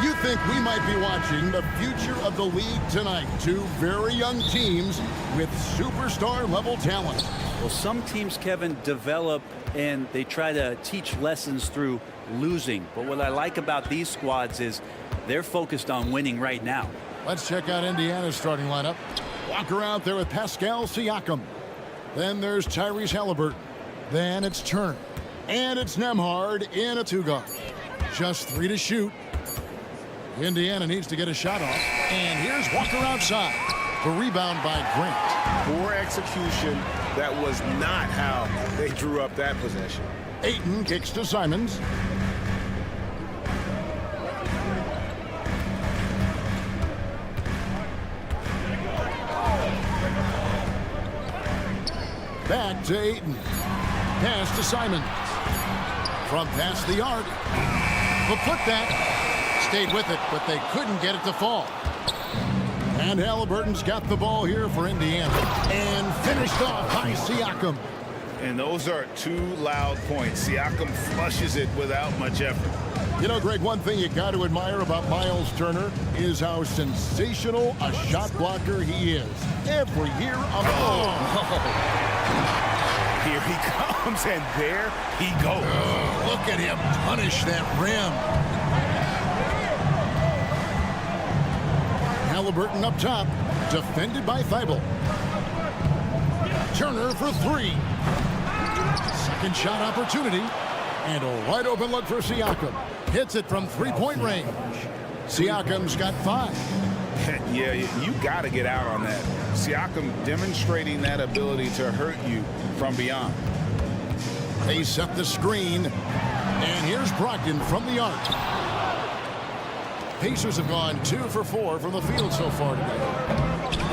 You think we might be watching the future of the league tonight? Two very young teams with superstar-level talent. Well, some teams, Kevin, develop and they try to teach lessons through losing. But what I like about these squads is they're focused on winning right now. Let's check out Indiana's starting lineup. Walker out there with Pascal Siakam. Then there's Tyrese Halliburton. Then it's Turner. And it's Nembhard in a two-guard. Just 3 to shoot. Indiana needs to get a shot off. And here's Walker outside. The rebound by Grant. Poor execution. That was not how they drew up that possession. Ayton kicks to Simons. Back to Ayton. Pass to Simons. From past the arc. The putback. Stayed with it, but they couldn't get it to fall. And Halliburton's got the ball here for Indiana. And finished off by Siakam. And those are 2 loud points. Siakam flushes it without much effort. You know, Greg, one thing you got to admire about Miles Turner is how sensational a shot blocker he is. Every year of Here he comes, and there he goes. Look at him punish that rim. Halliburton up top, defended by Thibault. Turner for 3. Second shot opportunity. And a wide open look for Siakam. Hits it from 3-point range. Siakam's got 5. Yeah, you got to get out on that. Siakam demonstrating that ability to hurt you from beyond. They set the screen. And here's Brogdon from the arc. Pacers have gone 2 for 4 from the field so far today.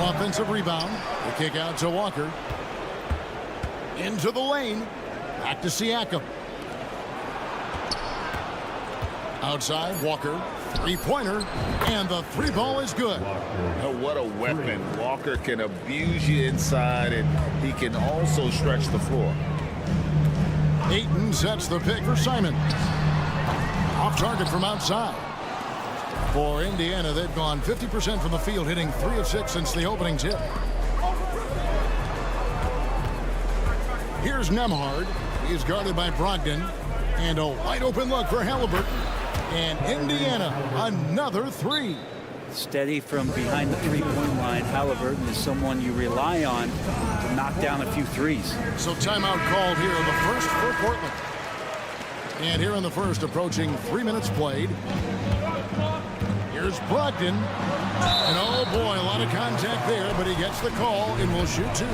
Offensive rebound. The kick out to Walker. Into the lane. Back to Siakam. Outside, Walker. 3-pointer. And the 3-ball is good. Oh, what a weapon. Walker can abuse you inside, and he can also stretch the floor. Ayton sets the pick for Simons. Off target from outside. For Indiana, they've gone 50% from the field, hitting 3 of 6 since the opening tip. Here's Nembhard. He's guarded by Brogdon. And a wide open look for Halliburton. And Indiana, another 3. Steady from behind the 3-point line. Halliburton is someone you rely on to knock down a few threes. So timeout called here in the first for Portland. And here in the first, approaching 3 minutes played. Here's Brogdon. And oh boy, a lot of contact there, but he gets the call and will shoot 2.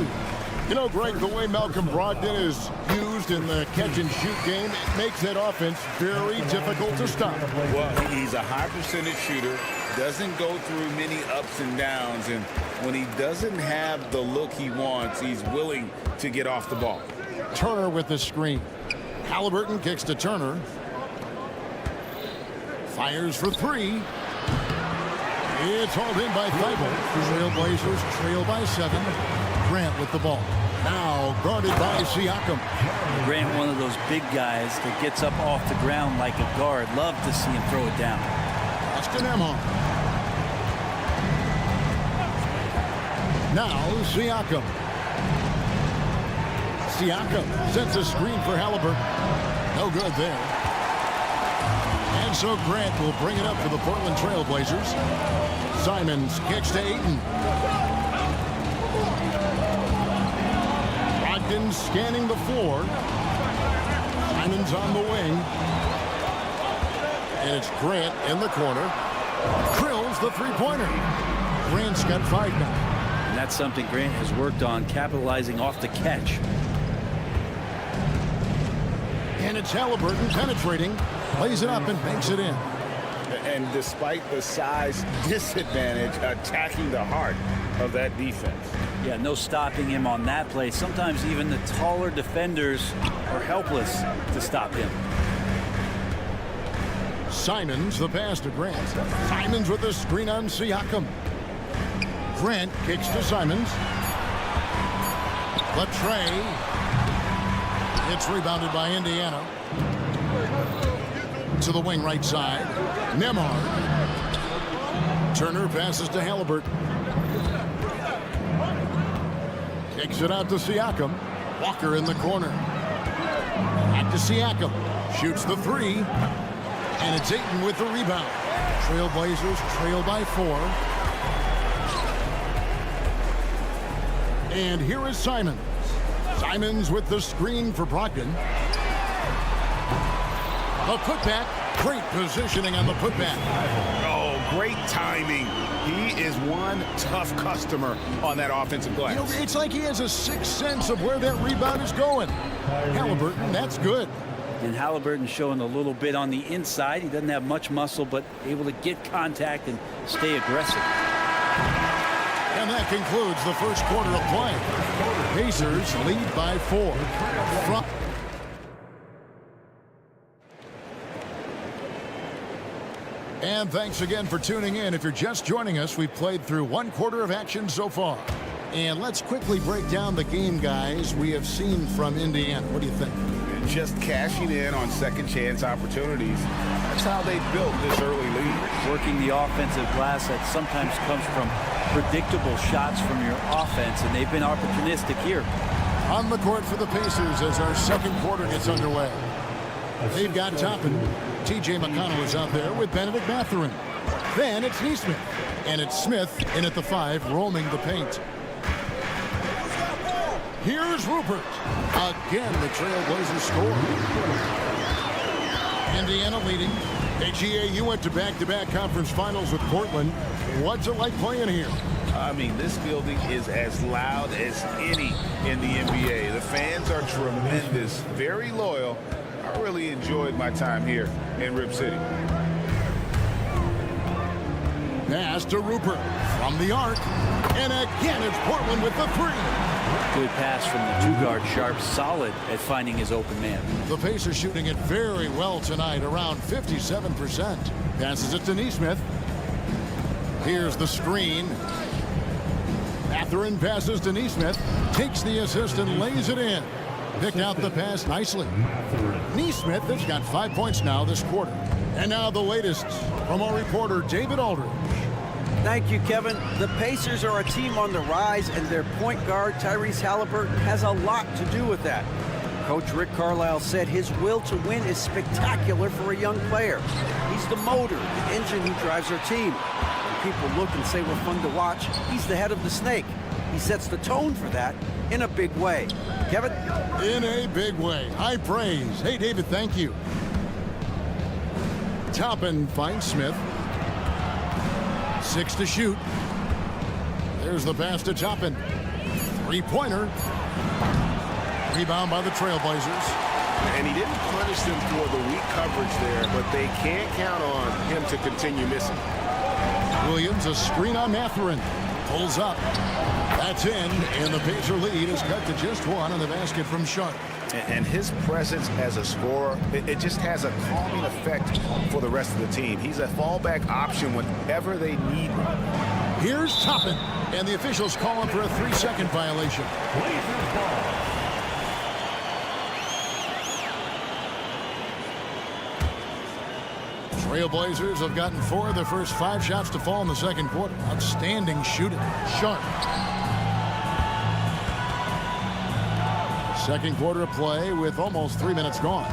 You know, Greg, the way Malcolm Brogdon is used in the catch-and-shoot game, it makes that offense very difficult to stop. Well, he's a high percentage shooter, doesn't go through many ups and downs, and when he doesn't have the look he wants, he's willing to get off the ball. Turner with the screen. Halliburton kicks to Turner. Fires for 3. It's hauled in by Thibault. Trailblazers trail by 7. Grant with the ball. Now guarded by Siakam. Grant, one of those big guys that gets up off the ground like a guard. Love to see him throw it down. Austin Nembhard. Now Siakam. Siakam sets a screen for Halliburton. No good there. And so Grant will bring it up for the Portland Trailblazers. Simons kicks to Ayton. Brogdon scanning the floor. Simons on the wing. And it's Grant in the corner. Drills the three-pointer. Grant's got 5 now. And that's something Grant has worked on, capitalizing off the catch. And it's Halliburton penetrating. Plays it up and banks it in. And despite the size disadvantage, attacking the heart of that defense. Yeah, no stopping him on that play. Sometimes even the taller defenders are helpless to stop him. Simons, the pass to Grant. Simons with the screen on Siakam. Grant kicks to Simons. Latre. It's rebounded by Indiana. To the wing right side. Nembhard. Turner passes to Halliburton. Kicks it out to Siakam. Walker in the corner. Back to Siakam. Shoots the 3. And it's Ayton with the rebound. Trailblazers trail by 4. And here is Simons. Simons with the screen for Brogdon. A putback. Great positioning on the putback. Oh, great timing. He is one tough customer on that offensive glass. You know, it's like he has a sixth sense of where that rebound is going. Halliburton, that's good. And Halliburton showing a little bit on the inside. He doesn't have much muscle, but able to get contact and stay aggressive. And that concludes the first quarter of play. Pacers lead by 4. From And thanks again for tuning in. If you're just joining us, we've played through 1 quarter of action so far. And let's quickly break down the game, guys, we have seen from Indiana. What do you think? Just cashing in on second chance opportunities. That's how they built this early lead. Working the offensive glass that sometimes comes from predictable shots from your offense, and they've been opportunistic here. On the court for the Pacers as our second quarter gets underway. They've got Toppin. T.J. McConnell is out there with Benedict Mathurin. Then it's Nesmith. And it's Smith in at the 5, roaming the paint. Here's Rupert. Again, the Trailblazers score. Indiana leading. AGA, you went to back-to-back conference finals with Portland. What's it like playing here? I mean, this building is as loud as any in the NBA. The fans are tremendous, very loyal. I really enjoyed my time here in Rip City. Pass to Rupert from the arc. And again, it's Portland with the 3. Good pass from the 2-guard Sharp. Solid at finding his open man. The Pacers shooting it very well tonight, around 57%. Passes it to Nesmith. Here's the screen. Mathurin passes to Nesmith. Takes the assist and lays it in. Picked out the pass nicely. Nesmith has got 5 points now this quarter. And now the latest from our reporter, David Aldridge. Thank you, Kevin. The Pacers are a team on the rise, and their point guard, Tyrese Halliburton, has a lot to do with that. Coach Rick Carlisle said his will to win is spectacular for a young player. He's the motor, the engine who drives our team. When people look and say we're fun to watch, he's the head of the snake. He sets the tone for that in a big way. Kevin? In a big way. High praise. Hey, David, thank you. Toppin finds Smith. 6 to shoot. There's the pass to Toppin. 3-pointer. Rebound by the Trailblazers. And he didn't punish them for the weak coverage there, but they can't count on him to continue missing. Williams, a screen on Mathurin. Pulls up. That's in, and the Pacer lead is cut to just 1 on the basket from Sharp. And his presence as a scorer, it just has a calming effect for the rest of the team. He's a fallback option whenever they need one. Here's Toppin, and the officials call him for a 3-second violation. Trailblazers have gotten 4 of the first 5 shots to fall in the second quarter. Outstanding shooting. Sharp. Second quarter of play with almost 3 minutes gone.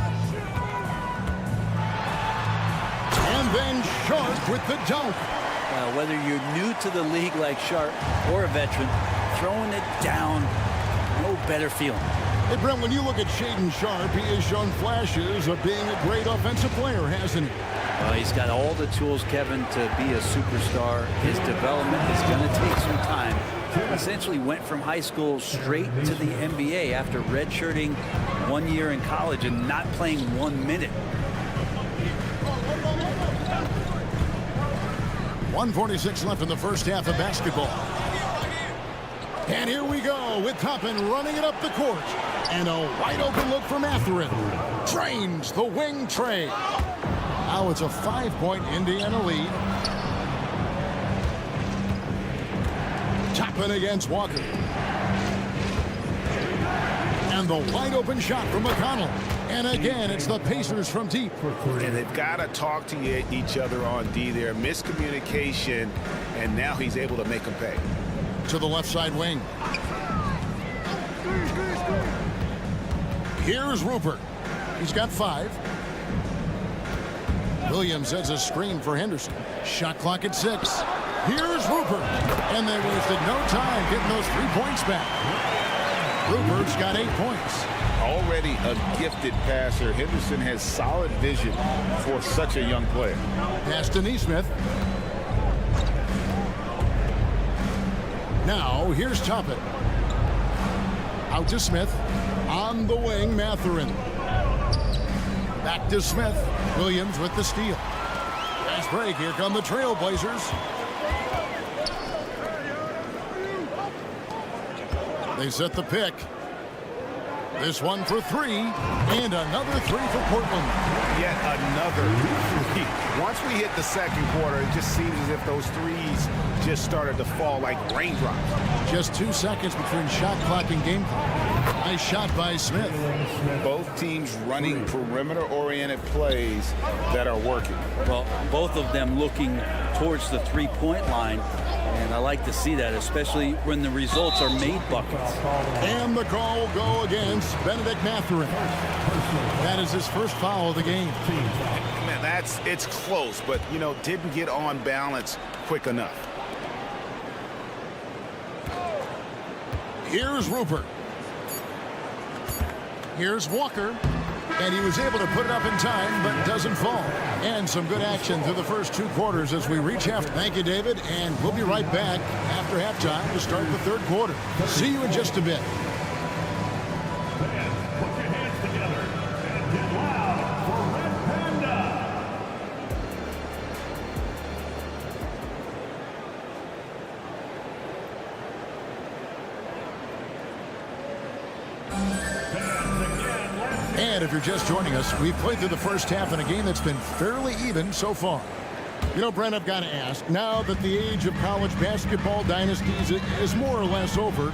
And then Sharp with the dunk. Whether you're new to the league like Sharp or a veteran, throwing it down, no better feeling. Hey, Brent, when you look at Shaden Sharp, he has shown flashes of being a great offensive player, hasn't he? He's got all the tools, Kevin, to be a superstar. His development is going to take some time. He essentially went from high school straight to the NBA after redshirting 1 year in college and not playing 1 minute. 1:46 left in the first half of basketball. And here we go with Toppin running it up the court. And a wide open look for Mathurin. Drains the wing tray. Now it's a 5-point Indiana lead. Toppin against Walker. And the wide open shot from McConnell. And again, it's the Pacers from deep. And they've got to talk to each other on D there. Miscommunication, and now he's able to make them pay. To the left side wing. Here's Rupert. He's got 5. Williams sets a screen for Henderson. Shot clock at 6. Here's Rupert. And they wasted no time getting those 3 points back. Rupert's got 8 points. Already a gifted passer, Henderson has solid vision for such a young player. Pass to Neesmith. Now, here's Toppin. Out to Smith. On the wing, Mathurin. Back to Smith. Williams with the steal. Fast break. Here come the Trailblazers. They set the pick. This one for 3. And another 3 for Portland. Yet another 3. Once we hit the second quarter, it just seems as if those threes just started to fall like raindrops. Just 2 seconds between shot clock and game clock. Nice shot by Smith. Both teams running perimeter-oriented plays that are working. Well, both of them looking towards the three-point line. And I like to see that, especially when the results are made buckets. And the call will go against Benedict Mathurin. That is his first foul of the game. Man, it's close, but, you know, didn't get on balance quick enough. Here's Rupert. Here's Walker. And he was able to put it up in time, but doesn't fall. And some good action through the first 2 quarters as we reach half. Thank you, David. And we'll be right back after halftime to start the third quarter. See you in just a bit. And if you're just joining us, we've played through the first half in a game that's been fairly even so far. You know, Brent, I've got to ask, now that the age of college basketball dynasties is more or less over,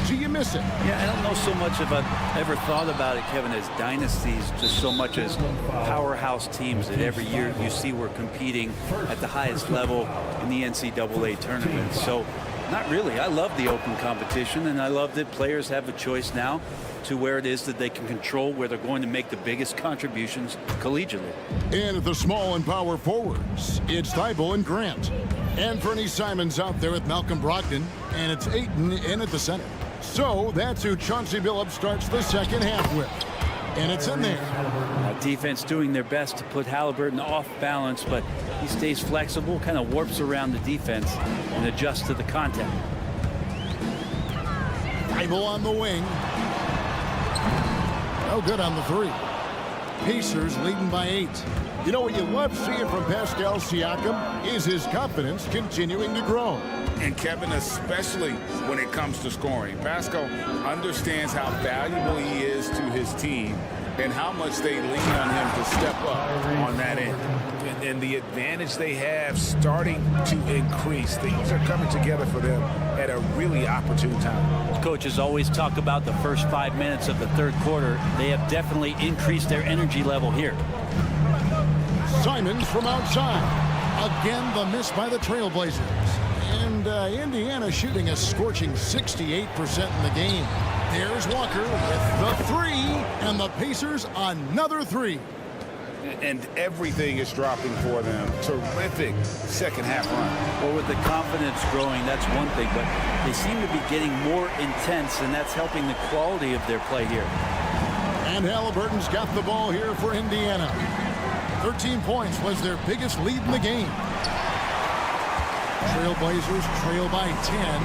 do you miss it? Yeah, I don't know so much if I've ever thought about it, Kevin, as dynasties, just so much as powerhouse teams that every year you see we're competing at the highest level in the NCAA tournament. So, not really. I love the open competition, and I love that players have a choice now to where it is that they can control where they're going to make the biggest contributions collegiately. And at the small and power forwards, it's Thibault and Grant. And Fernie Simons out there with Malcolm Brogdon, and it's Ayton in at the center. So that's who Chauncey Billups starts the second half with. And it's in there. Defense doing their best to put Halliburton off balance, but he stays flexible, kind of warps around the defense and adjusts to the contact. Thibault on the wing. No good on the 3. Pacers leading by 8. You know what you love seeing from Pascal Siakam is his confidence continuing to grow. And Kevin, especially when it comes to scoring. Pascal understands how valuable he is to his team and how much they lean on him to step up on that end. And the advantage they have starting to increase. Things are coming together for them at a really opportune time. Coaches always talk about the first 5 minutes of the third quarter. They have definitely increased their energy level here. Simons from outside. Again, the miss by the Trailblazers. And Indiana shooting a scorching 68% in the game. There's Walker with the 3, and the Pacers another 3. And everything is dropping for them. Terrific second half run. Well, with the confidence growing, that's one thing, but they seem to be getting more intense, and that's helping the quality of their play here. And Halliburton's got the ball here for Indiana. 13 points was their biggest lead in the game. Trailblazers trail by 10.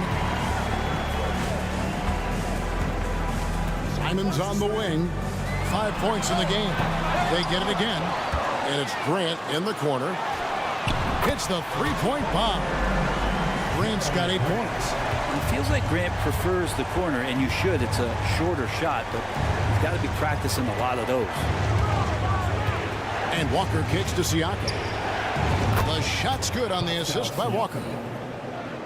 Simon's on the wing. 5 points in the game. They get it again. And it's Grant in the corner. Hits the three-point bomb. Grant's got 8 points. It feels like Grant prefers the corner, and you should. It's a shorter shot, but he's got to be practicing a lot of those. And Walker kicks to Siakam. The shot's good on the assist by Walker.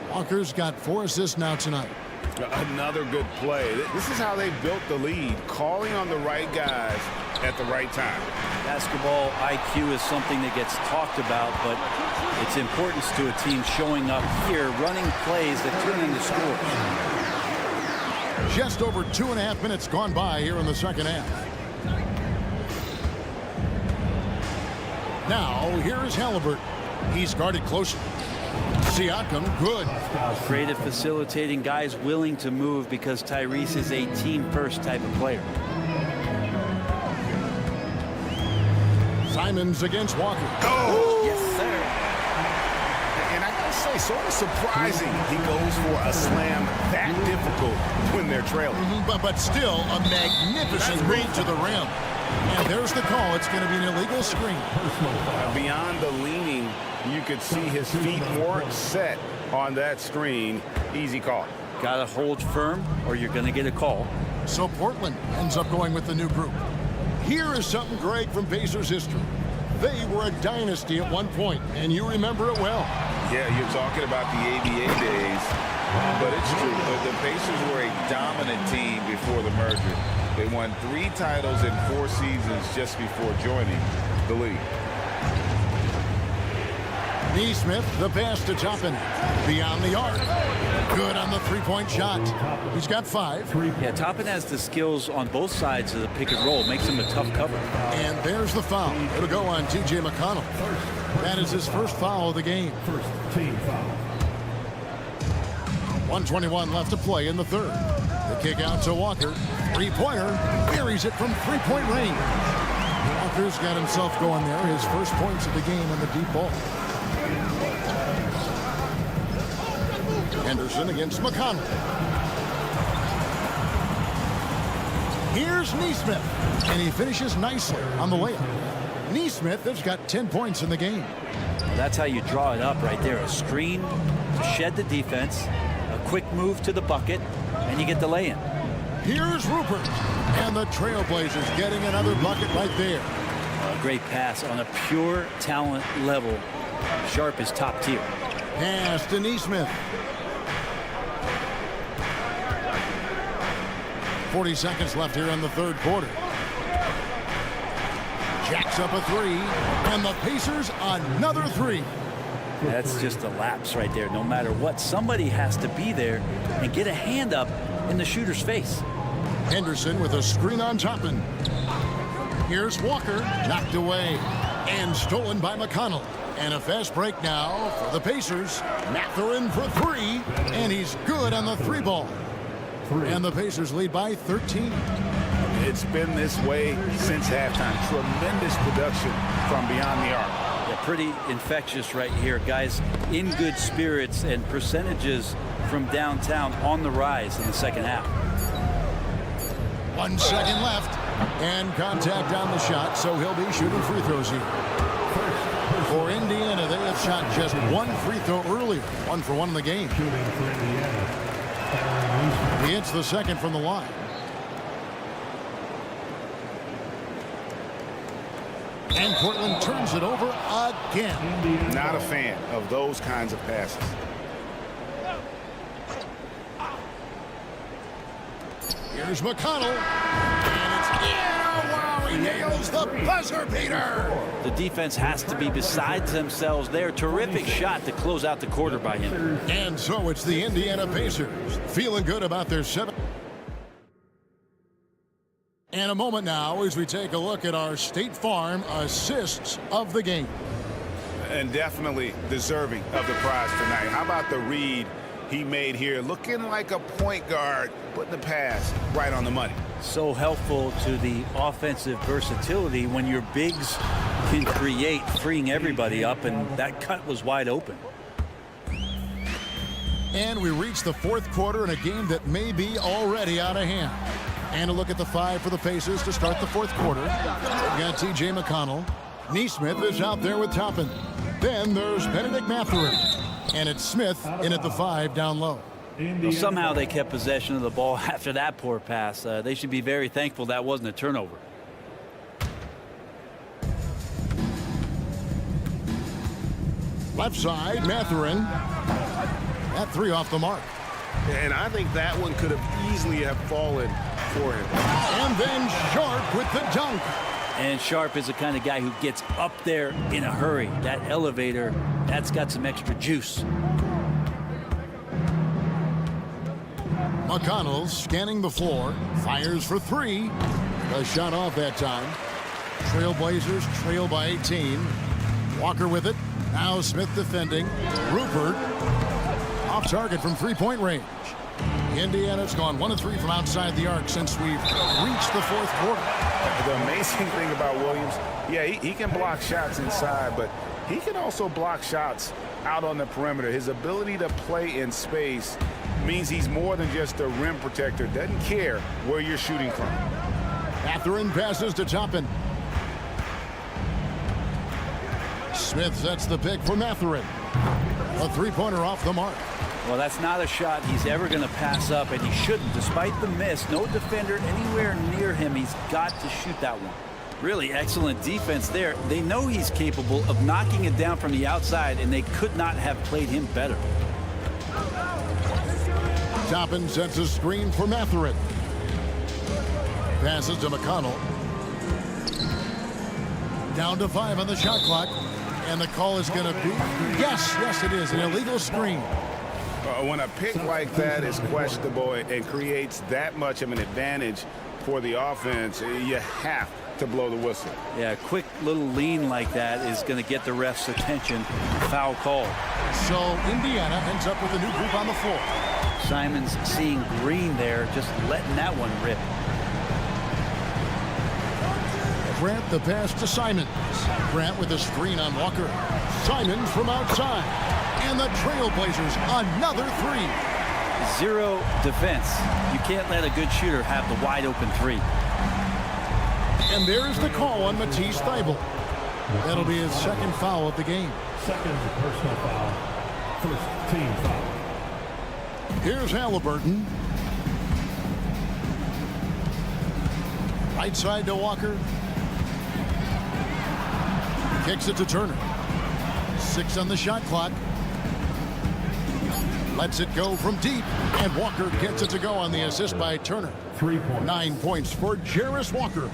Walker's got 4 assists now tonight. Another good play. This is how they built the lead, calling on the right guys at the right time. Basketball IQ is something that gets talked about, but its importance to a team showing up here, running plays that turn into scores. Just over 2.5 minutes gone by here in the second half. Now, here is Halliburton. He's guarded closely. Siakam, good. Great at facilitating, guys willing to move because Tyrese is a team-first type of player. Simons against Walker. Oh! Yes, sir. And I gotta say, sort of surprising he goes for a slam that difficult when they're trailing. But still a magnificent move to the rim. And there's the call. It's going to be an illegal screen. Beyond the leaning, you could see his feet more set on that screen. Easy call. Got to hold firm or you're going to get a call. So Portland ends up going with the new group. Here is something great from Pacers history. They were a dynasty at one point, and you remember it well. Yeah, you're talking about the ABA days, but it's true. The Pacers were a dominant team before the merger. They won 3 titles in 4 seasons just before joining the league. Neesmith, the pass to Toppin. Beyond the arc. Good on the three-point shot. He's got 5. Yeah, Toppin has the skills on both sides of the pick and roll. Makes him a tough cover. And there's the foul. It'll go on T.J. McConnell. That is his first foul of the game. First team foul. 1:21 left to play in the third. The kick out to Walker. Three-pointer. Buries it from three-point range. Walker's got himself going there. His first points of the game in the deep ball. Henderson against McConnell. Here's Neesmith. And he finishes nicely on the layup. Neesmith has got 10 points in the game. Well, that's how you draw it up right there. A screen to shed the defense, a quick move to the bucket, and you get the lay-in. Here's Rupert. And the Trailblazers getting another bucket right there. A great pass on a pure talent level. Sharp is top tier. Pass to Neesmith. 40 seconds left here in the third quarter. Jacks up a 3. And the Pacers another 3. That's just a lapse right there. No matter what, somebody has to be there and get a hand up in the shooter's face. Henderson with a screen on Toppin. Here's Walker, knocked away and stolen by McConnell. And a fast break now for the Pacers. Mathurin for 3, and he's good on the 3 ball. And the Pacers lead by 13. It's been this way since halftime. Tremendous production from beyond the arc. Yeah, pretty infectious right here, guys. In good spirits and percentages from downtown on the rise in the second half. 1 second left. And contact on the shot, so he'll be shooting free throws here. For Indiana, they have shot just 1 free throw earlier. 1 for 1 in the game. Shooting for Indiana. He hits the second from the line. And Portland turns it over again. Not a fan of those kinds of passes. Here's McConnell. And it's wow, he nails the buzzer beater. The defense has to be beside themselves there. Terrific shot to close out the quarter by him. And so it's the Indiana Pacers feeling good about their 7th. And a moment now as we take a look at our State Farm assists of the game. And definitely deserving of the prize tonight. How about the read he made here? Looking like a point guard, putting the pass right on the money. So helpful to the offensive versatility when your bigs can create, freeing everybody up, and that cut was wide open. And we reach the fourth quarter in a game that may be already out of hand. And a look at the 5 for the Pacers to start the fourth quarter. We got T.J. McConnell. Neesmith is out there with Toppin. Then there's Benedict Mathurin. And it's Smith in at the 5 down low. Well, somehow they kept possession of the ball after that poor pass. They should be very thankful that wasn't a turnover. Left side, Mathurin. That 3 off the mark. And I think that one could have easily have fallen for him. And then Sharp with the dunk. And Sharp is the kind of guy who gets up there in a hurry. That elevator, that's got some extra juice. McConnell scanning the floor. Fires for 3. A shot off that time. Trailblazers trail by 18. Walker with it. Now Smith defending. Rupert off target from 3-point range. Indiana's gone 1 of 3 from outside the arc since we've reached the fourth quarter. The amazing thing about Williams, yeah, he can block shots inside, but he can also block shots out on the perimeter. His ability to play in space means he's more than just a rim protector. Doesn't care where you're shooting from. Mathurin passes to Toppin. Smith sets the pick for Mathurin. A 3-pointer off the mark. Well, that's not a shot he's ever going to pass up, and he shouldn't. Despite the miss, no defender anywhere near him. He's got to shoot that one. Really excellent defense there. They know he's capable of knocking it down from the outside, and they could not have played him better. Toppin sets a screen for Mathurin. Passes to McConnell. Down to 5 on the shot clock. And the call is going to be, yes, it is, an illegal screen. When a pick like that is questionable and creates that much of an advantage for the offense, you have to blow the whistle. Yeah, a quick little lean like that is going to get the ref's attention. Foul call. So Indiana ends up with a new group on the floor. Simons seeing green there, just letting that one rip. Grant the pass to Simons. Grant with a screen on Walker. Simons from outside. And the Trailblazers another 3. 0 defense. You can't let a good shooter have the wide open 3. And there's the call on Matisse Thybulle. That'll be his second foul of the game. Second personal foul. First team foul. Here's Halliburton. Right side to Walker. Kicks it to Turner. 6 on the shot clock. Lets it go from deep. And Walker gets it to go on the assist by Turner. 3 points. 9 points for Jarris Walker.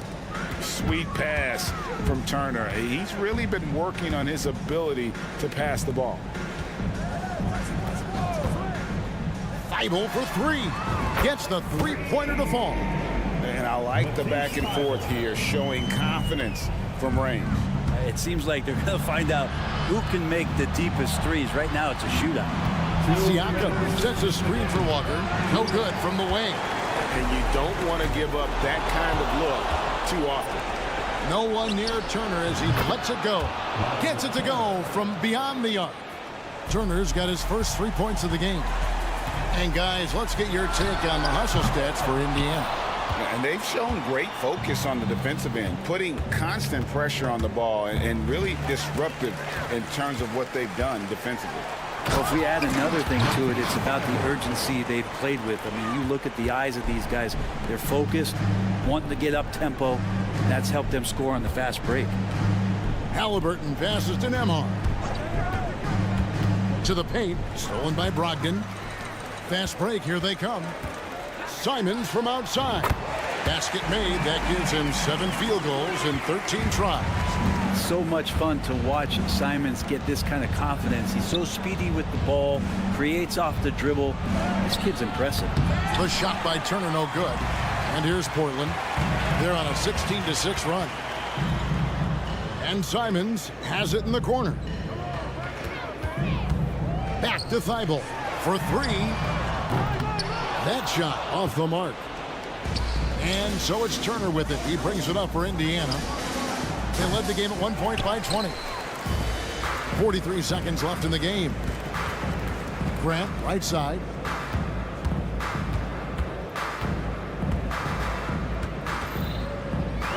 Sweet pass from Turner. He's really been working on his ability to pass the ball. Thybulle for 3. Gets the 3-pointer to fall. And I like the back and forth here, showing confidence from range. It seems like they're going to find out who can make the deepest threes. Right now, it's a shootout. Siakam sets a screen for Walker. No good from the wing. And you don't want to give up that kind of look too often. No one near Turner as he lets it go. Gets it to go from beyond the arc. Turner's got his first 3 points of the game. And guys, let's get your take on the hustle stats for Indiana. And they've shown great focus on the defensive end, putting constant pressure on the ball and really disruptive in terms of what they've done defensively. Well, if we add another thing to it, it's about the urgency they've played with. I mean, you look at the eyes of these guys. They're focused, wanting to get up tempo. That's helped them score on the fast break. Halliburton passes to Nembhard. To the paint, stolen by Brogdon. Fast break, here they come. Simons from outside. Basket made. That gives him 7 field goals in 13 tries. So much fun to watch Simons get this kind of confidence. He's so speedy with the ball, creates off the dribble. This kid's impressive. The shot by Turner no good. And here's Portland. They're on a 16-6 run. And Simons has it in the corner. Back to Thibault for three. That shot off the mark. And so it's Turner with it. He brings it up for Indiana. They led the game at 1 point by 20. 43 seconds left in the game. Grant, right side.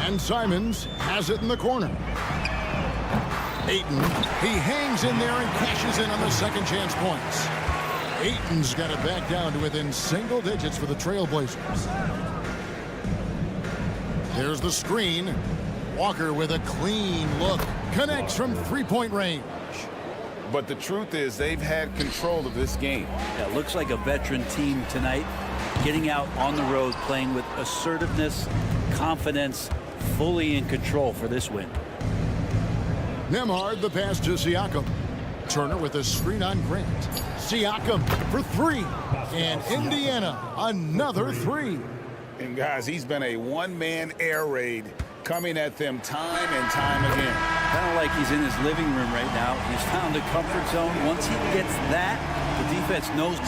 And Simons has it in the corner. Ayton, he hangs in there and cashes in on the second chance points. Ayton's got it back down to within single digits for the Trailblazers. There's the screen. Walker with a clean look. Connects from three-point range. But the truth is they've had control of this game. Yeah, looks like a veteran team tonight. Getting out on the road, playing with assertiveness, confidence, fully in control for this win. Nembhard, the pass to Siakam. Turner with a screen on Grant. Siakam for three. And Indiana, another three. And guys, he's been a one-man air raid coming at them time and time again. Kind of like he's in his living room right now. He's found a comfort zone. Once he gets that, the defense knows.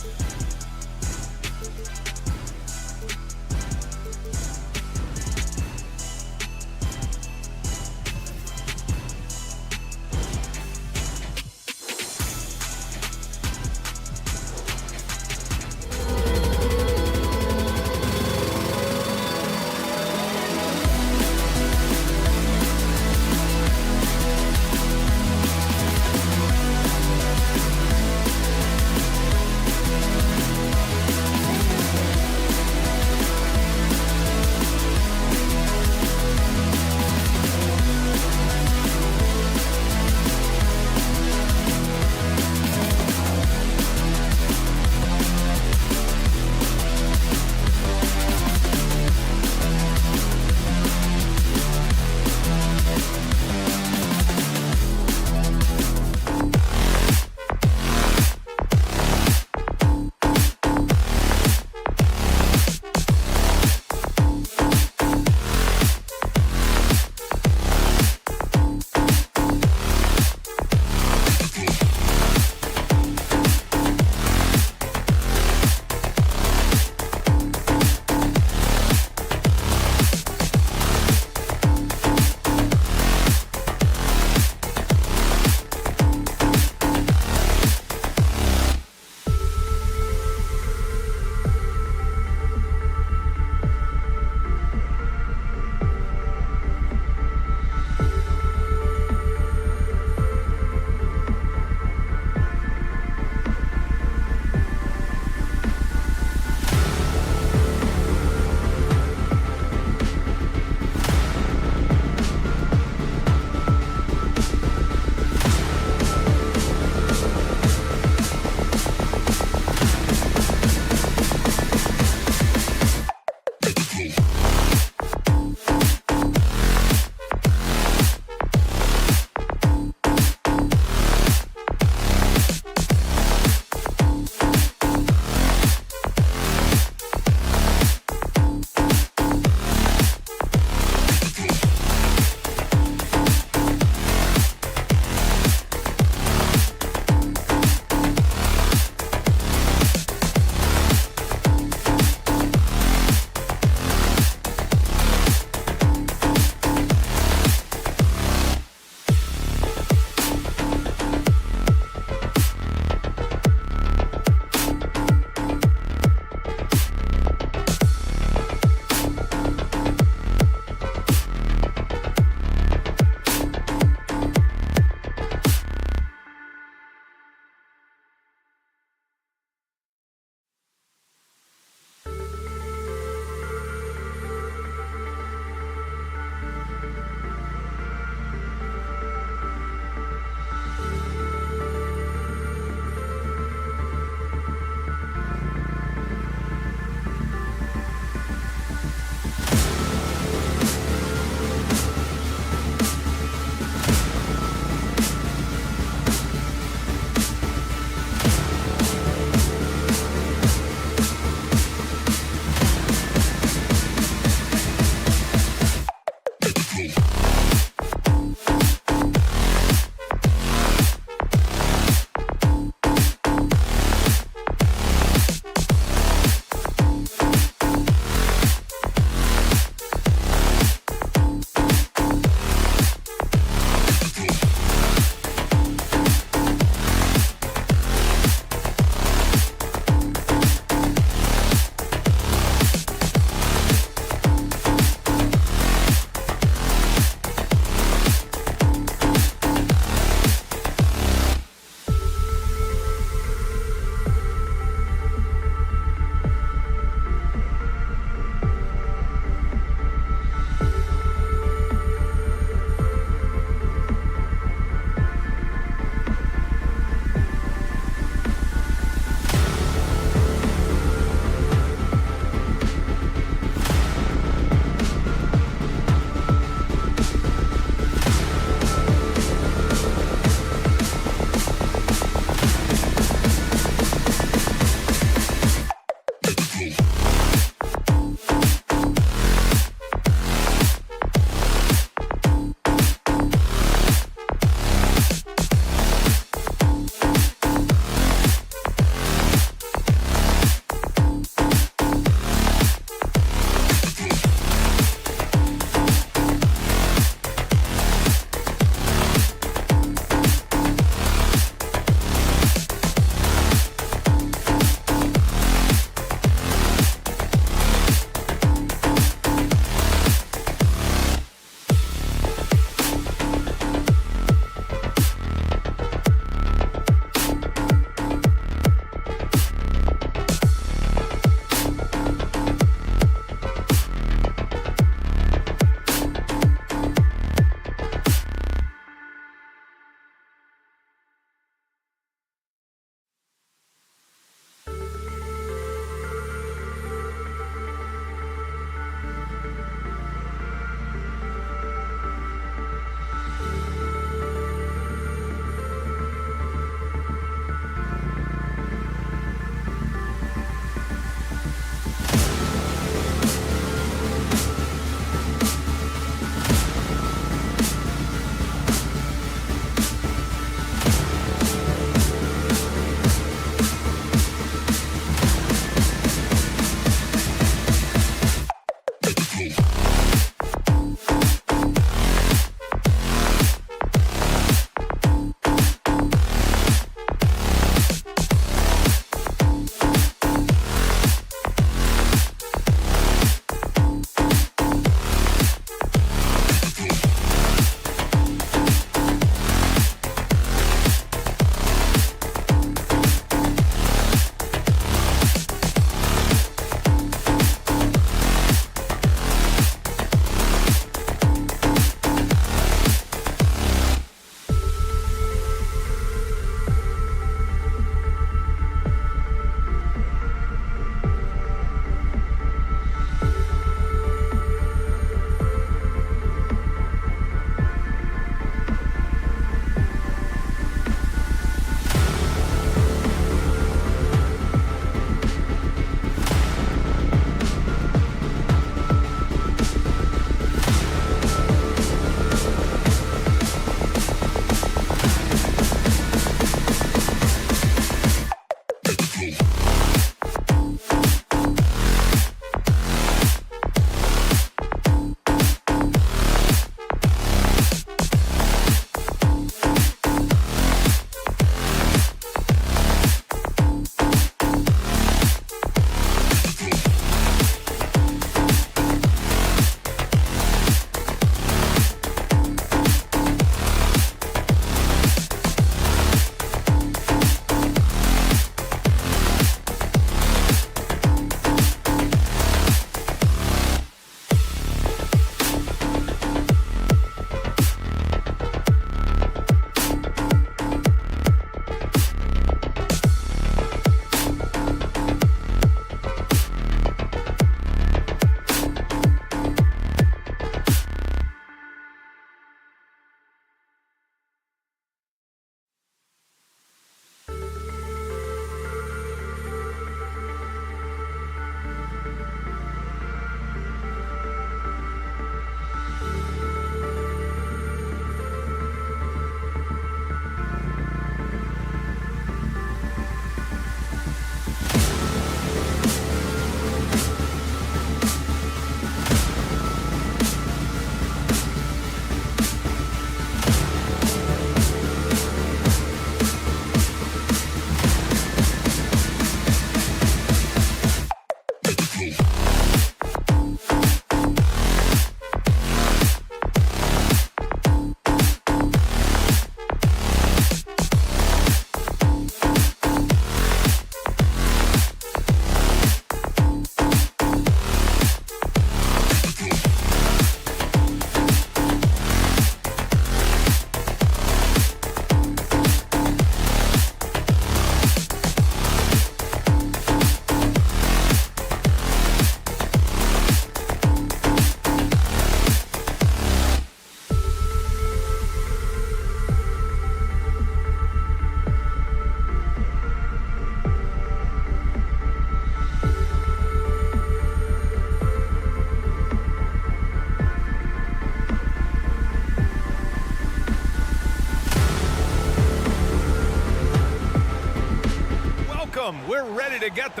we're ready to get the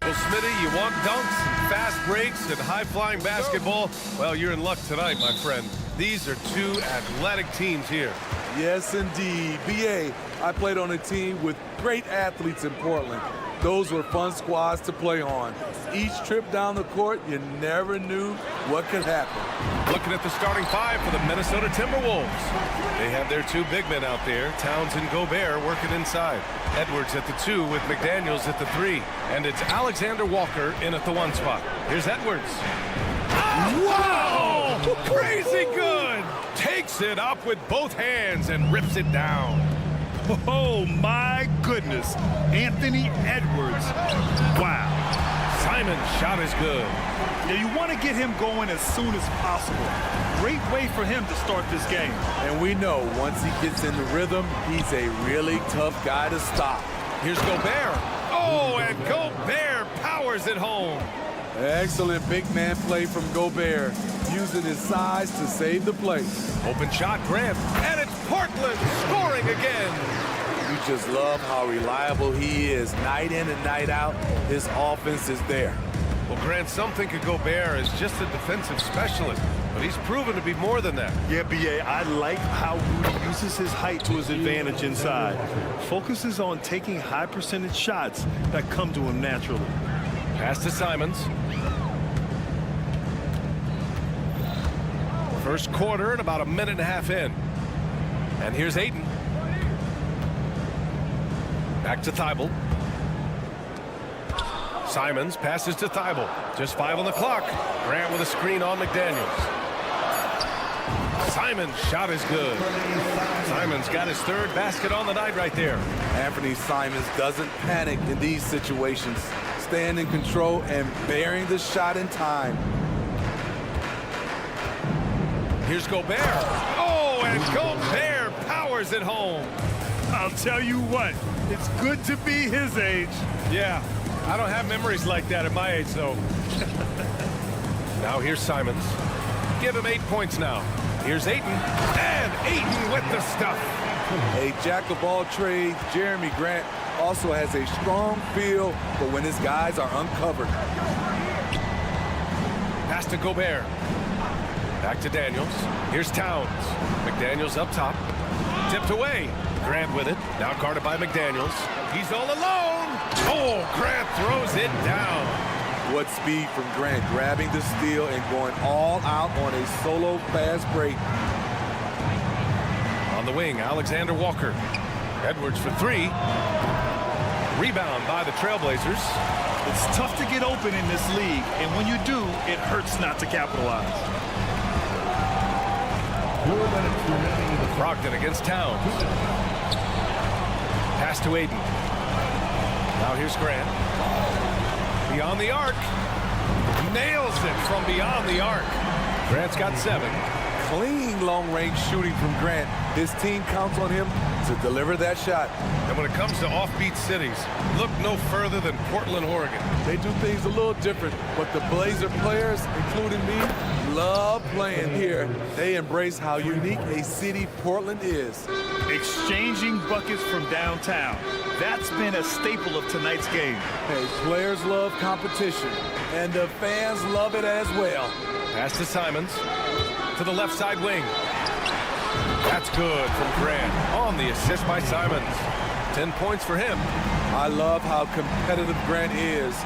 Well, Smitty, you want dunks and fast breaks and high-flying basketball? Well, you're in luck tonight, my friend. These are two athletic teams here. Yes, indeed. BA, I played on a team with great athletes in Portland. Those were fun squads to play on. Each trip down the court, you never knew what could happen. Looking at the starting five for the Minnesota Timberwolves. They have their two big men out there, Towns and Gobert, working inside. Edwards at the 2 with McDaniels at the 3. And it's Alexander Walker in at the 1 spot. Here's Edwards. Oh, wow! Crazy good! Takes it up with both hands and rips it down. Oh, my goodness. Anthony Edwards. Wow. Simon's shot is good. Yeah, you want to get him going as soon as possible. Great way for him to start this game. And we know once he gets in the rhythm, he's a really tough guy to stop. Here's Gobert. Oh, and Gobert powers it home. Excellent big man play from Gobert, using his size to save the play. Open shot, Grant, and it's Portland scoring again. You just love how reliable he is. Night in and night out, his offense is there. Well, Grant, some think of Gobert as just a defensive specialist, but he's proven to be more than that. Yeah, B.A., I like how he uses his height to his advantage inside. Focuses on taking high percentage shots that come to him naturally. Pass to Simons. First quarter and about a minute and a half in. And here's Ayton. Back to Thibault. Simons passes to Thibault. Just 5 on the clock. Grant with a screen on McDaniels. Simons' shot is good. Simons got his 3rd basket on the night right there. Anthony Simons doesn't panic in these situations. Staying in control and bearing the shot in time. Here's Gobert. Oh, and Gobert powers it home. I'll tell you what, it's good to be his age. Yeah, I don't have memories like that at my age, though. Now here's Simons. Give him 8 points now. Here's Ayton. And Ayton with the stuff. A jack of all trades, Jeremy Grant also has a strong feel for when his guys are uncovered. Pass to Gobert. Back to Daniels. Here's Towns. McDaniels up top. Tipped away. Grant with it. Now guarded by McDaniels. He's all alone. Oh, Grant throws it down. What speed from Grant, grabbing the steal and going all out on a solo fast break. On the wing, Alexander Walker. Edwards for 3. Rebound by the Trailblazers. It's tough to get open in this league, and when you do, it hurts not to capitalize. Brogdon against Towns. Pass to Ayton. Now here's Grant. Beyond the arc. Nails it from beyond the arc. Grant's got 7. Clean long-range shooting from Grant. His team counts on him to deliver that shot. And when it comes to offbeat cities, look no further than Portland, Oregon. They do things a little different, but the Blazer players, including me, love playing here. They embrace how unique a city Portland is. Exchanging buckets from downtown. That's been a staple of tonight's game. Hey, players love competition, and the fans love it as well. Pass to Simons. To the left side wing. That's good from Grant on the assist by Simons. 10 points for him. I love how competitive Grant is,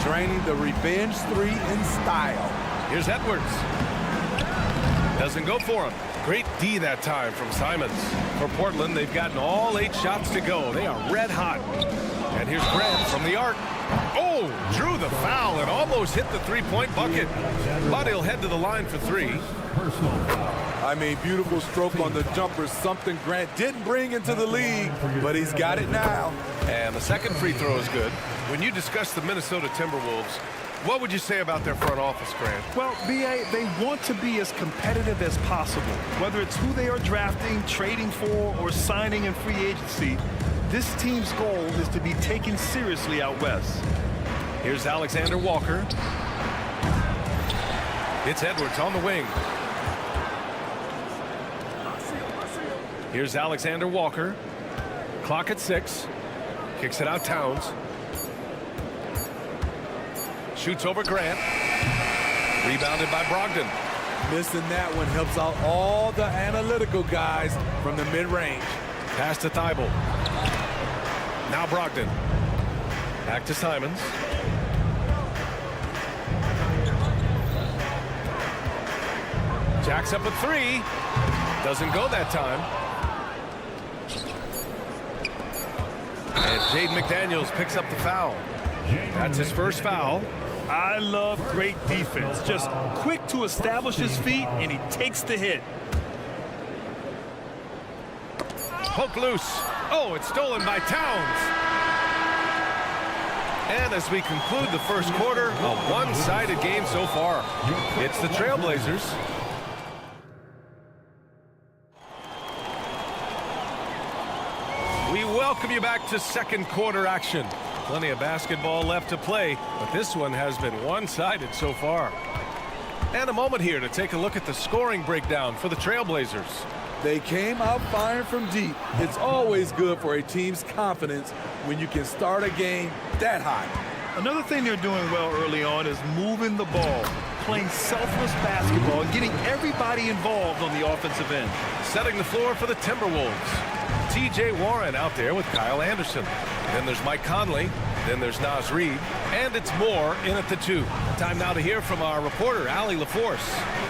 draining the revenge 3 in style. Here's Edwards. Doesn't go for him. Great D that time from Simons. For Portland, they've gotten all 8 shots to go. They are red hot. And here's Grant from the arc. Oh, drew the foul and almost hit the three-point bucket. But he'll head to the line for 3. I mean, beautiful stroke on the jumper, something Grant didn't bring into the league, but he's got it now. And the second free throw is good. When you discuss the Minnesota Timberwolves, what would you say about their front office, Grant? Well, B.A., they want to be as competitive as possible. Whether it's who they are drafting, trading for, or signing in free agency, this team's goal is to be taken seriously out west. Here's Alexander Walker. It's Edwards on the wing. Here's Alexander Walker. Clock at 6. Kicks it out Towns. Shoots over Grant. Rebounded by Brogdon. Missing that one helps out all the analytical guys from the mid-range. Pass to Thibault. Now Brogdon. Back to Simons. Jacks up a 3. Doesn't go that time. And Jaden McDaniels picks up the foul. That's his first foul. I love great defense. Just quick to establish his feet, and he takes the hit. Poke loose. Oh, it's stolen by Towns. And as we conclude the first quarter, a one-sided game so far. It's the Trailblazers. We welcome you back to second quarter action. Plenty of basketball left to play, but this one has been one-sided so far. And a moment here to take a look at the scoring breakdown for the Trailblazers. They came out firing from deep. It's always good for a team's confidence when you can start a game that high. Another thing they're doing well early on is moving the ball, playing selfless basketball, and getting everybody involved on the offensive end. Setting the floor for the Timberwolves. T.J. Warren out there with Kyle Anderson. Then there's Mike Conley. Then there's Naz Reid. And it's Moore in at the 2. Time now to hear from our reporter, Allie LaForce.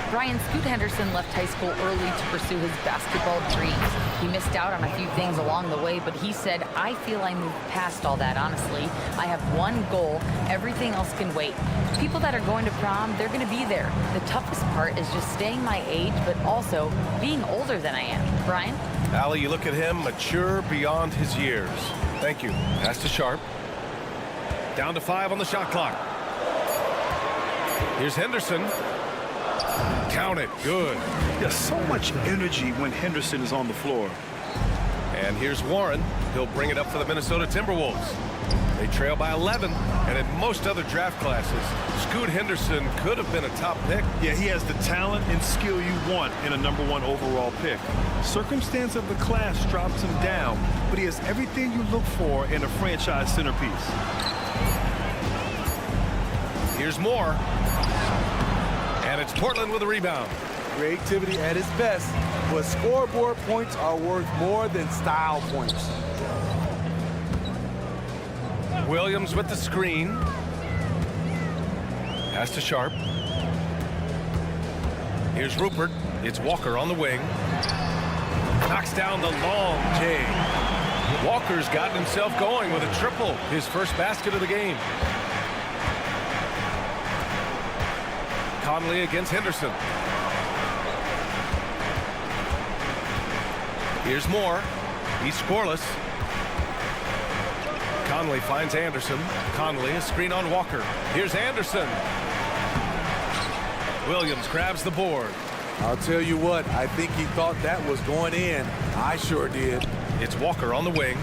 Brian Scoot Henderson left high school early to pursue his basketball dreams. He missed out on a few things along the way, but he said, I feel I moved past all that, honestly. I have one goal. Everything else can wait. People that are going to prom, they're going to be there. The toughest part is just staying my age, but also being older than I am. Brian? Allie, you look at him, mature beyond his years. Thank you. Pass to Sharp. Down to 5 on the shot clock. Here's Henderson. Count it. Good. There's so much energy when Henderson is on the floor. And here's Warren. He'll bring it up for the Minnesota Timberwolves. They trail by 11, and in most other draft classes, Scoot Henderson could have been a top pick. Yeah, he has the talent and skill you want in a #1 overall pick. Circumstance of the class drops him down, but he has everything you look for in a franchise centerpiece. Here's Moore. And it's Portland with a rebound. Creativity at its best, but scoreboard points are worth more than style points. Williams with the screen. Pass to Sharp. Here's Rupert. It's Walker on the wing. Knocks down the long J. Walker's gotten himself going with a triple. His first basket of the game. Conley against Henderson. Here's Moore. He's scoreless. Conley finds Anderson. Conley, a screen on Walker. Here's Anderson. Williams grabs the board. I'll tell you what, I think he thought that was going in. I sure did. It's Walker on the wing.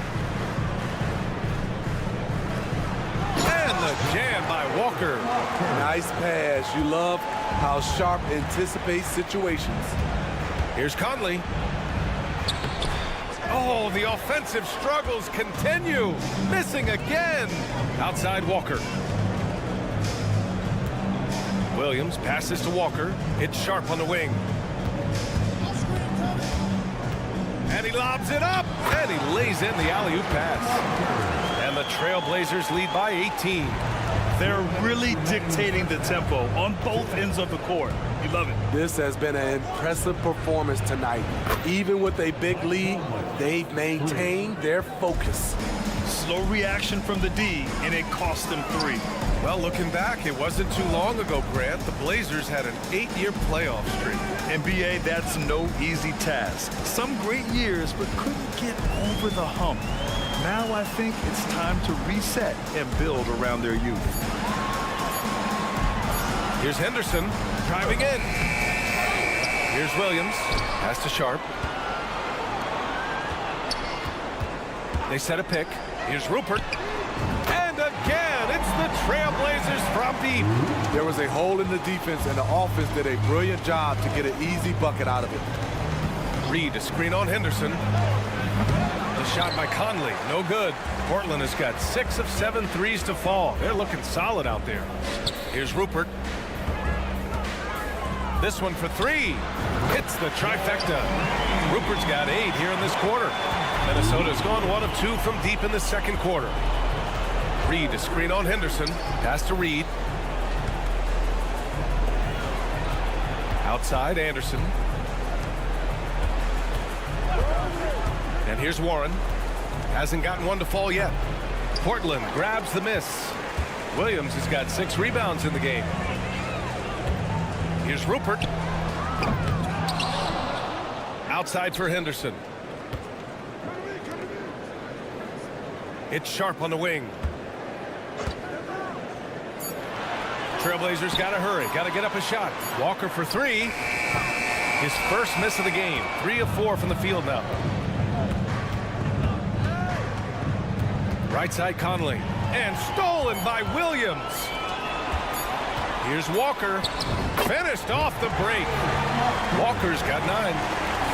And the jam by Walker. Nice pass. You love how Sharp anticipates situations. Here's Conley. Oh, the offensive struggles continue. Missing again. Outside Walker. Williams passes to Walker. It's Sharp on the wing. And he lobs it up. And he lays in the alley-oop pass. And the Trailblazers lead by 18. They're really dictating the tempo on both ends of the court. You love it. This has been an impressive performance tonight. Even with a big lead, they've maintained their focus. Slow reaction from the D, and it cost them 3. Well, looking back, it wasn't too long ago, Grant. The Blazers had an 8-year playoff streak. NBA, that's no easy task. Some great years, but couldn't get over the hump. Now I think it's time to reset and build around their youth. Here's Henderson driving in. Here's Williams. Pass to Sharp. They set a pick. Here's Rupert. And again, it's the Trailblazers from deep. There was a hole in the defense, and the offense did a brilliant job to get an easy bucket out of it. Reed, a screen on Henderson. The shot by Conley, no good. Portland has got 6 of 7 threes to fall. They're looking solid out there. Here's Rupert. This one for 3. Hits the trifecta. Rupert's got 8 here in this quarter. Minnesota's gone 1 of 2 from deep in the second quarter. Reed, a screen on Henderson. Pass to Reed. Outside, Anderson. And here's Warren. Hasn't gotten one to fall yet. Portland grabs the miss. Williams has got 6 rebounds in the game. Here's Rupert. Outside for Henderson. It's Sharp on the wing. Trailblazers got to hurry. Got to get up a shot. Walker for 3. His first miss of the game. 3 of 4 from the field now. Right side Conley. And stolen by Williams. Here's Walker. Finished off the break. Walker's got 9.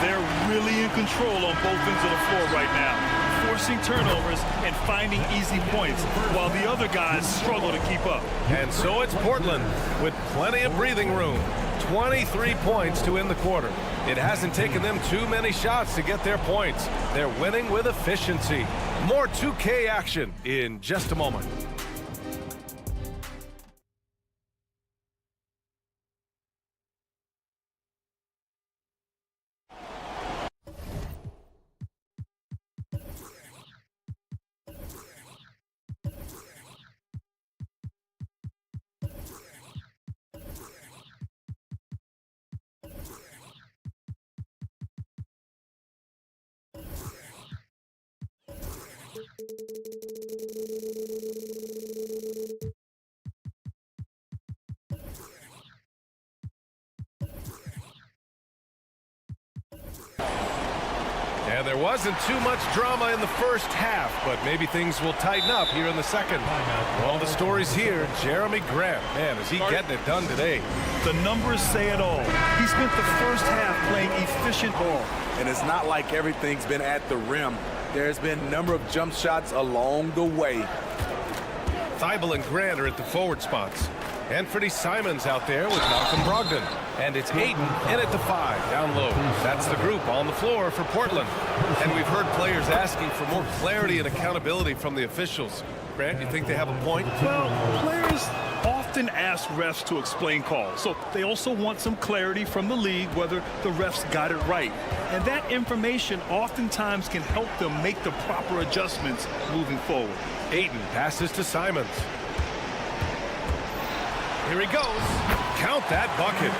They're really in control on both ends of the floor right now, forcing turnovers and finding easy points while the other guys struggle to keep up. And so it's Portland with plenty of breathing room. 23 points to end the quarter. It hasn't taken them too many shots to get their points. They're winning with efficiency. More 2K action in just a moment. And there wasn't too much drama in the first half, but maybe things will tighten up here in the second. All the stories here, Jeremy Grant. Man, is he getting it done today. The numbers say it all. He spent the first half playing efficient ball. And it's not like everything's been at the rim. There's been a number of jump shots along the way. Thibault and Grant are at the forward spots. Anthony Simons out there with Malcolm Brogdon. And it's Ayton in at the 5, down low. That's the group on the floor for Portland. And we've heard players asking for more clarity and accountability from the officials. Grant, you think they have a point? Well, players often ask refs to explain calls, so they also want some clarity from the league whether the refs got it right. And that information oftentimes can help them make the proper adjustments moving forward. Ayton passes to Simons. Here he goes. Count that bucket.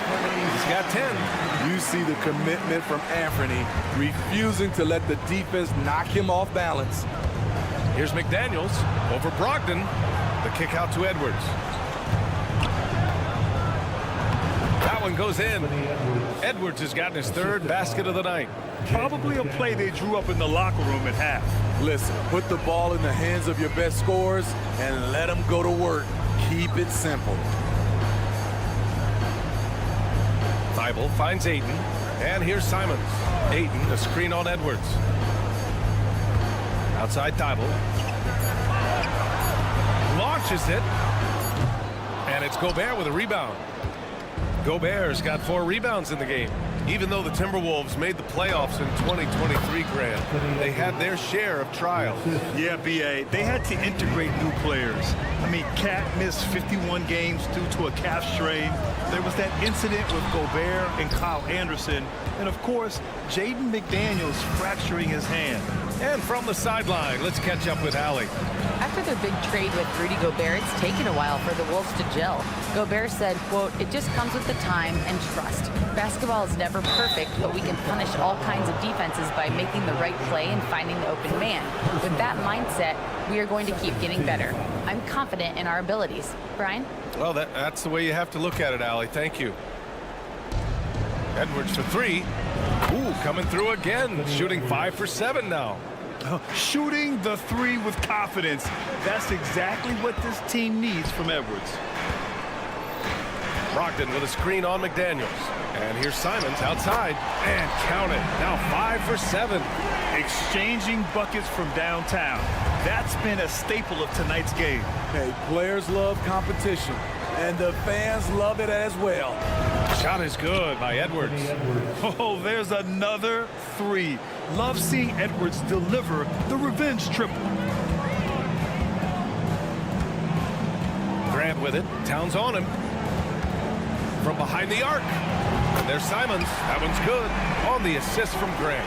He's got 10. You see the commitment from Anthony, refusing to let the defense knock him off balance. Here's McDaniels over Brogdon. The kick out to Edwards. That one goes in. Edwards has gotten his 3rd basket of the night. Probably a play they drew up in the locker room at half. Listen, put the ball in the hands of your best scorers and let them go to work. Keep it simple. Thibault finds Ayton. And here's Simons. Ayton, a screen on Edwards. Outside Thibault. Launches it. And it's Gobert with a rebound. Gobert's got 4 rebounds in the game. Even though the Timberwolves made the playoffs in 2023, Grant, they had their share of trials. Yeah, B.A., they had to integrate new players. I mean, Cat missed 51 games due to a calf strain. There was that incident with Gobert and Kyle Anderson. And, of course, Jaden McDaniels fracturing his hand. And from the sideline, let's catch up with Allie. After their big trade with Rudy Gobert, it's taken a while for the Wolves to gel. Gobert said, quote, "It just comes with the time and trust. Basketball is never perfect, but we can punish all kinds of defenses by making the right play and finding the open man. With that mindset, we are going to keep getting better. I'm confident in our abilities." Brian? Well, that's the way you have to look at it, Allie. Thank you. Edwards for three. Ooh, coming through again. Shooting 5 for 7 now. Shooting the three with confidence. That's exactly what this team needs from Edwards. Brogdon with a screen on McDaniels. And here's Simons outside. And count it. Now 5 for 7. Exchanging buckets from downtown. That's been a staple of tonight's game. Hey, players love competition, and the fans love it as well. Shot is good by Edwards. Oh, there's another three. Love seeing Edwards deliver the revenge triple. Grant with it. Towns on him. From behind the arc. And there's Simons. That one's good. On the assist from Grant.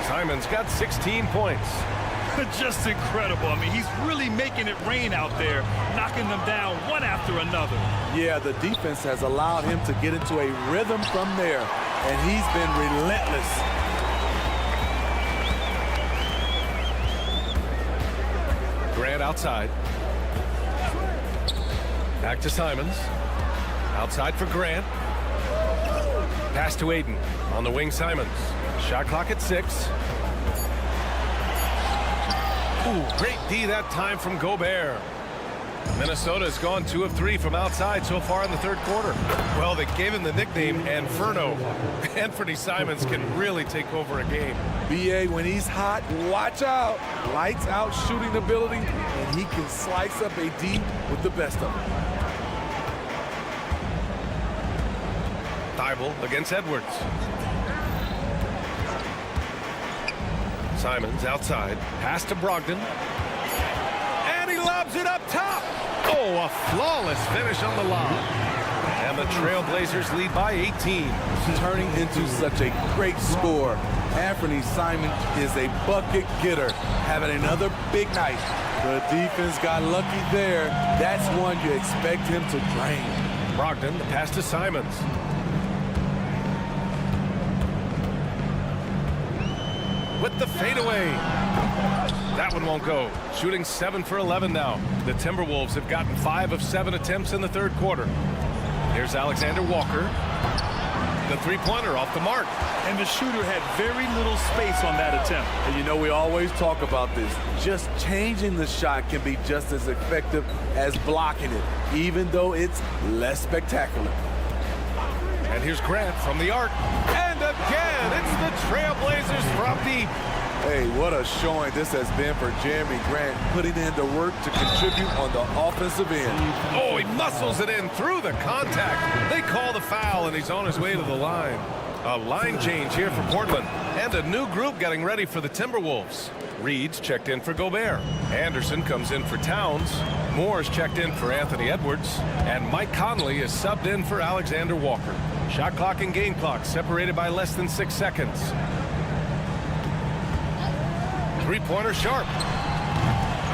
Simons got 16 points. Just incredible. I mean, he's really making it rain out there, knocking them down one after another. Yeah, the defense has allowed him to get into a rhythm from there, and he's been relentless. Grant outside. Back to Simons. Outside for Grant. Pass to Aiden. On the wing, Simons. Shot clock at 6. Ooh, great D that time from Gobert. Minnesota has gone 2 of 3 from outside so far in the third quarter. Well, they gave him the nickname Inferno. Anthony Simons can really take over a game. B.A., when he's hot, watch out. Lights out shooting ability, and he can slice up a D with the best of them. Thibault against Edwards. Simons outside. Pass to Brogdon. And he lobs it up top. Oh, a flawless finish on the lob. And the Trailblazers lead by 18. Turning into such a great score. Anthony Simons is a bucket getter, having another big night. The defense got lucky there. That's one you expect him to drain. Brogdon, the pass to Simons. With the fadeaway. That one won't go. Shooting 7 for 11 now. The Timberwolves have gotten 5 of 7 attempts in the third quarter. Here's Alexander Walker. The three-pointer off the mark. And the shooter had very little space on that attempt. And you know, we always talk about this. Just changing the shot can be just as effective as blocking it, even though it's less spectacular. And here's Grant from the arc. And again, it's the Trailblazers from deep. Hey, what a showing this has been for Jeremy Grant, putting in the work to contribute on the offensive end. Oh, he muscles it in through the contact. They call the foul, and he's on his way to the line. A line change here for Portland. And a new group getting ready for the Timberwolves. Reed's checked in for Gobert. Anderson comes in for Towns. Moore's checked in for Anthony Edwards. And Mike Conley is subbed in for Alexander Walker. Shot clock and game clock separated by less than 6 seconds. Three-pointer sharp.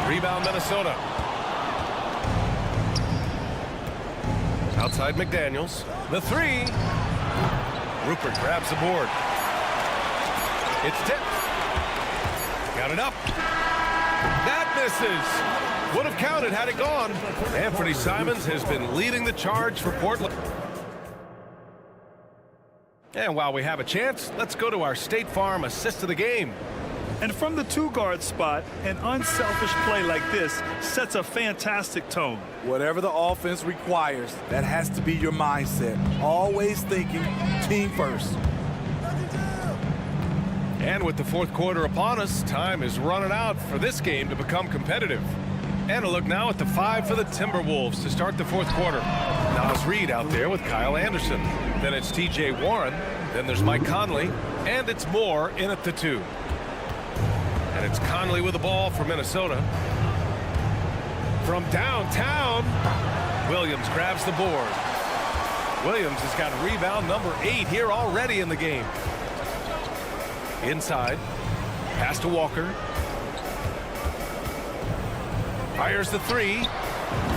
Rebound Minnesota. Outside McDaniels. The three. Rupert grabs the board. It's tipped. Got it up. That misses. Would have counted had it gone. Anthony Simons has been leading the charge for Portland. And while we have a chance, let's go to our State Farm assist of the game. And from the two-guard spot, an unselfish play like this sets a fantastic tone. Whatever the offense requires, that has to be your mindset. Always thinking team first. And with the fourth quarter upon us, time is running out for this game to become competitive. And a look now at the 5 for the Timberwolves to start the fourth quarter. Nas Reed out there with Kyle Anderson. Then it's T.J. Warren. Then there's Mike Conley, and it's Moore in at the 2. And it's Conley with the ball for Minnesota. From downtown, Williams grabs the board. Williams has got rebound number 8 here already in the game. Inside, pass to Walker. Fires the 3.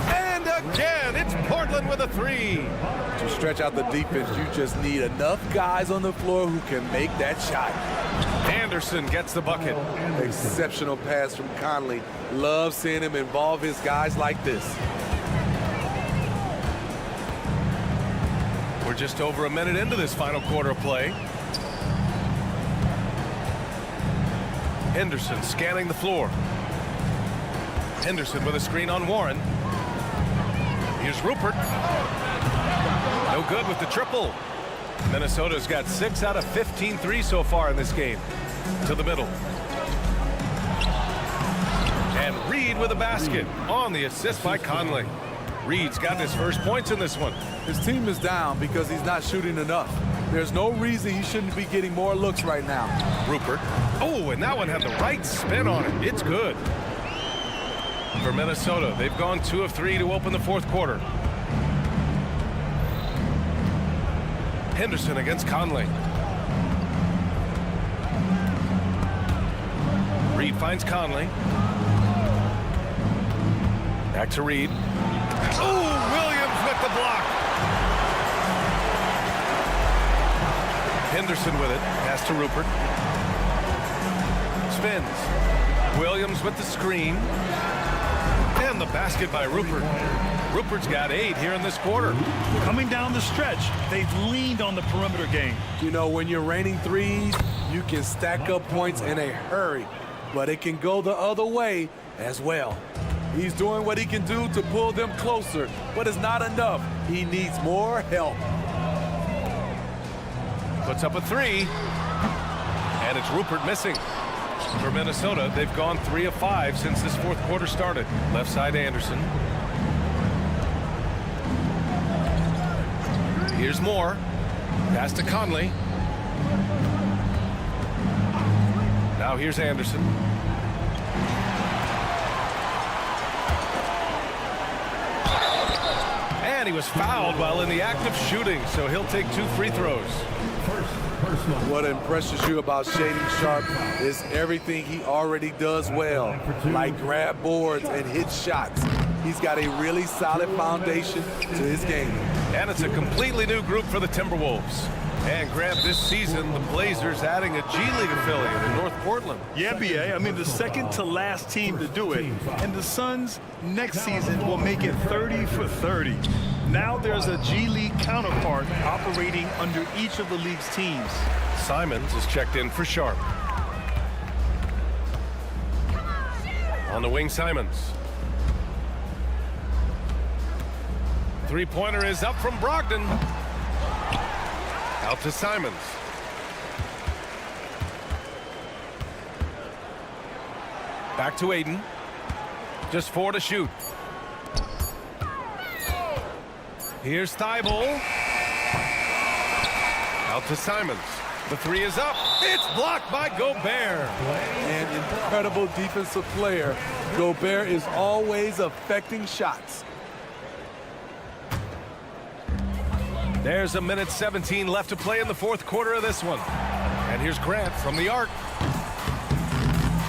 And again, it's Portland with a 3. To stretch out the defense, you just need enough guys on the floor who can make that shot. Anderson gets the bucket. Exceptional pass from Conley. Love seeing him involve his guys like this. We're just over a minute into this final quarter of play. Henderson scanning the floor. Henderson with a screen on Warren. Here's Rupert. No good with the triple. Minnesota's got 6 out of 15 threes so far in this game. To the middle. And Reed with a basket on the assist by Conley. Reed's got his first points in this one. His team is down because he's not shooting enough. There's no reason he shouldn't be getting more looks right now. Rupert. Oh, and that one had the right spin on it. It's good. For Minnesota, they've gone 2 of 3 to open the fourth quarter. Henderson against Conley. Reed finds Conley. Back to Reed. Oh, Williams with the block. Henderson with it. Pass to Rupert. Spins. Williams with the screen. And the basket by Rupert. Rupert's got 8 here in this quarter. Coming down the stretch, they've leaned on the perimeter game. You know, when you're raining threes, you can stack up points in a hurry, but it can go the other way as well. He's doing what he can do to pull them closer, but it's not enough. He needs more help. Puts up a 3. And it's Rupert missing. For Minnesota, they've gone 3 of 5 since this fourth quarter started. Left side Anderson. Here's Moore. Pass to Conley. Now here's Anderson. And he was fouled while in the act of shooting, so he'll take 2 free throws. What impresses you about Shaedon Sharpe is everything he already does well, like grab boards and hit shots. He's got a really solid foundation to his game. And it's a completely new group for the Timberwolves. And Grant, this season, the Blazers adding a G League affiliate in North Portland. Yeah, BA. I mean, the second to last team to do it. And the Suns next season will make it 30 for 30. Now there's a G League counterpart operating under each of the league's teams. Simons is checked in for Sharpe. On the wing, Simons. Three-pointer is up from Brogdon. Out to Simons. Back to Aiden. Just 4 to shoot. Here's Thibault. Out to Simons. The 3 is up. It's blocked by Gobert. An incredible defensive player. Gobert is always affecting shots. There's a minute 17 left to play in the fourth quarter of this one. And here's Grant from the arc.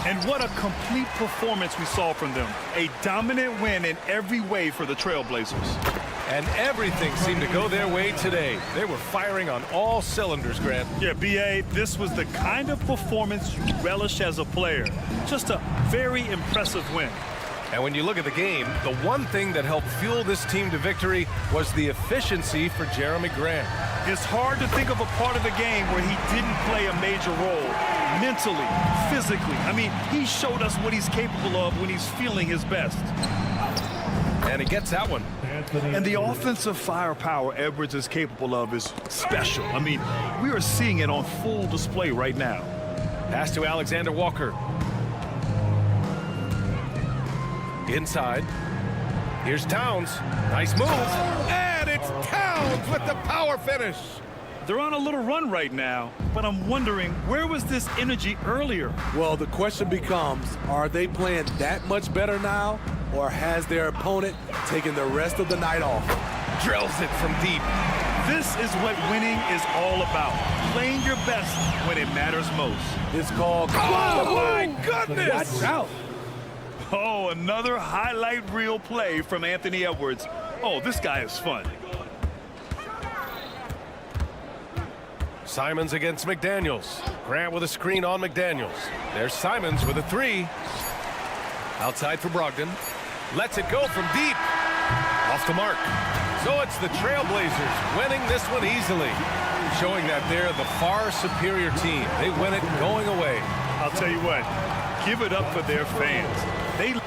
And what a complete performance we saw from them. A dominant win in every way for the Trailblazers. And everything seemed to go their way today. They were firing on all cylinders, Grant. Yeah, BA, this was the kind of performance you relish as a player. Just a very impressive win. And when you look at the game, the one thing that helped fuel this team to victory was the efficiency for Jeremy Grant. It's hard to think of a part of the game where he didn't play a major role. Mentally, physically. I mean, he showed us what he's capable of when he's feeling his best. And he gets that one. And the offensive firepower Edwards is capable of is special. I mean, we are seeing it on full display right now. Pass to Alexander Walker. Inside. Here's Towns. Nice move. And it's Towns with the power finish. They're on a little run right now, but I'm wondering, where was this energy earlier? Well, the question becomes, are they playing that much better now, or has their opponent taken the rest of the night off? Drills it from deep. This is what winning is all about. Playing your best when it matters most. It's called... Oh, my goodness! Watch out. Oh, another highlight reel play from Anthony Edwards. Oh, this guy is fun. Simons against McDaniels. Grant with a screen on McDaniels. There's Simons with a 3. Outside for Brogdon. Lets it go from deep. Off the mark. So it's the Trailblazers winning this one easily. Showing that they're the far superior team. They win it going away. I'll tell you what, give it up for their fans. They...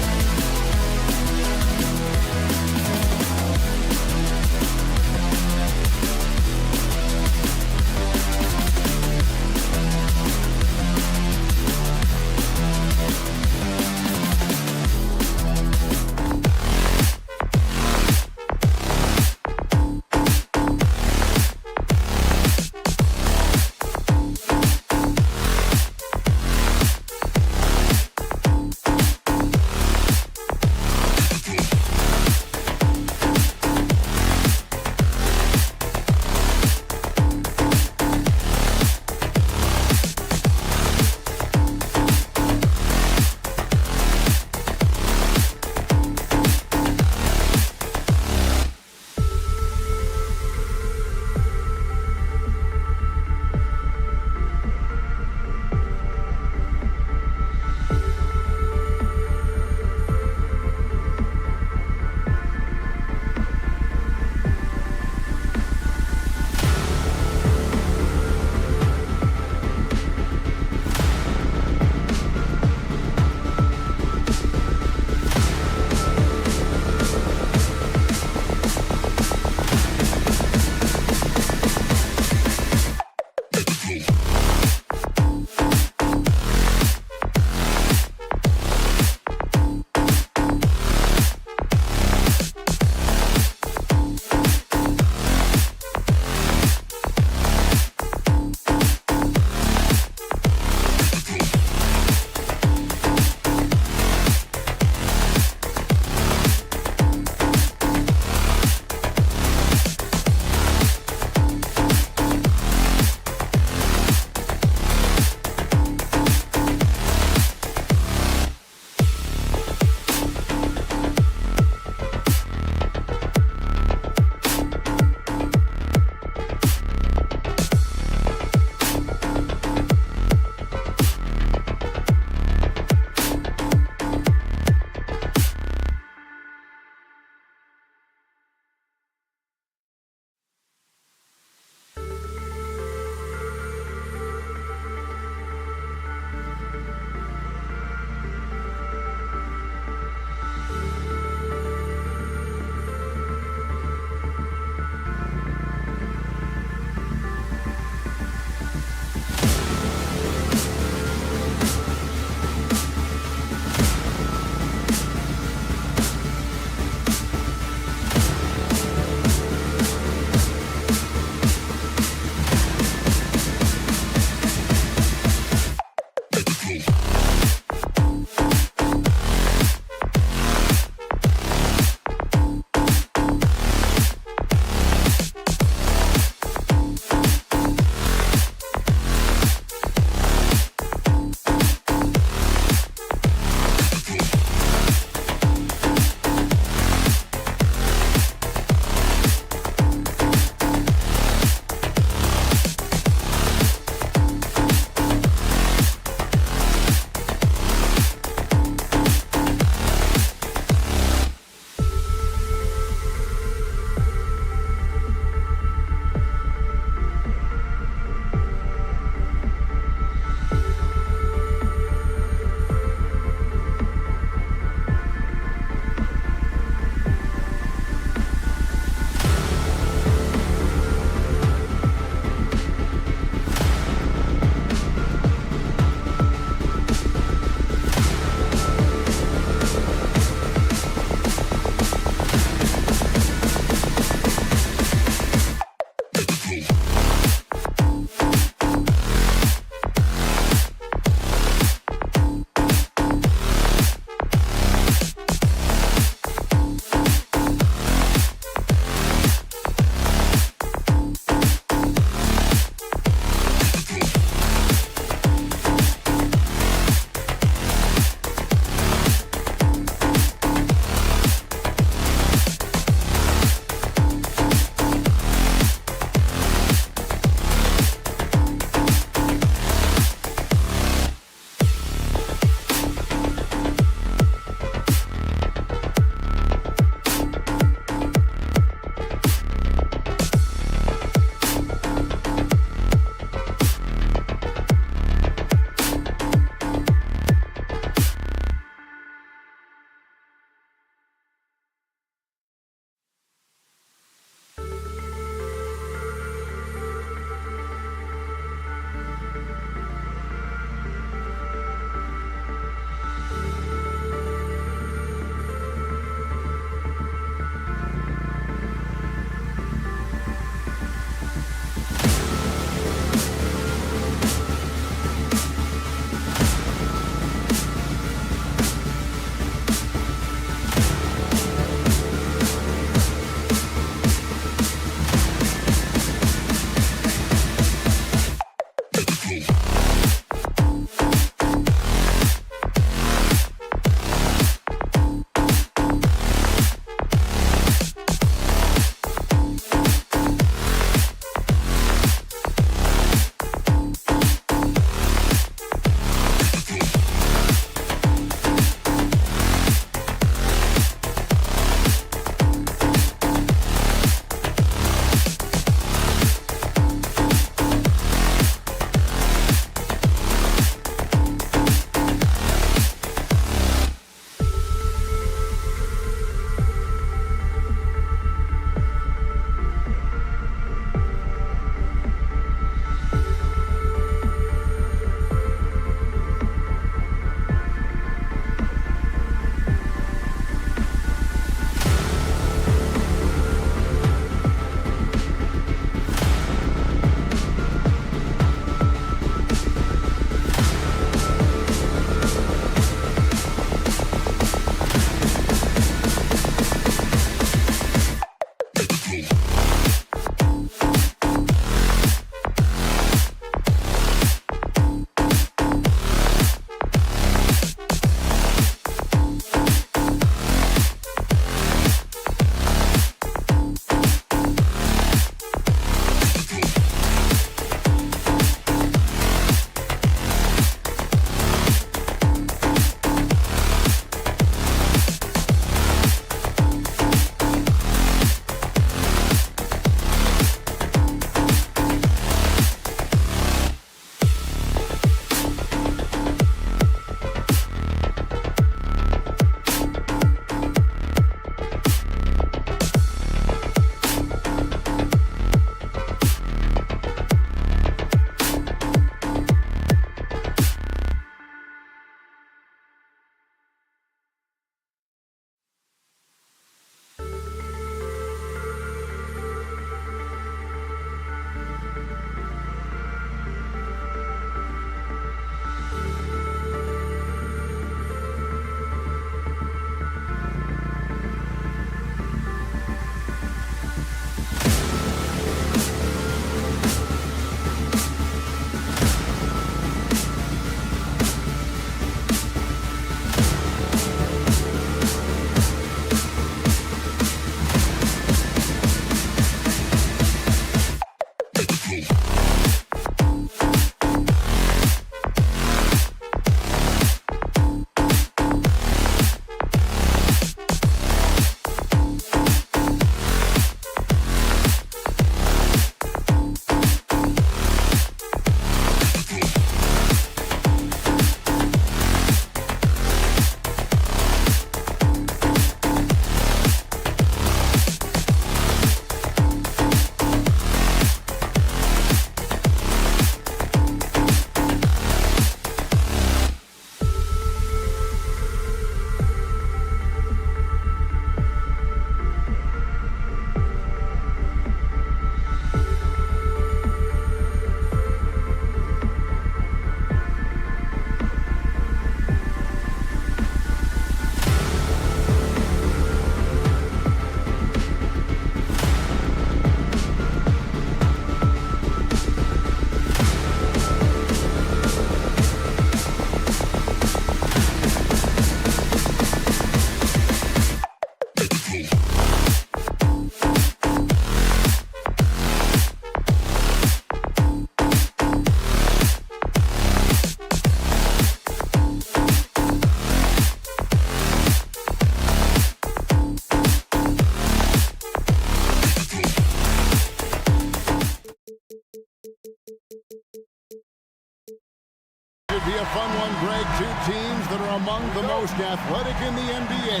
are among the most athletic in the NBA.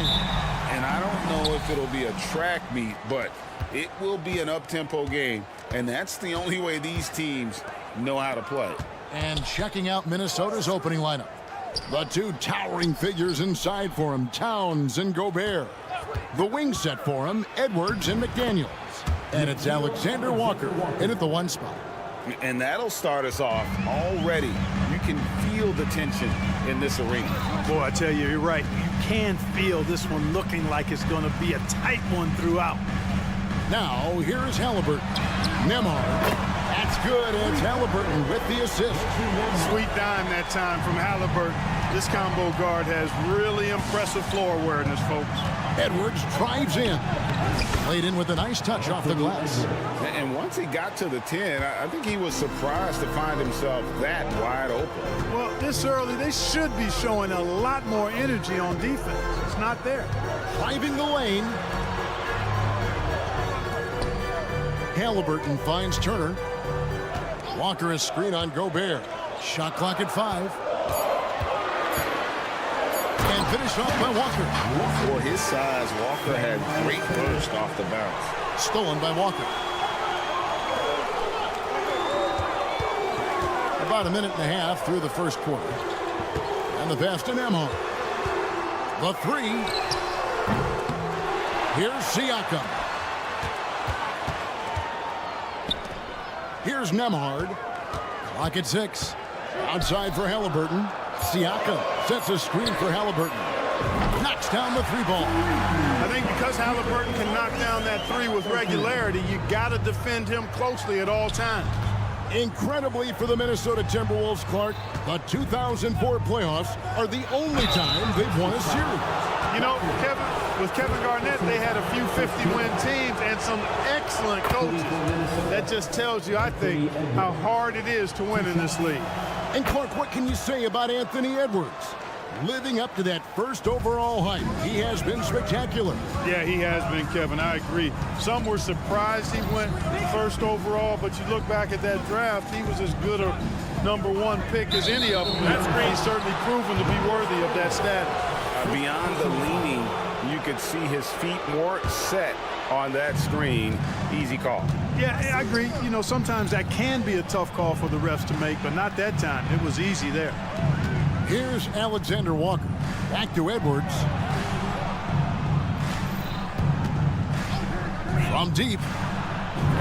And I don't know if it'll be a track meet, but it will be an up-tempo game. And that's the only way these teams know how to play. And checking out Minnesota's opening lineup. The two towering figures inside for him, Towns and Gobert. The wing set for him, Edwards and McDaniels. And it's Alexander Walker in at the 1 spot. And that'll start us off already. You can feel the tension in this arena. Boy, I tell you, you're right. You can feel this one looking like it's going to be a tight one throughout. Now, here is Halliburton. Nembhard. That's good. It's Halliburton with the assist. Sweet dime that time from Halliburton. This combo guard has really impressive floor awareness, folks. Edwards drives in. Played in with a nice touch off the glass. And once he got to the 10, I think he was surprised to find himself that wide open. Well, this early, they should be showing a lot more energy on defense. It's not there. Driving the lane. Halliburton finds Turner. Walker is screen on Gobert. Shot clock at 5. And finished off by Walker. For his size, Walker had great burst off the bounce. Stolen by Walker. About a minute and a half through the first quarter. And the pass to Nembhard. The 3. Here's Siakam. Here's Nembhard. Clock at 6. Outside for Halliburton. Siakam sets a screen for Halliburton. Knocks down the 3 ball. I think because Halliburton can knock down that 3 with regularity, you got to defend him closely at all times. Incredibly for the Minnesota Timberwolves, Clark, the 2004 playoffs are the only time they've won a series. You know, with Kevin Garnett, they had a few 50-win teams and some excellent coaches. That just tells you, I think, how hard it is to win in this league. And Clark, what can you say about Anthony Edwards? Living up to that first overall hype, he has been spectacular. Yeah, he has been, Kevin. I agree. Some were surprised he went first overall, but you look back at that draft, he was as good a #1 pick as any of them. He's certainly proven to be worthy of that status. Beyond the leaning, you could see his feet more set on that screen. Easy call. Yeah, I agree. You know, sometimes that can be a tough call for the refs to make, but not that time. It was easy there. Here's Alexander Walker. Back to Edwards. From deep.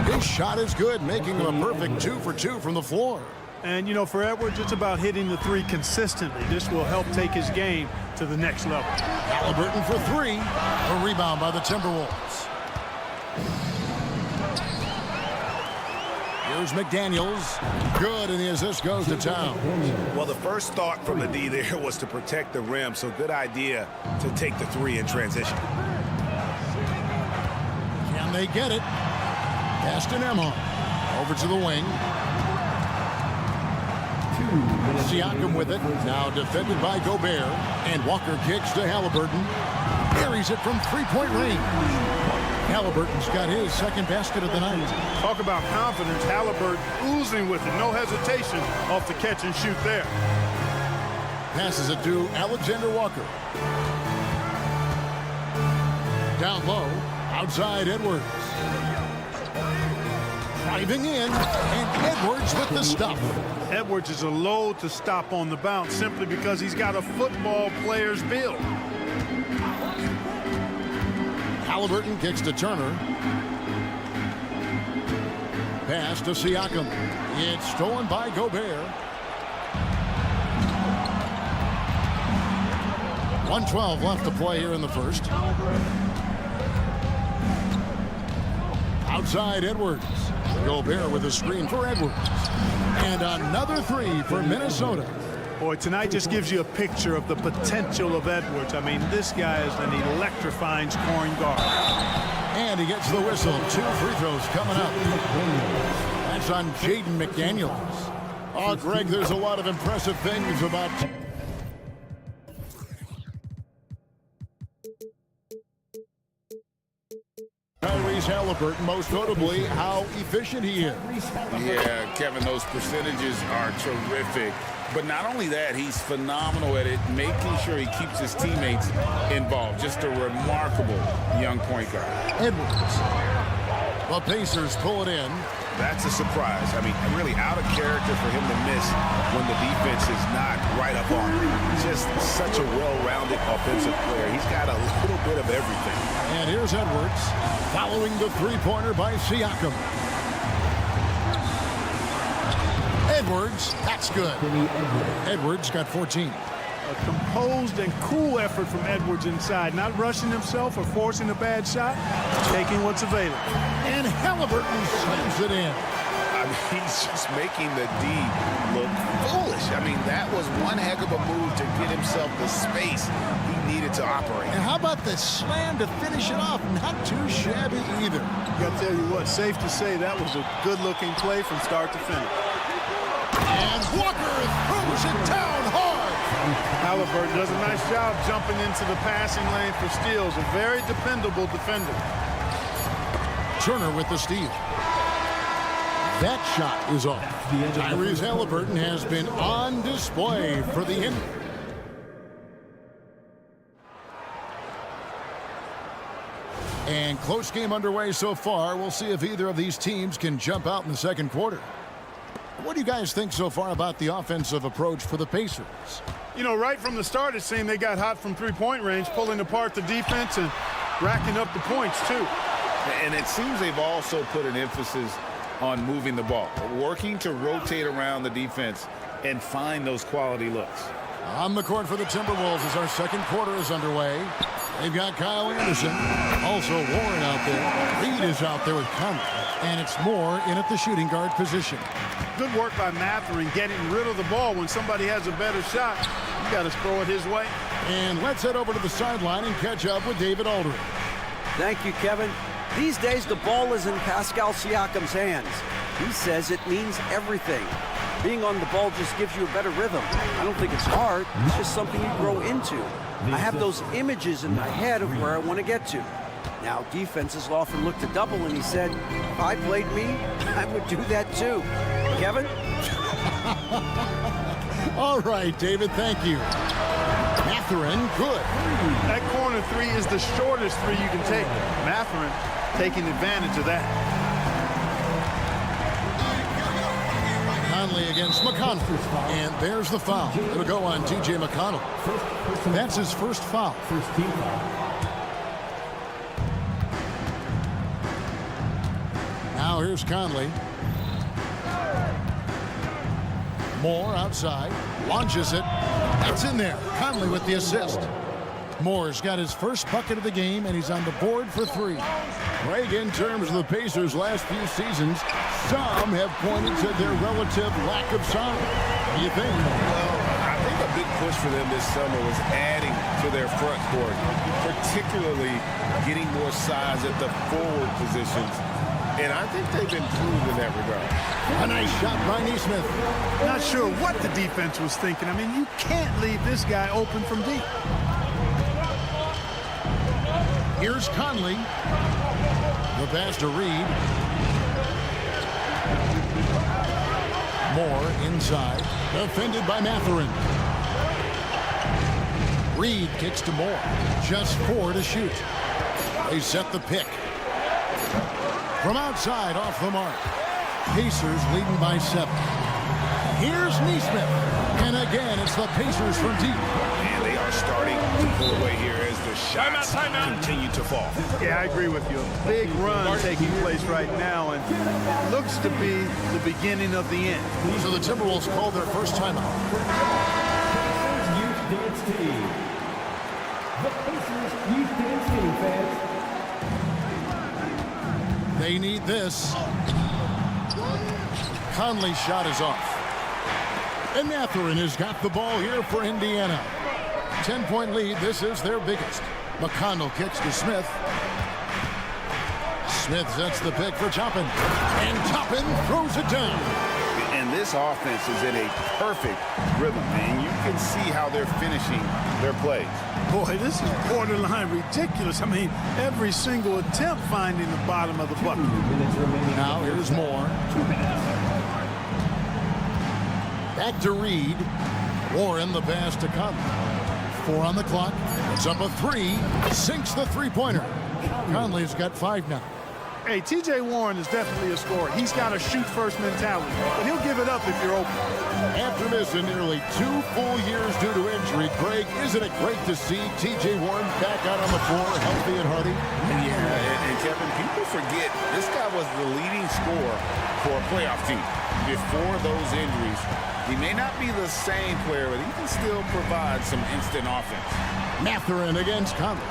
His shot is good, making him a perfect 2 for 2 from the floor. And, you know, for Edwards, it's about hitting the 3 consistently. This will help take his game to the next level. Halliburton for 3. A rebound by the Timberwolves. Here's McDaniels. Good, and the assist goes to Towns. Well, the first thought from the D there was to protect the rim, so good idea to take the 3 in transition. Can they get it? Pass to Nembhard. Over to the wing. Siakam with it. Now defended by Gobert. And Walker kicks to Halliburton. Buries it from 3-point range. Halliburton's got his second basket of the night. Talk about confidence. Halliburton oozing with it. No hesitation off the catch and shoot there. Passes it to Alexander Walker. Down low. Outside Edwards. Driving in. And Edwards with the stop. Edwards is a load to stop on the bounce simply because he's got a football player's build. Halliburton kicks to Turner. Pass to Siakam. It's stolen by Gobert. 1:12 left to play here in the first. Outside Edwards. Gobert with a screen for Edwards. And another 3 for Minnesota. Boy, tonight just gives you a picture of the potential of Edwards. I mean, this guy is an electrifying scoring guard. And he gets the whistle. 2 free throws coming up. That's on Jaden McDaniels. Oh, Greg, there's a lot of impressive things about... Halliburton, most notably how efficient he is. Yeah, Kevin, those percentages are terrific. But not only that, he's phenomenal at it, making sure he keeps his teammates involved. Just a remarkable young point guard. Edwards. The Pacers pull it in. That's a surprise. I mean, really out of character for him to miss when the defense is not right up on him. Just such a well-rounded offensive player. He's got a little bit of everything. And here's Edwards following the three-pointer by Siakam. Edwards, that's good. Edwards got 14. A composed and cool effort from Edwards inside, not rushing himself or forcing a bad shot, taking what's available. And Halliburton slams it in. I mean, he's just making the D look foolish. I mean, that was one heck of a move to get himself the space he needed to operate. And how about the slam to finish it off? Not too shabby either. I gotta tell you what, safe to say that was a good-looking play from start to finish. And Walker throws it down hard. Halliburton does a nice job jumping into the passing lane for steals. A very dependable defender. Turner with the steal. That shot is off. Tyrese Halliburton has been on display for the Heat. And close game underway so far. We'll see if either of these teams can jump out in the second quarter. What do you guys think so far about the offensive approach for the Pacers? You know, right from the start, it seemed they got hot from three-point range, pulling apart the defense and racking up the points, too. And it seems they've also put an emphasis on moving the ball, working to rotate around the defense and find those quality looks. On the court for the Timberwolves as our second quarter is underway. They've got Kyle Anderson, also Warren out there. Reed is out there with Conley, and it's Moore in at the shooting guard position. Good work by Mathurin getting rid of the ball. When somebody has a better shot, you got to throw it his way. And let's head over to the sideline and catch up with David Aldridge. Thank you, Kevin. These days, the ball is in Pascal Siakam's hands. He says it means everything. Being on the ball just gives you a better rhythm. I don't think it's hard. It's just something you grow into. I have those images in my head of where I want to get to. Now, defenses often look to double, and he said, if I played me, I would do that too. Kevin? All right, David, thank you. Mathurin, good. That corner three is the shortest three you can take. Mathurin taking advantage of that. Conley against McConnell. And there's the foul. It'll go on T.J. McConnell. That's his first foul. First team foul. Now here's Conley. Moore outside. Launches it. That's in there. Conley with the assist. Moore's got his first bucket of the game, and he's on the board for three. Greg, in terms of the Pacers' last few seasons, some have pointed to their relative lack of size. What do you think? Well, I think a big push for them this summer was adding to their front court, particularly getting more size at the forward positions. And I think they've improved in that regard. A nice shot by Nesmith. Not sure what the defense was thinking. I mean, you can't leave this guy open from deep. Here's Conley. The pass to Reed. Moore inside. Defended by Mathurin. Reed kicks to Moore. Just 4 to shoot. They set the pick. From outside, off the mark. Pacers leading by 7. Here's Nesmith. And again, it's the Pacers from deep. And they are starting to pull away here as the shots continue to fall. Yeah, I agree with you. A big run taking place right now, and it looks to be the beginning of the end. So the Timberwolves called their first timeout. Youth Dance Team. The Pacers Youth Dance Team, fans. They need this. Conley's shot is off. And Mathurin has got the ball here for Indiana. 10-point lead. This is their biggest. McConnell kicks to Smith. Smith sets the pick for Toppin. And Toppin throws it down. And this offense is in a perfect rhythm, and you can see how they're finishing their plays. Boy, this is borderline ridiculous. I mean, every single attempt finding the bottom of the bucket. Now here's Moore. Back to Reed. Warren the pass to Conley. 4 on the clock. It's up a 3. Sinks the three-pointer. Conley's got 5 now. Hey, T.J. Warren is definitely a scorer. He's got a shoot-first mentality, but he'll give it up if you're open. After missing nearly 2 full years due to injury, Greg, isn't it great to see T.J. Warren back out on the floor, healthy and hearty? Yeah, and Kevin, people forget this guy was the leading scorer for a playoff team before those injuries. He may not be the same player, but he can still provide some instant offense. Mathurin against Conley.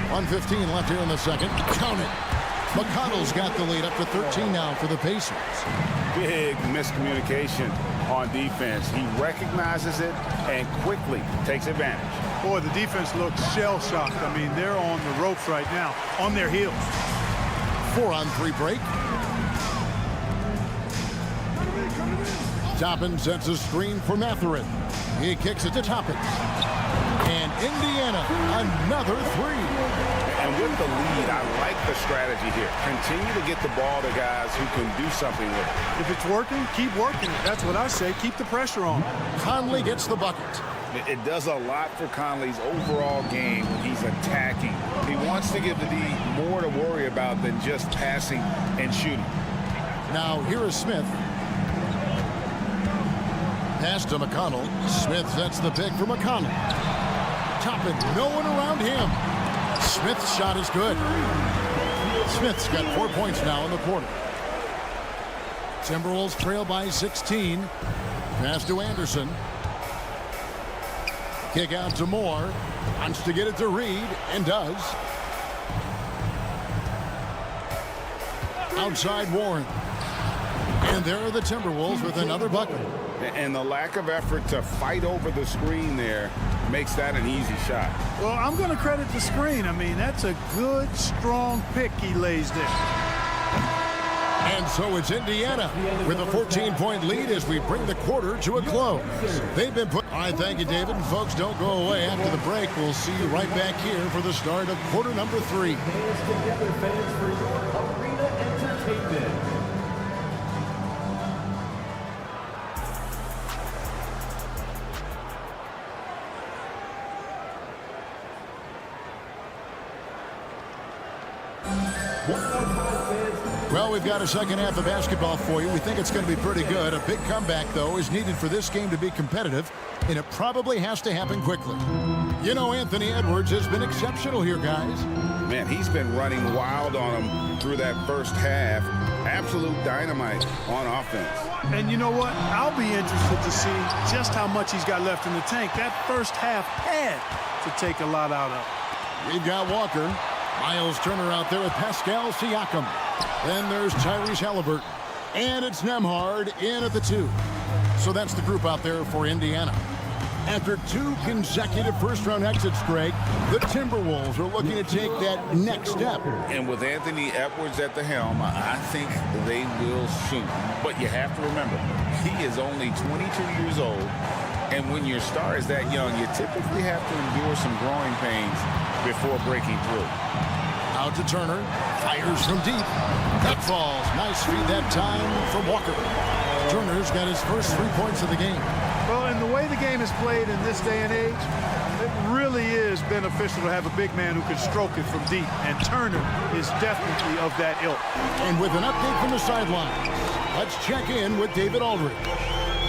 1:15 left here in the second. Count it. McConnell's got the lead up to 13 now for the Pacers. Big miscommunication on defense. He recognizes it and quickly takes advantage. Boy, the defense looks shell-shocked. I mean, they're on the ropes right now, on their heels. 4-on-3 break. Toppin sets a screen for Mathurin. He kicks it to Toppin. And Indiana, another 3. And with the lead, I like the strategy here. Continue to get the ball to guys who can do something with it. If it's working, keep working it. That's what I say. Keep the pressure on. Conley gets the bucket. It does a lot for Conley's overall game when he's attacking. He wants to give the D more to worry about than just passing and shooting. Now here is Smith. Pass to McConnell. Smith sets the pick for McConnell. Toppin, no one around him. Smith's shot is good. Smith's got 4 points now in the quarter. Timberwolves trail by 16. Pass to Anderson. Kick out to Moore. Wants to get it to Reed, and does. Outside Warren. And there are the Timberwolves with another bucket. And the lack of effort to fight over the screen there makes that an easy shot. Well, I'm going to credit the screen. I mean, that's a good, strong pick he lays there. And so it's Indiana with a 14-point lead as we bring the quarter to a close. They've been put. All right, thank you, David. And folks, don't go away. After the break, we'll see you right back here for the start of quarter number 3. Hands together, fans, for your arena entertainment. Well, we've got a second half of basketball for you. We think it's going to be pretty good. A big comeback, though, is needed for this game to be competitive, and it probably has to happen quickly. You know, Anthony Edwards has been exceptional here, guys. Man, he's been running wild on him through that first half. Absolute dynamite on offense. And you know what? I'll be interested to see just how much he's got left in the tank. That first half had to take a lot out of. We've got Walker. Miles Turner out there with Pascal Siakam. Then there's Tyrese Halliburton. And it's Nembhard in at the 2. So that's the group out there for Indiana. After 2 consecutive first-round exits, Greg, the Timberwolves are looking to take that next step. And with Anthony Edwards at the helm, I think they will soon. But you have to remember, he is only 22 years old. And when your star is that young, you typically have to endure some growing pains before breaking through. Out to Turner. Fires from deep. That falls. Nice feed that time from Walker. Turner's got his first 3 points of the game. Well, in the way the game is played in this day and age, it really is beneficial to have a big man who can stroke it from deep. And Turner is definitely of that ilk. And with an update from the sidelines, let's check in with David Aldridge.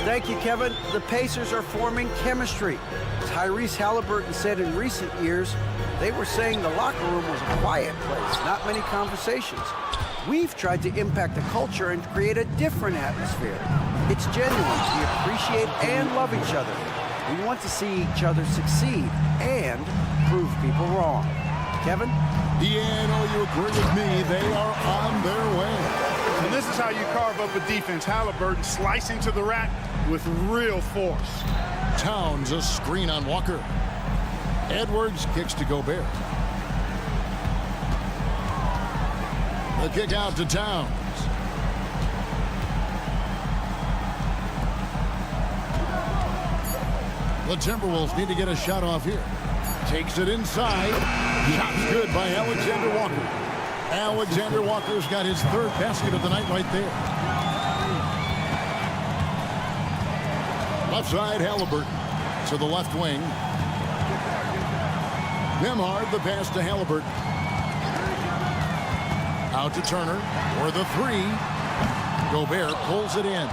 Thank you, Kevin. The Pacers are forming chemistry. Tyrese Halliburton said in recent years, they were saying the locker room was a quiet place, not many conversations. We've tried to impact the culture and create a different atmosphere. It's genuine. We appreciate and love each other. We want to see each other succeed and prove people wrong. Kevin? Yeah, I know you agree with me. They are on their way. And this is how you carve up a defense. Halliburton slicing to the rack with real force. Towns a screen on Walker. Edwards kicks to Gobert. The kick out to Towns. The Timberwolves need to get a shot off here. Takes it inside. Shot's good by Alexander Walker. Alexander Walker's got his third basket of the night right there. Left side, Halliburton to the left wing. Nembhard, the pass to Halliburton. Out to Turner for the three. Gobert pulls it in.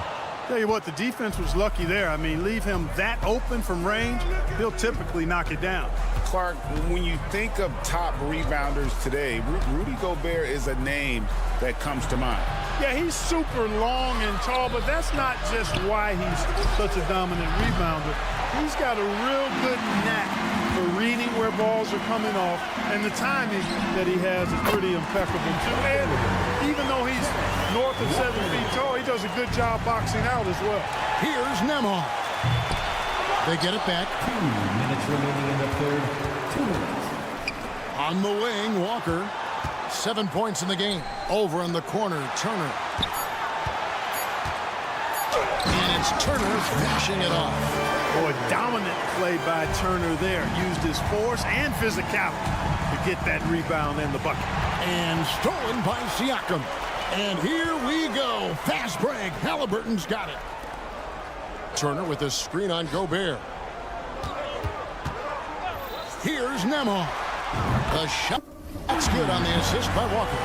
Tell you what, the defense was lucky there. I mean, leave him that open from range, he'll typically knock it down. Clark, when you think of top rebounders today, Rudy Gobert is a name that comes to mind. Yeah, he's super long and tall, but that's not just why he's such a dominant rebounder. He's got a real good knack for reading where balls are coming off, and the timing that he has is pretty impeccable too. And even though he's north of 7 feet tall, he does a good job boxing out as well. Here's Nembhard. They get it back. 2 minutes remaining in the third. 2 minutes. On the wing, Walker. 7 points in the game. Over in the corner, Turner. And it's Turner finishing it off. Boy, dominant play by Turner there. Used his force and physicality to get that rebound in the bucket. And stolen by Siakam. And here we go. Fast break. Halliburton's got it. Turner with a screen on Gobert. Here's Nembhard. The shot. That's good on the assist by Walker.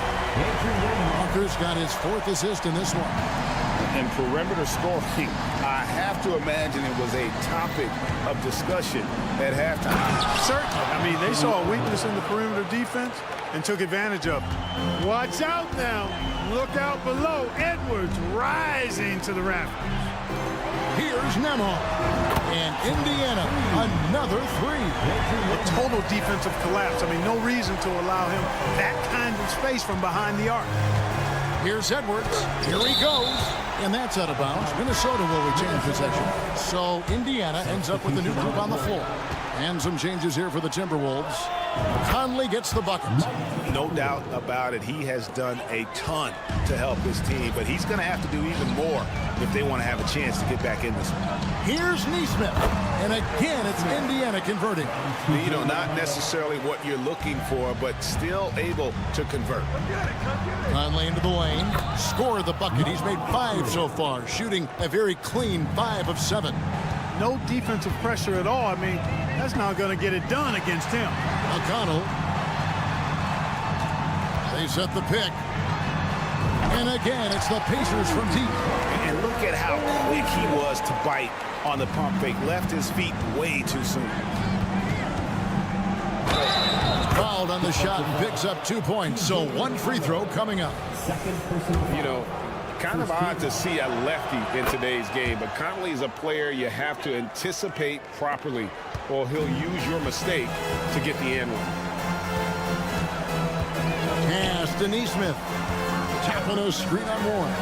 Walker's got his 4th assist in this one. And perimeter scoring, I have to imagine it was a topic of discussion at halftime. Certainly. I mean, they saw a weakness in the perimeter defense and took advantage of it. Watch out now. Look out below. Edwards rising to the rafters. Here's Nembhard. And Indiana, another three. A total defensive collapse. I mean, no reason to allow him that kind of space from behind the arc. Here's Edwards. Here he goes. And that's out of bounds. Minnesota will retain possession. So Indiana ends up with a new group on the floor. And some changes here for the Timberwolves. Conley gets the bucket. No doubt about it. He has done a ton to help his team, but he's going to have to do even more if they want to have a chance to get back in this one. Here's Nesmith. And again, it's Indiana converting. You know, not necessarily what you're looking for, but still able to convert. Conley into the lane. Scored the bucket. He's made 5 so far, shooting a very clean 5 of 7. No defensive pressure at all. I mean, that's not going to get it done against him. McConnell. They set the pick. And again, it's the Pacers from deep. And look at how quick he was to bite on the pump fake. Left his feet way too soon. Fouled on the shot and picks up 2 points. So 1 free throw coming up. You know, kind of odd to see a lefty in today's game, but Conley is a player you have to anticipate properly, or he'll use your mistake to get the end one. Pass to Nesmith. Tapping a screen on Warren.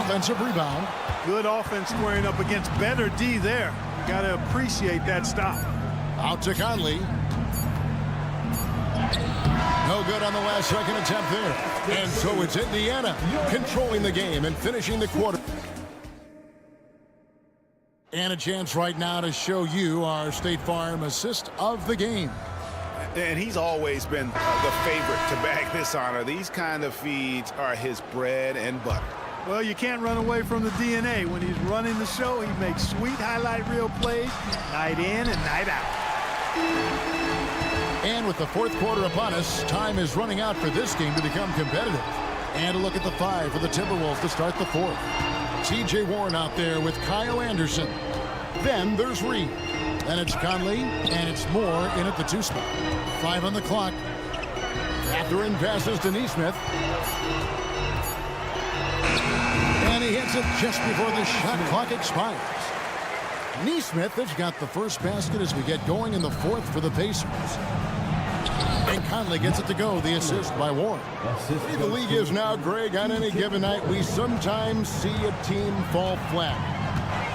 Offensive rebound. Good offense squaring up against better D there. Got to appreciate that stop. Out to Conley. No good on the last second attempt there. And so it's Indiana controlling the game and finishing the quarter. And a chance right now to show you our State Farm assist of the game. And he's always been the favorite to bag this honor. These kind of feeds are his bread and butter. Well, you can't run away from the DNA. When he's running the show, he makes sweet highlight reel plays night in and night out. And with the 4th quarter upon us, time is running out for this game to become competitive. And a look at the 5 for the Timberwolves to start the 4th. T.J. Warren out there with Kyle Anderson. Then there's Reed. Then it's Conley, and it's Moore in at the 2 spot. 5 on the clock. Catherine passes to Nesmith. And he hits it just before the shot clock expires. Nesmith has got the first basket as we get going in the 4th for the Pacers. And Conley gets it to go, the assist by Warren. The league is now, Greg, on any given night, we sometimes see a team fall flat.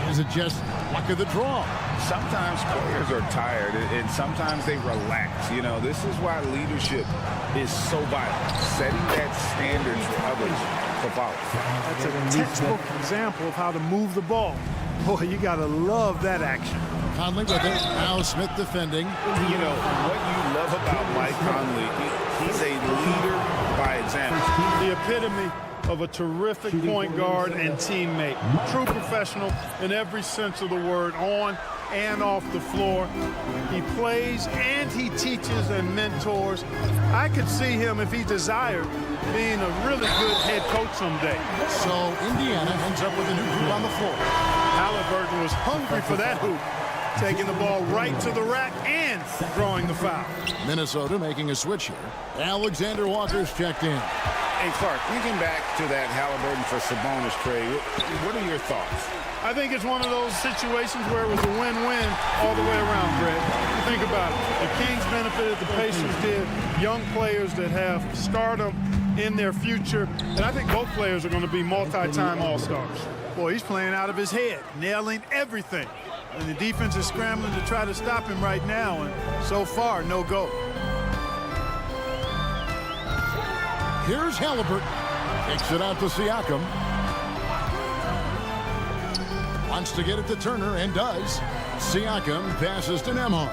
Is it just luck of the draw? Sometimes players are tired, and sometimes they relax. You know, this is why leadership is so vital. Setting that standard for others to follow. That's a textbook example of how to move the ball. Boy, you got to love that action. Conley with it. Now Smith defending. You know, what you love about Mike Conley, He's a leader by example. The epitome of a terrific point guard and teammate. True professional in every sense of the word, on and off the floor. He plays and he teaches and mentors. I could see him, if he desired, being a really good head coach someday. So Indiana ends up with a new hoop on the floor. Halliburton was hungry for that hoop, taking the ball right to the rack and drawing the foul. Minnesota making a switch here. Alexander Walker's checked in. Hey, Clark, thinking back to that Halliburton for Sabonis trade, what are your thoughts? I think it's one of those situations where it was a win-win all the way around, Greg. You think about it. The Kings benefited, the Pacers did. Young players that have stardom in their future. And I think both players are going to be multi-time All-Stars. Boy, he's playing out of his head, nailing everything. And the defense is scrambling to try to stop him right now. And so far, no go. Here's Halliburton. Kicks it out to Siakam. Wants to get it to Turner and does. Siakam passes to Nembhard.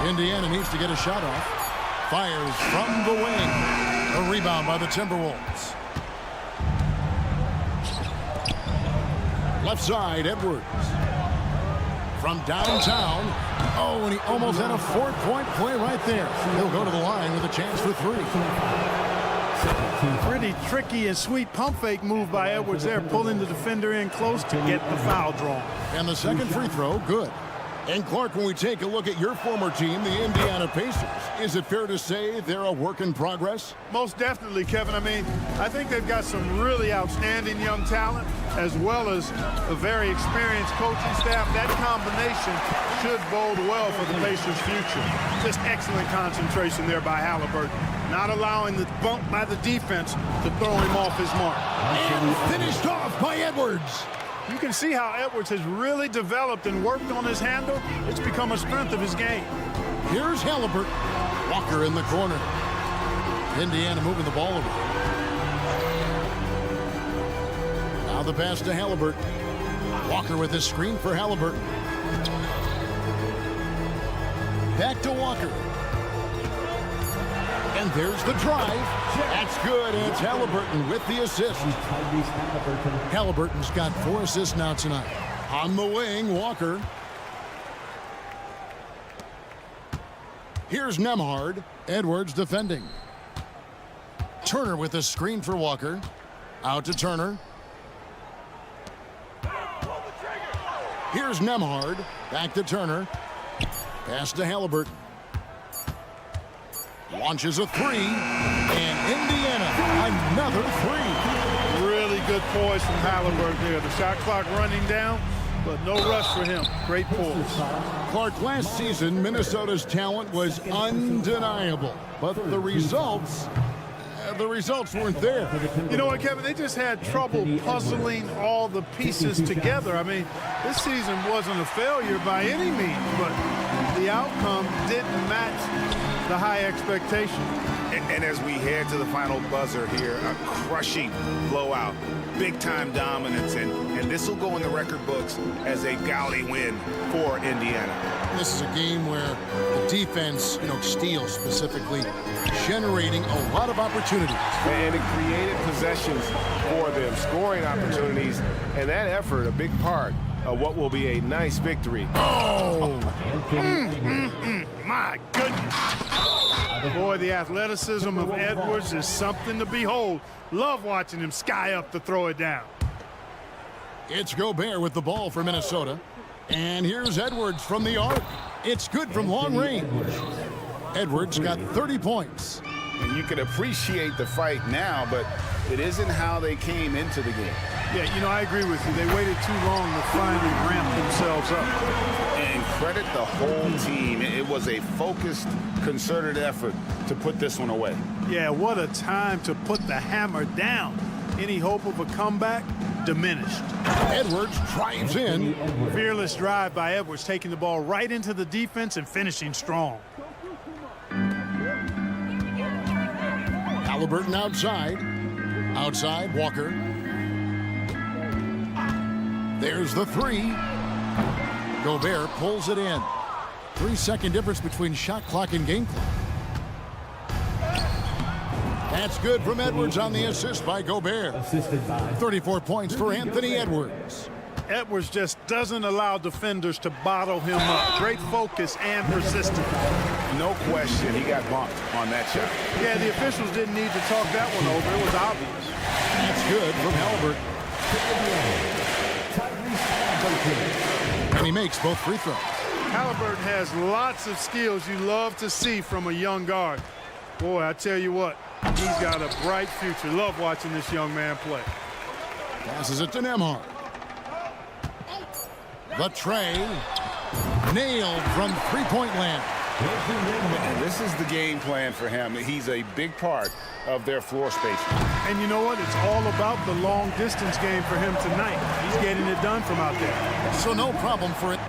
Indiana needs to get a shot off. Fires from the wing. A rebound by the Timberwolves. Left side, Edwards. From downtown. Oh, and he almost had a 4-point play right there. He'll go to the line with a chance for three. Pretty tricky and sweet pump fake move by Edwards there, pulling the defender in close to get the foul drawn. And the second free throw, good. And Clark, when we take a look at your former team, the Indiana Pacers, is it fair to say they're a work in progress? Most definitely, Kevin. I mean, I think they've got some really outstanding young talent, as well as a very experienced coaching staff. That combination should bode well for the Pacers' future. Just excellent concentration there by Halliburton, not allowing the bump by the defense to throw him off his mark. And finished off by Edwards. You can see how Edwards has really developed and worked on his handle. It's become a strength of his game. Here's Halliburton. Walker in the corner. Indiana moving the ball over. Now the pass to Halliburton. Walker with his screen for Halliburton. Back to Walker. And there's the drive. That's good, and it's Halliburton with the assist. Halliburton's got 4 assists now tonight. On the wing, Walker. Here's Nembhard. Edwards defending. Turner with a screen for Walker. Out to Turner. Here's Nembhard. Back to Turner. Pass to Halliburton. Launches a three, and Indiana another three. Really good poise from Halliburton there. The shot clock running down, but no rush for him. Great poise. Clark, last season, Minnesota's talent was undeniable, but the results weren't there. You know what, Kevin? They just had trouble puzzling all the pieces together. I mean, this season wasn't a failure by any means, but the outcome didn't match the high expectation. And as we head to the final buzzer here, a crushing blowout, big-time dominance, and this will go in the record books as a gaudy win for Indiana. This is a game where the defense, steals specifically, generating a lot of opportunities. And it created possessions for them, scoring opportunities, and that effort, a big part of what will be a nice victory. Oh! My goodness. Boy, the athleticism of Edwards is something to behold. Love watching him sky up to throw it down. It's Gobert with the ball for Minnesota. And here's Edwards from the arc. It's good from long range. Edwards got 30 points. And you can appreciate the fight now, but it isn't how they came into the game. Yeah, I agree with you. They waited too long to finally ramp themselves up. And credit the whole team. It was a focused, concerted effort to put this one away. Yeah, what a time to put the hammer down. Any hope of a comeback? Diminished. Edwards drives in. Fearless drive by Edwards, taking the ball right into the defense and finishing strong. Halliburton outside. Outside, Walker. There's the three. Gobert pulls it in. 3-second difference between shot clock and game clock. That's good from Edwards on the assist by Gobert. Assisted by 34 points for Anthony Edwards. Edwards just doesn't allow defenders to bottle him up. Great focus and persistence. No question, he got bumped on that shot. Yeah, the officials didn't need to talk that one over. It was obvious. That's good from Halliburton. And he makes both free throws. Halliburton has lots of skills you love to see from a young guard. Boy, I tell you what, he's got a bright future. Love watching this young man play. Passes it to Nembhard. The tray. Nailed from three-point land. And this is the game plan for him. He's a big part of their floor spacing. And you know what? It's all about the long-distance game for him tonight. He's getting it done from out there. So no problem for it.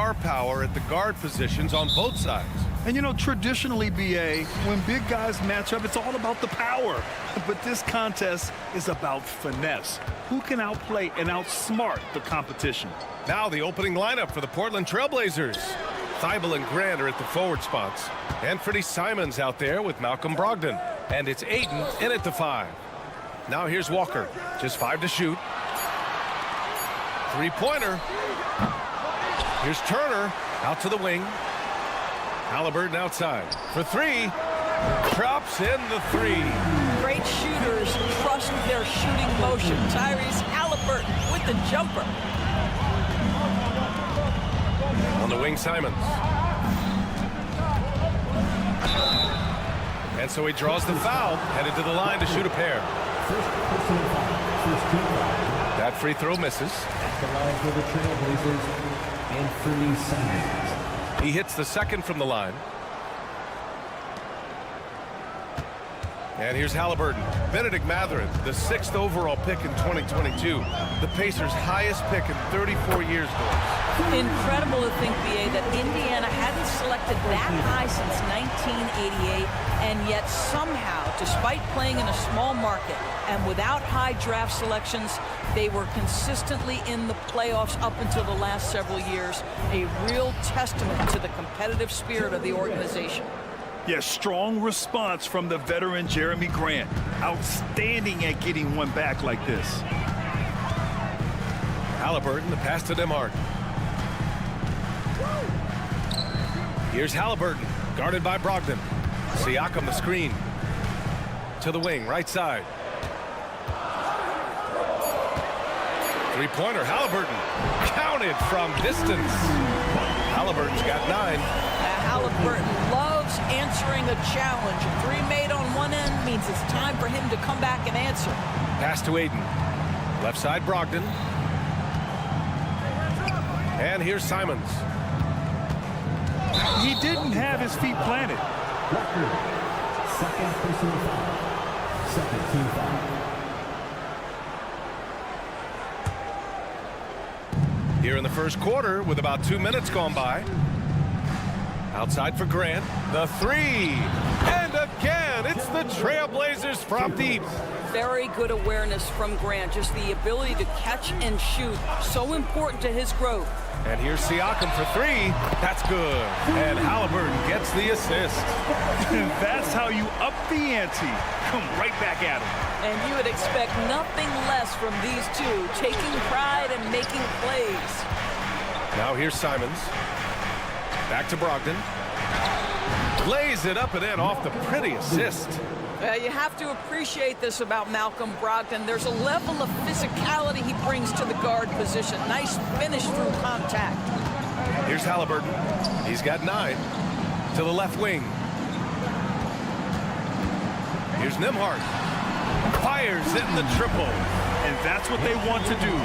star power at the guard positions on both sides. And you know, traditionally, BA, when big guys match up, it's all about the power. But this contest is about finesse. Who can outplay and outsmart the competition? Now the opening lineup for the Portland Trailblazers. Thibault and Grant are at the forward spots. Anthony Simons out there with Malcolm Brogdon. And it's Ayton in at the 5. Now here's Walker. Just 5 to shoot. Three-pointer. Here's Turner out to the wing. Halliburton outside for 3. Drops in the 3. Great shooters trust their shooting motion. Tyrese Halliburton with the jumper. On the wing, Simons. And so he draws the foul, headed to the line to shoot a pair. That free throw misses. At the line for the Trailblazers, Anthony Simons. He hits the second from the line. And here's Halliburton. Benedict Mathurin, the 6th overall pick in 2022. The Pacers' highest pick in 34 years, boys. Incredible to think, BA, that Indiana hadn't selected that high since 1988, and yet somehow, despite playing in a small market and without high draft selections, they were consistently in the playoffs up until the last several years. A real testament to the competitive spirit of the organization. Yes, strong response from the veteran Jeremy Grant. Outstanding at getting one back like this. Halliburton, the pass to Nembhard. Here's Halliburton, guarded by Brogdon. Siakam the screen. To the wing, right side. Three-pointer, Halliburton. Counted from distance. Halliburton's got 9. Halliburton loves answering a challenge. A 3 made on one end means it's time for him to come back and answer. Pass to Ayton. Left side, Brogdon. And here's Simons. He didn't have his feet planted. Walker, second personal foul. Second team foul. Here in the first quarter with about 2 minutes gone by. Outside for Grant. The 3. And again, it's the Trailblazers from deep. Very good awareness from Grant. Just the ability to catch and shoot. So important to his growth. And here's Siakam for 3. That's good. And Halliburton gets the assist. That's how you up the ante. Come right back at him. And you would expect nothing less from these two, taking pride and making plays. Now here's Simons. Back to Brogdon. Lays it up and in off the pretty assist. You have to appreciate this about Malcolm Brogdon. There's a level of physicality he brings to the guard position. Nice finish through contact. Here's Halliburton. He's got 9. To the left wing. Here's Nembhard. Fires in the triple. And that's what they want to do.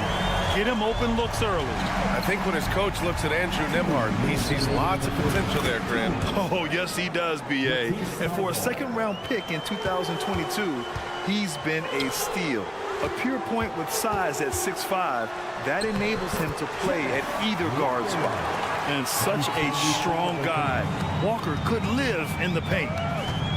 Get him open looks early. I think when his coach looks at Andrew Nembhard, he sees lots of potential there, Grant. Oh, yes, he does, BA. And for a second-round pick in 2022, he's been a steal. A pure point with size at 6'5", that enables him to play at either guard spot. And such a strong guy. Walker could live in the paint.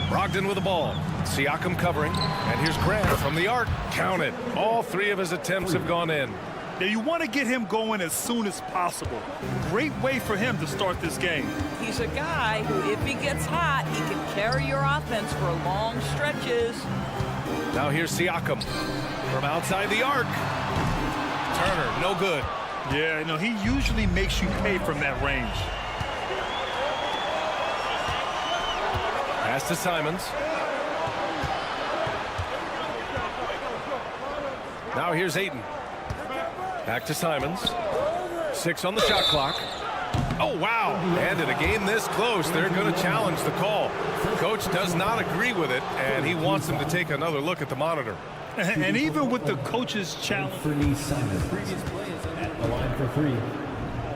Brogdon with the ball. Siakam covering. And here's Grant from the arc. Counted. All 3 of his attempts have gone in. Now you want to get him going as soon as possible. Great way for him to start this game. He's a guy who, if he gets hot, he can carry your offense for long stretches. Now here's Siakam from outside the arc. Turner, no good. Yeah, no, he usually makes you pay from that range. Pass to Simons. Now here's Ayton. Back to Simons. 6 on the shot clock. Oh, wow. And in a game this close, they're going to challenge the call. Coach does not agree with it, and he wants them to take another look at the monitor. And even with the coach's challenge, at the line for 3.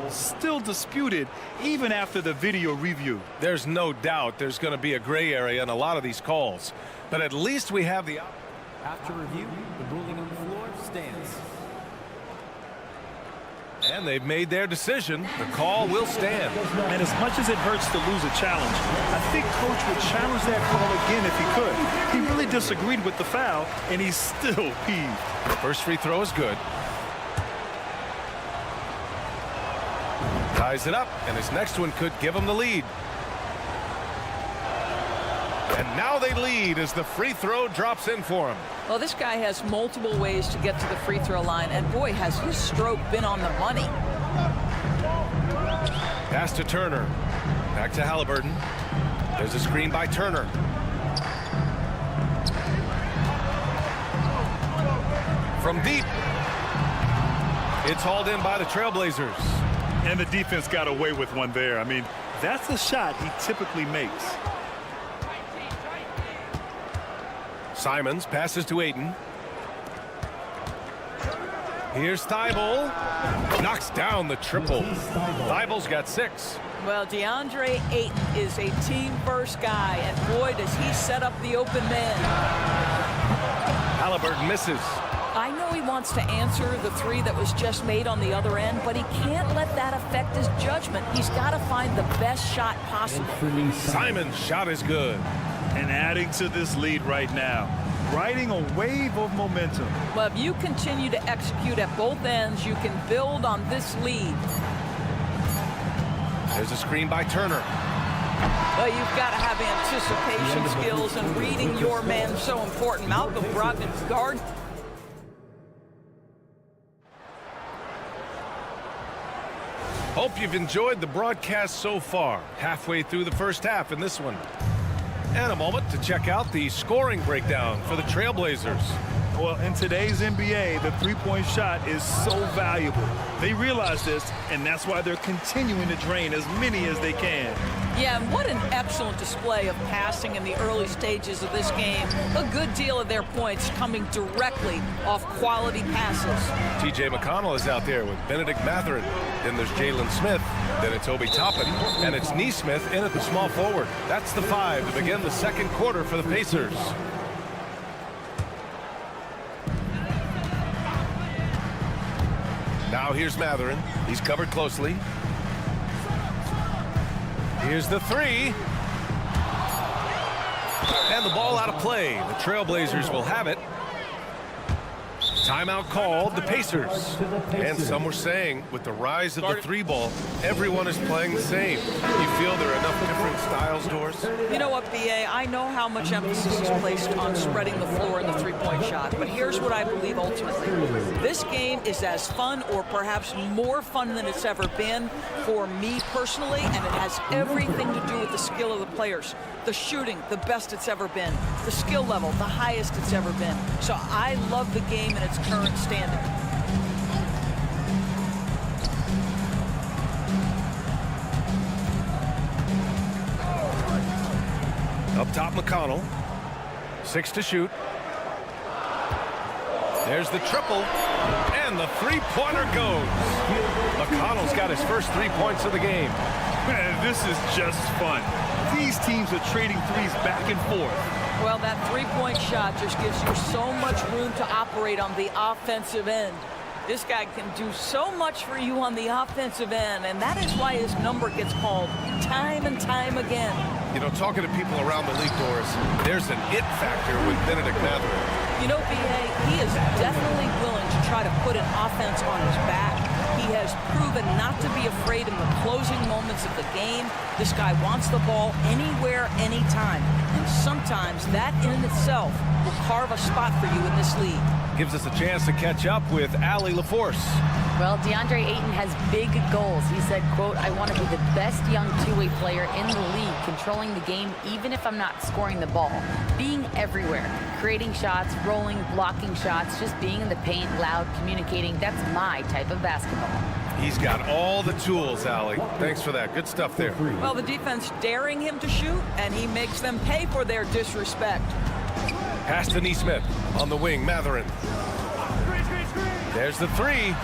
Still disputed even after the video review. There's no doubt there's going to be a gray area in a lot of these calls. But at least we have the... After review, the ruling on the floor stands. And they've made their decision. The call will stand. And as much as it hurts to lose a challenge, I think Coach would challenge that call again if he could. He really disagreed with the foul, and he's still peeved. First free throw is good. Ties it up, and his next one could give him the lead. And now they lead as the free throw drops in for him. Well, this guy has multiple ways to get to the free throw line, and boy, has his stroke been on the money. Pass to Turner. Back to Halliburton. There's a screen by Turner. From deep. It's hauled in by the Trailblazers. And the defense got away with one there. I mean, that's a shot he typically makes. Simons passes to Ayton. Here's Thibault. Knocks down the triple. Thibault's got 6. Well, DeAndre Ayton is a team-first guy, and boy, does he set up the open man. Halliburton misses. I know he wants to answer the 3 that was just made on the other end, but he can't let that affect his judgment. He's got to find the best shot possible. Simon's shot is good. And adding to this lead right now, riding a wave of momentum. Well, if you continue to execute at both ends, you can build on this lead. There's a screen by Turner. Well, you've got to have anticipation skills, and reading your man is so important. Malcolm Brogdon's guard. Hope you've enjoyed the broadcast so far. Halfway through the first half in this one. And a moment to check out the scoring breakdown for the Trailblazers. Well, in today's NBA, the three-point shot is so valuable. They realize this, and that's why they're continuing to drain as many as they can. Yeah, and what an excellent display of passing in the early stages of this game. A good deal of their points coming directly off quality passes. TJ McConnell is out there with Benedict Mathurin. Then there's Jalen Smith. Then it's Obi Toppin. And it's Nesmith in at the small forward. That's the 5 to begin the second quarter for the Pacers. Now here's Mathurin. He's covered closely. Here's the 3. And the ball out of play. The Trailblazers will have it. Timeout called, the Pacers. And some were saying, with the rise of the 3-ball, everyone is playing the same. You feel there are enough different styles, Doris? You know what, B.A.? I know how much emphasis is placed on spreading the floor in the three-point shot, but here's what I believe ultimately. This game is as fun, or perhaps more fun than it's ever been for me personally, and it has everything to do with the skill of the players. The shooting, the best it's ever been. The skill level, the highest it's ever been. So I love the game in its current standing. Up top, McConnell. 6 to shoot. There's the triple. And the three-pointer goes. McConnell's got his first 3 points of the game. Man, this is just fun. These teams are trading threes back and forth. Well, that three-point shot just gives you so much room to operate on the offensive end. This guy can do so much for you on the offensive end, and that is why his number gets called time and time again. You know, talking to people around the league, Doris, there's an it factor with Benedict Mathurin. You know, B.A., he is definitely willing to try to put an offense on his back. He has proven not to be afraid in the closing moments of the game. This guy wants the ball anywhere, anytime. And sometimes that in itself will carve a spot for you in this league. Gives us a chance to catch up with Allie LaForce. Well, DeAndre Ayton has big goals. He said, quote, "I want to be the best young two-way player in the league, controlling the game even if I'm not scoring the ball. Being everywhere, creating shots, rolling, blocking shots, just being in the paint, loud, communicating. That's my type of basketball." He's got all the tools, Allie. Thanks for that. Good stuff there. Well, the defense daring him to shoot, and he makes them pay for their disrespect. Pass to Nesmith. On the wing, Mathurin. There's the 3.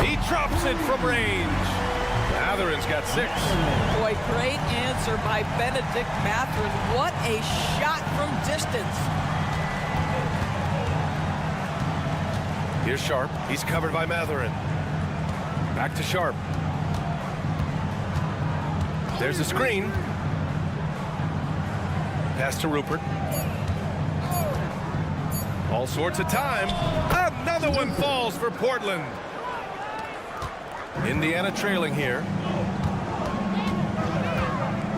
He drops it from range. Mathurin's got 6. Boy, great answer by Benedict Mathurin. What a shot from distance. Here's Sharp. He's covered by Mathurin. Back to Sharp. There's a screen. Pass to Rupert. All sorts of time. Another one falls for Portland. Indiana trailing here.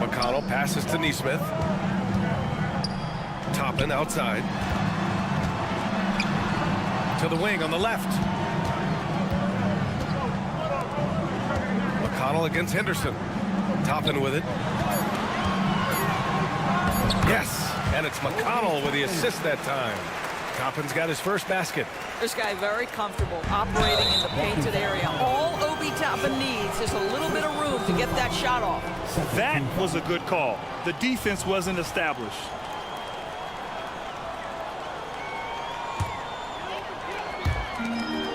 McConnell passes to Neesmith. Toppin outside. To the wing on the left. McConnell against Henderson. Toppin with it. Yes, and it's McConnell with the assist that time. Toppin's got his first basket. This guy very comfortable operating in the painted area. All Obi Toppin needs is a little bit of room to get that shot off. That was a good call. The defense wasn't established.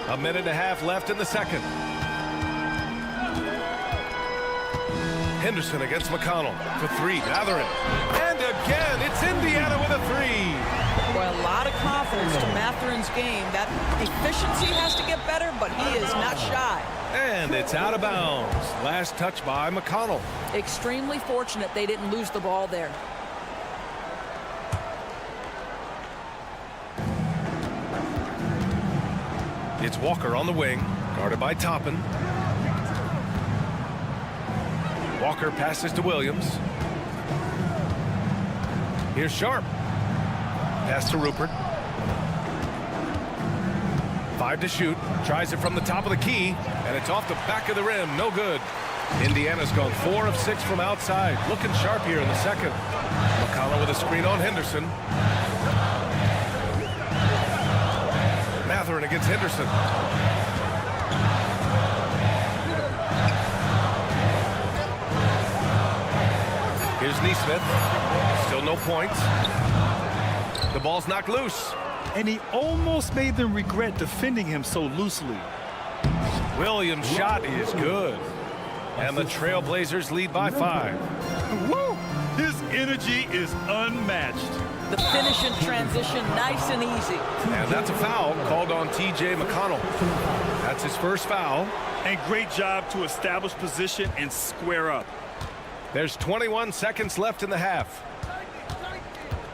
A minute and a half left in the second. Henderson against McConnell for three. Mathurin. And again, it's Indiana with a three. Boy, a lot of confidence to Mathurin's game. That efficiency has to get better, but he is not shy. And it's out of bounds. Last touch by McConnell. Extremely fortunate they didn't lose the ball there. It's Walker on the wing, guarded by Toppin. Walker passes to Williams. Here's Sharp. Pass to Rupert. 5 to shoot. Tries it from the top of the key, and it's off the back of the rim. No good. Indiana's gone 4 of 6 from outside. Looking sharp here in the second. McConnell with a screen on Henderson. Mathurin against Henderson. Here's Neesmith. Still no points. The ball's knocked loose. And he almost made them regret defending him so loosely. Williams' shot is good. And the Trailblazers lead by 5. Woo! His energy is unmatched. The finish in transition, nice and easy. And that's a foul called on T.J. McConnell. That's his first foul. And great job to establish position and square up. There's 21 seconds left in the half.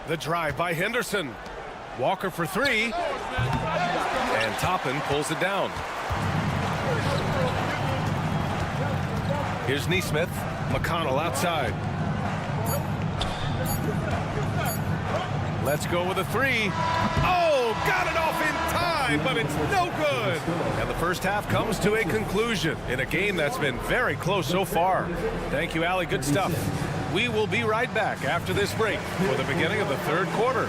The drive by Henderson. Walker for 3. And Toppin pulls it down. Here's Neesmith. McConnell outside. Let's go with a 3. Oh, got it off in time, but it's no good. And the first half comes to a conclusion in a game that's been very close so far. Thank you, Allie. Good stuff. We will be right back after this break for the beginning of the third quarter.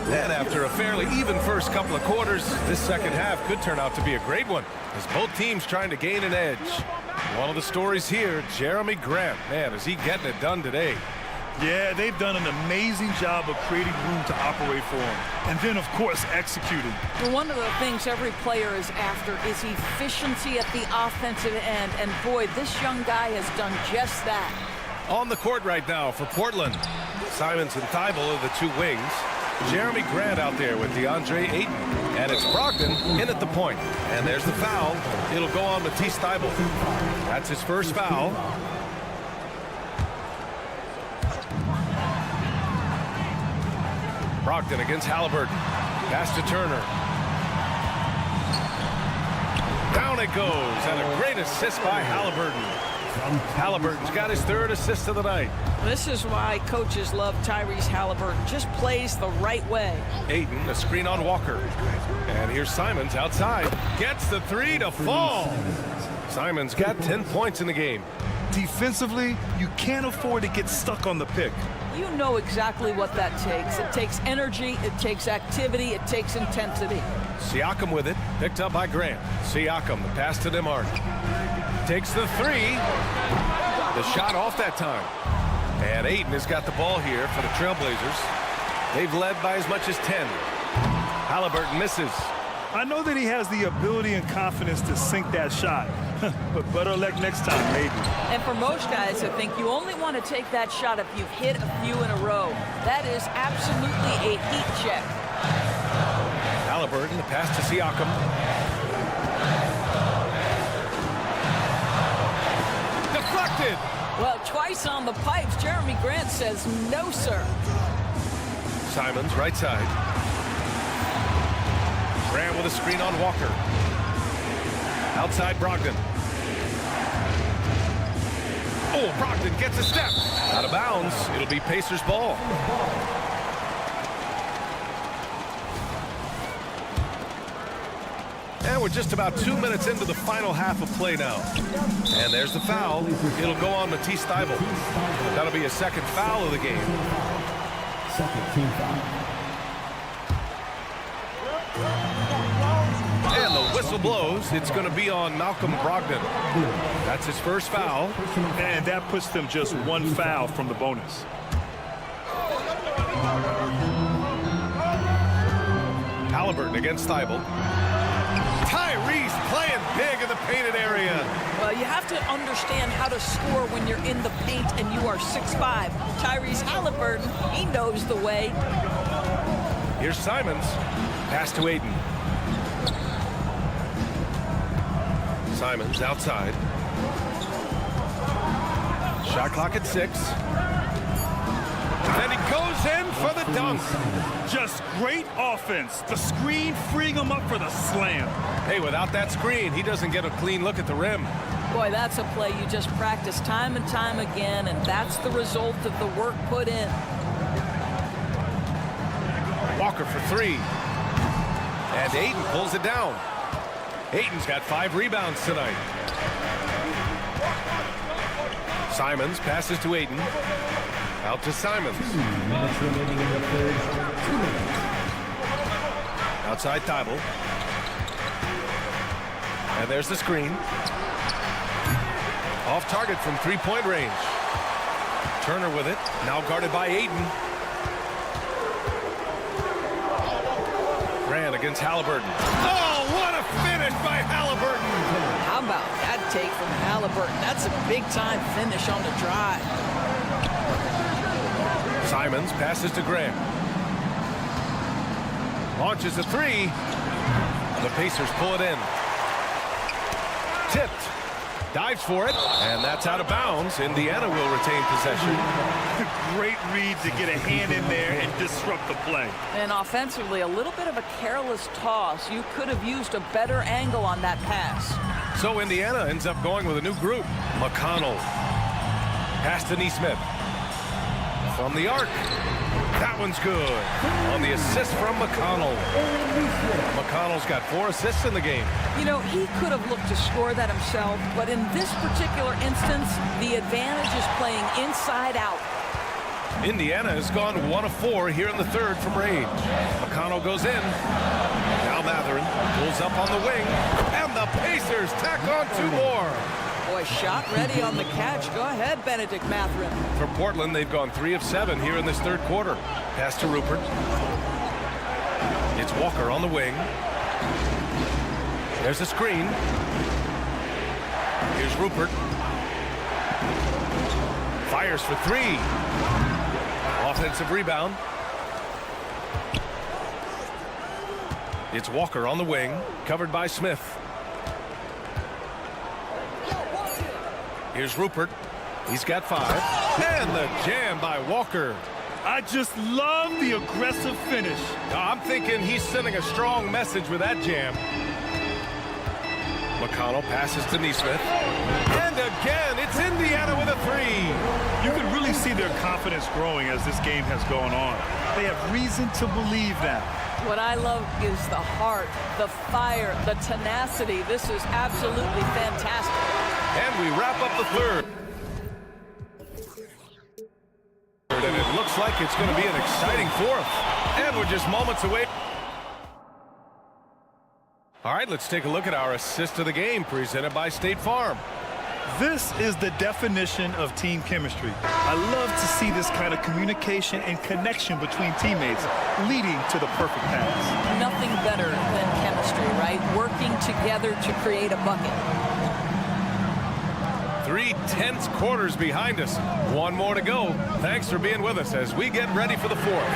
And after a fairly even first couple of quarters, this second half could turn out to be a great one as both teams trying to gain an edge. One of the stories here, Jeremy Grant. Man, is he getting it done today. Yeah, they've done an amazing job of creating room to operate for him. And then, of course, executing. Well, one of the things every player is after is efficiency at the offensive end. And boy, this young guy has done just that. On the court right now for Portland. Simons and Thibault are the two wings. Jeremy Grant out there with DeAndre Ayton. And it's Brogdon in at the point. And there's the foul. It'll go on Matisse Thibault. That's his first foul. Brogdon against Halliburton. Pass to Turner. Down it goes. And a great assist by Halliburton. Halliburton's got his third assist of the night. This is why coaches love Tyrese Halliburton. Just plays the right way. Ayton, a screen on Walker. And here's Simons outside. Gets the 3 to fall. Simons got 10 points in the game. Defensively, you can't afford to get stuck on the pick. You know exactly what that takes. It takes energy, it takes activity, it takes intensity. Siakam with it, picked up by Grant. Siakam, the pass to DeMar. Takes the 3. The shot off that time. And Ayton has got the ball here for the Trailblazers. They've led by as much as 10. Halliburton misses. I know that he has the ability and confidence to sink that shot, but better luck next time, maybe. And for most guys, I think you only want to take that shot if you've hit a few in a row. That is absolutely a heat check. Halliburton, the pass to Siakam. Deflected. Well, twice on the pipes, Jeremy Grant says no, sir. Simons, right side. Grant with a screen on Walker. Outside Brogdon. Oh, Brogdon gets a step. Out of bounds. It'll be Pacers ball. And we're just about 2 minutes into the final half of play now. And there's the foul. It'll go on Matisse Thybulle. That'll be a second foul of the game. Second team foul. And the whistle blows. It's going to be on Malcolm Brogdon. That's his first foul. And that puts them just one foul from the bonus. Halliburton against Thybulle. Tyrese playing big in the painted area. Well, you have to understand how to score when you're in the paint and you are 6'5". Tyrese Halliburton, he knows the way. Here's Simons. Pass to Ayton. Simons outside. Shot clock at 6. Then he goes in for the dunk. Just great offense. The screen freeing him up for the slam. Hey, without that screen, he doesn't get a clean look at the rim. Boy, that's a play you just practice time and time again, and that's the result of the work put in. Walker for 3. And Ayton pulls it down. Ayton's got 5 rebounds tonight. Simons passes to Ayton. Out to Simons. 2 minutes remaining in the third. 2 minutes. Outside Thybulle. And there's the screen. Off target from 3-point range. Turner with it. Now guarded by Ayton. Grant against Halliburton. Oh, what a finish by Halliburton! How about that take from Halliburton? That's a big-time finish on the drive. Simons passes to Grant. Launches a 3. The Pacers pull it in. Tipped. Dives for it. And that's out of bounds. Indiana will retain possession. Great read to get a hand in there and disrupt the play. And offensively, a little bit of a careless toss. You could have used a better angle on that pass. So Indiana ends up going with a new group. McConnell. Pass to Nesmith. From the arc. That one's good. On the assist from McConnell. McConnell's got 4 assists in the game. You know, he could have looked to score that himself, but in this particular instance, the advantage is playing inside out. Indiana has gone 1 of 4 here in the third from range. McConnell goes in. Now Mathurin pulls up on the wing. And the Pacers tack on 2 more. Boy, shot ready on the catch. Go ahead, Benedict Mathurin. For Portland, they've gone 3 of 7 here in this third quarter. Pass to Rupert. It's Walker on the wing. There's a screen. Here's Rupert. Fires for 3. Offensive rebound. It's Walker on the wing, covered by Smith. Here's Rupert. He's got 5. And the jam by Walker. I just love the aggressive finish. I'm thinking he's sending a strong message with that jam. McConnell passes to Nesmith. And again, it's Indiana with a 3. You can really see their confidence growing as this game has gone on. They have reason to believe that. What I love is the heart, the fire, the tenacity. This is absolutely fantastic. And we wrap up the third. And it looks like it's going to be an exciting fourth. And we're just moments away. All right, let's take a look at our assist of the game presented by State Farm. This is the definition of team chemistry. I love to see this kind of communication and connection between teammates leading to the perfect pass. Nothing better than chemistry, right? Working together to create a bucket. 3 tense quarters behind us. One more to go. Thanks for being with us as we get ready for the fourth.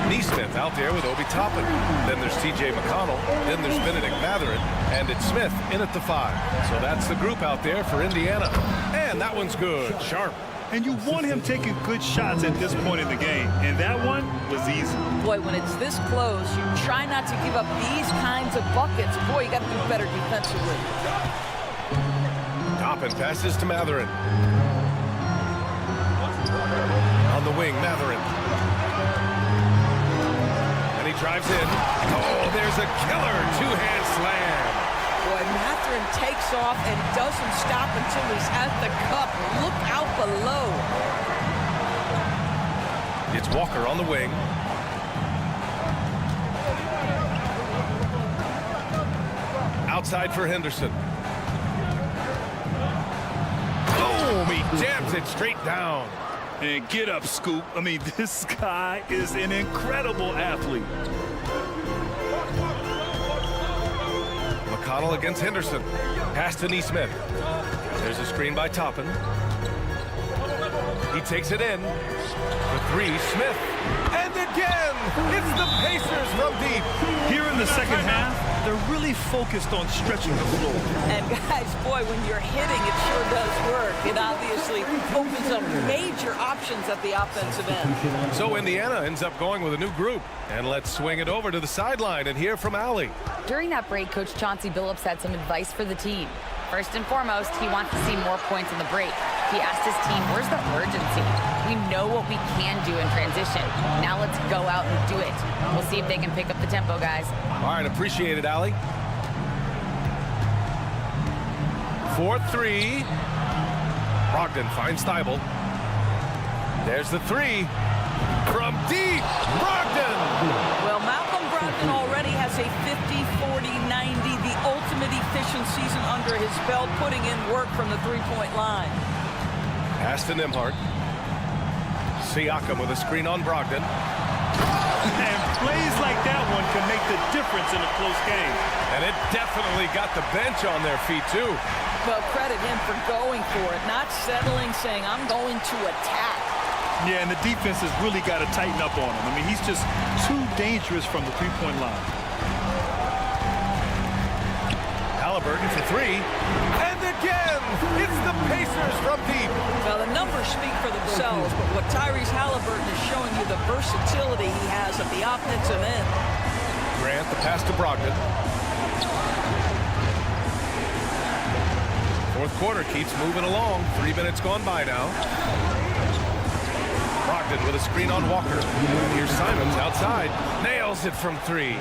Neesmith out there with Obi Toppin. Then there's TJ McConnell. Then there's Benedict Mathurin. And it's Smith in at the 5. So that's the group out there for Indiana. And that one's good. Sharp. And you want him taking good shots at this point in the game. And that one was easy. Boy, when it's this close, you try not to give up these kinds of buckets. Boy, you got to do better defensively. Toppin passes to Mathurin. On the wing, Mathurin. And he drives in. Oh, there's a killer two-hand slam. Boy, Mathurin takes off and doesn't stop until he's at the cup. Look out below. It's Walker on the wing. Outside for Henderson. Boom! He jams it straight down. And get up, Scoop. I mean, this guy is an incredible athlete. McConnell against Henderson. Pass to Neesmith. There's a screen by Toppin. He takes it in. The 3, Smith. And again, it's the Pacers from deep. Here in the second half, they're really focused on stretching the floor. And guys, boy, when you're hitting, it sure does work. It obviously opens up major options at the offensive end. So Indiana ends up going with a new group. And let's swing it over to the sideline and hear from Allie. During that break, Coach Chauncey Billups had some advice for the team. First and foremost, he wants to see more points in the break. He asked his team, where's the urgency? We know what we can do in transition. Now let's go out and do it. We'll see if they can pick up the tempo, guys. All right, appreciate it, Allie. 4-3. Brogdon finds Thibault. There's the 3. From deep, Brogdon! Well, Malcolm Brogdon already has a 50-40-90, the ultimate efficient season under his belt, putting in work from the three-point line. Pass to Nembhard. Siakam with a screen on Brogdon. And plays like that one can make the difference in a close game. And it definitely got the bench on their feet, too. Well, credit him for going for it, not settling, saying, I'm going to attack. Yeah, and the defense has really got to tighten up on him. I mean, he's just too dangerous from the three-point line. Halliburton for 3. And again, it's the Pacers from deep. Now, the numbers speak for themselves, but what Tyrese Halliburton is showing you the versatility he has at the offensive end. Grant, the pass to Brogdon. Fourth quarter keeps moving along. 3 minutes gone by now. Brogdon with a screen on Walker. Here's Simons outside. Nails it from 3.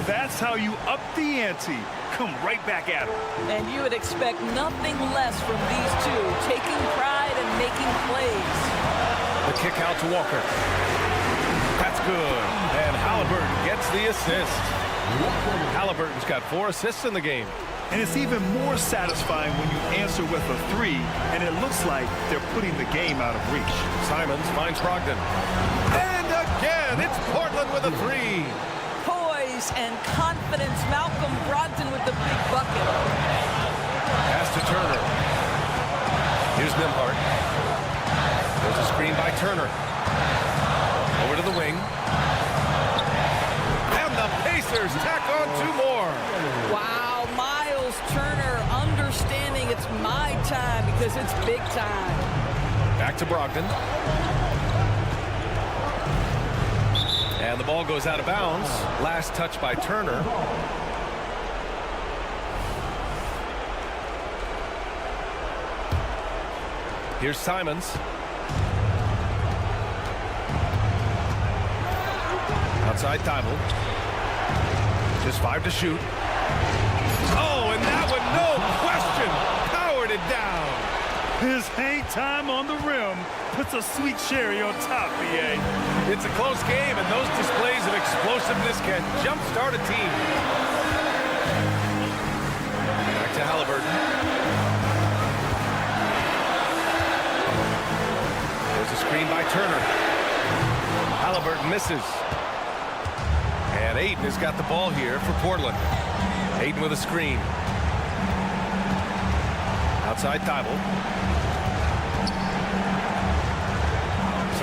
That's how you up the ante. Come right back at him. And you would expect nothing less from these two, taking pride and making plays. The kick out to Walker. That's good. And Halliburton gets the assist. Halliburton's got 4 assists in the game. And it's even more satisfying when you answer with a 3, and it looks like they're putting the game out of reach. Simons finds Brogdon. And again, it's Portland with a 3. Poise and confidence. Malcolm Brogdon with the big bucket. Pass to Turner. Here's Nembhard. There's a screen by Turner. Over to the wing. And the Pacers tack on 2 more. Wow. Turner understanding it's my time because it's big time. Back to Brogdon. And the ball goes out of bounds. Last touch by Turner. Here's Simons. Outside Thibault. Just 5 to shoot. Oh, and that one, no question, powered it down. His hang time on the rim puts a sweet cherry on top, BA. It's a close game, and those displays of explosiveness can jumpstart a team. Back to Halliburton. Screen by Turner. Halliburton misses. And Ayton has got the ball here for Portland. Ayton with a screen. Outside Thibault.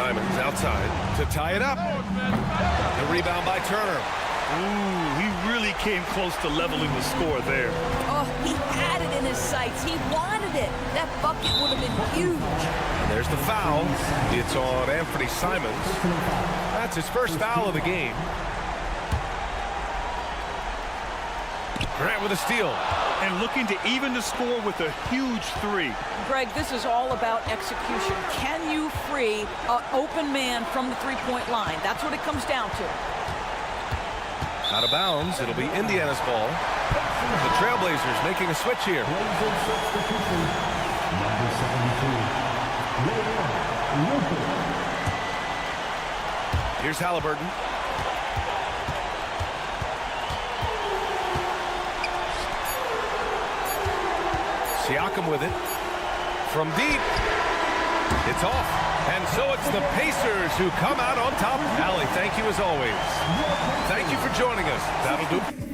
Simons outside to tie it up. The rebound by Turner. Ooh, he really came close to leveling the score there. Oh, he had it in his sights. He wanted it. That bucket would have been huge. And there's the foul. It's on Anthony Simons. That's his first foul of the game. Grant with a steal. And looking to even the score with a huge three. Greg, this is all about execution. Can you free an open man from the three-point line? That's what it comes down to. Out of bounds. It'll be Indiana's ball. The Trailblazers making a switch here. Here's Halliburton. Siakam with it. From deep. It's off. And so it's the Pacers who come out on top. Allie, thank you as always. Thank you for joining us. That'll do.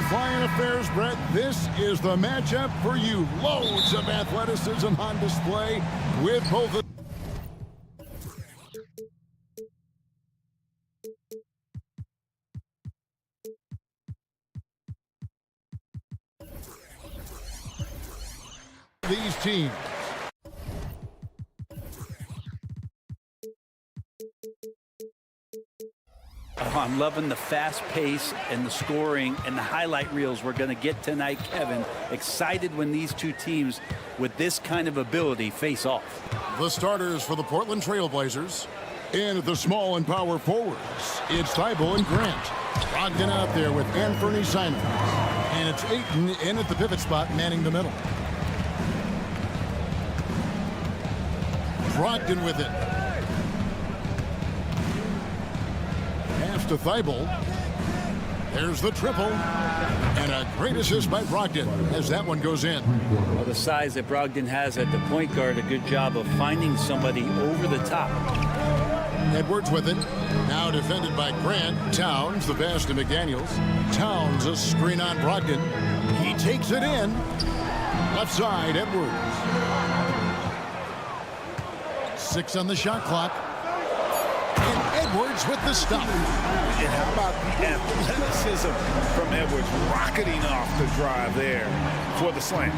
high-flying affairs, Brett. This is the matchup for you. Loads of athleticism on display with both of these teams. Oh, I'm loving the fast pace and the scoring and the highlight reels we're going to get tonight, Kevin. Excited when these two teams with this kind of ability face off. The starters for the Portland Trail Blazers. In at the small and power forwards, it's Thibault and Grant. Brogdon out there with Anthony Simons. And it's Ayton in at the pivot spot, manning the middle. Brogdon with it. Pass to Thibault. There's the triple. And a great assist by Brogdon as that one goes in. Well, the size that Brogdon has at the point guard, a good job of finding somebody over the top. Edwards with it. Now defended by Grant. Towns, the pass to McDaniels. Towns, a screen on Brogdon. He takes it in. Left side, Edwards. 6 on the shot clock. And Edwards with the stop. And how about the athleticism from Edwards rocketing off the drive there for the slam.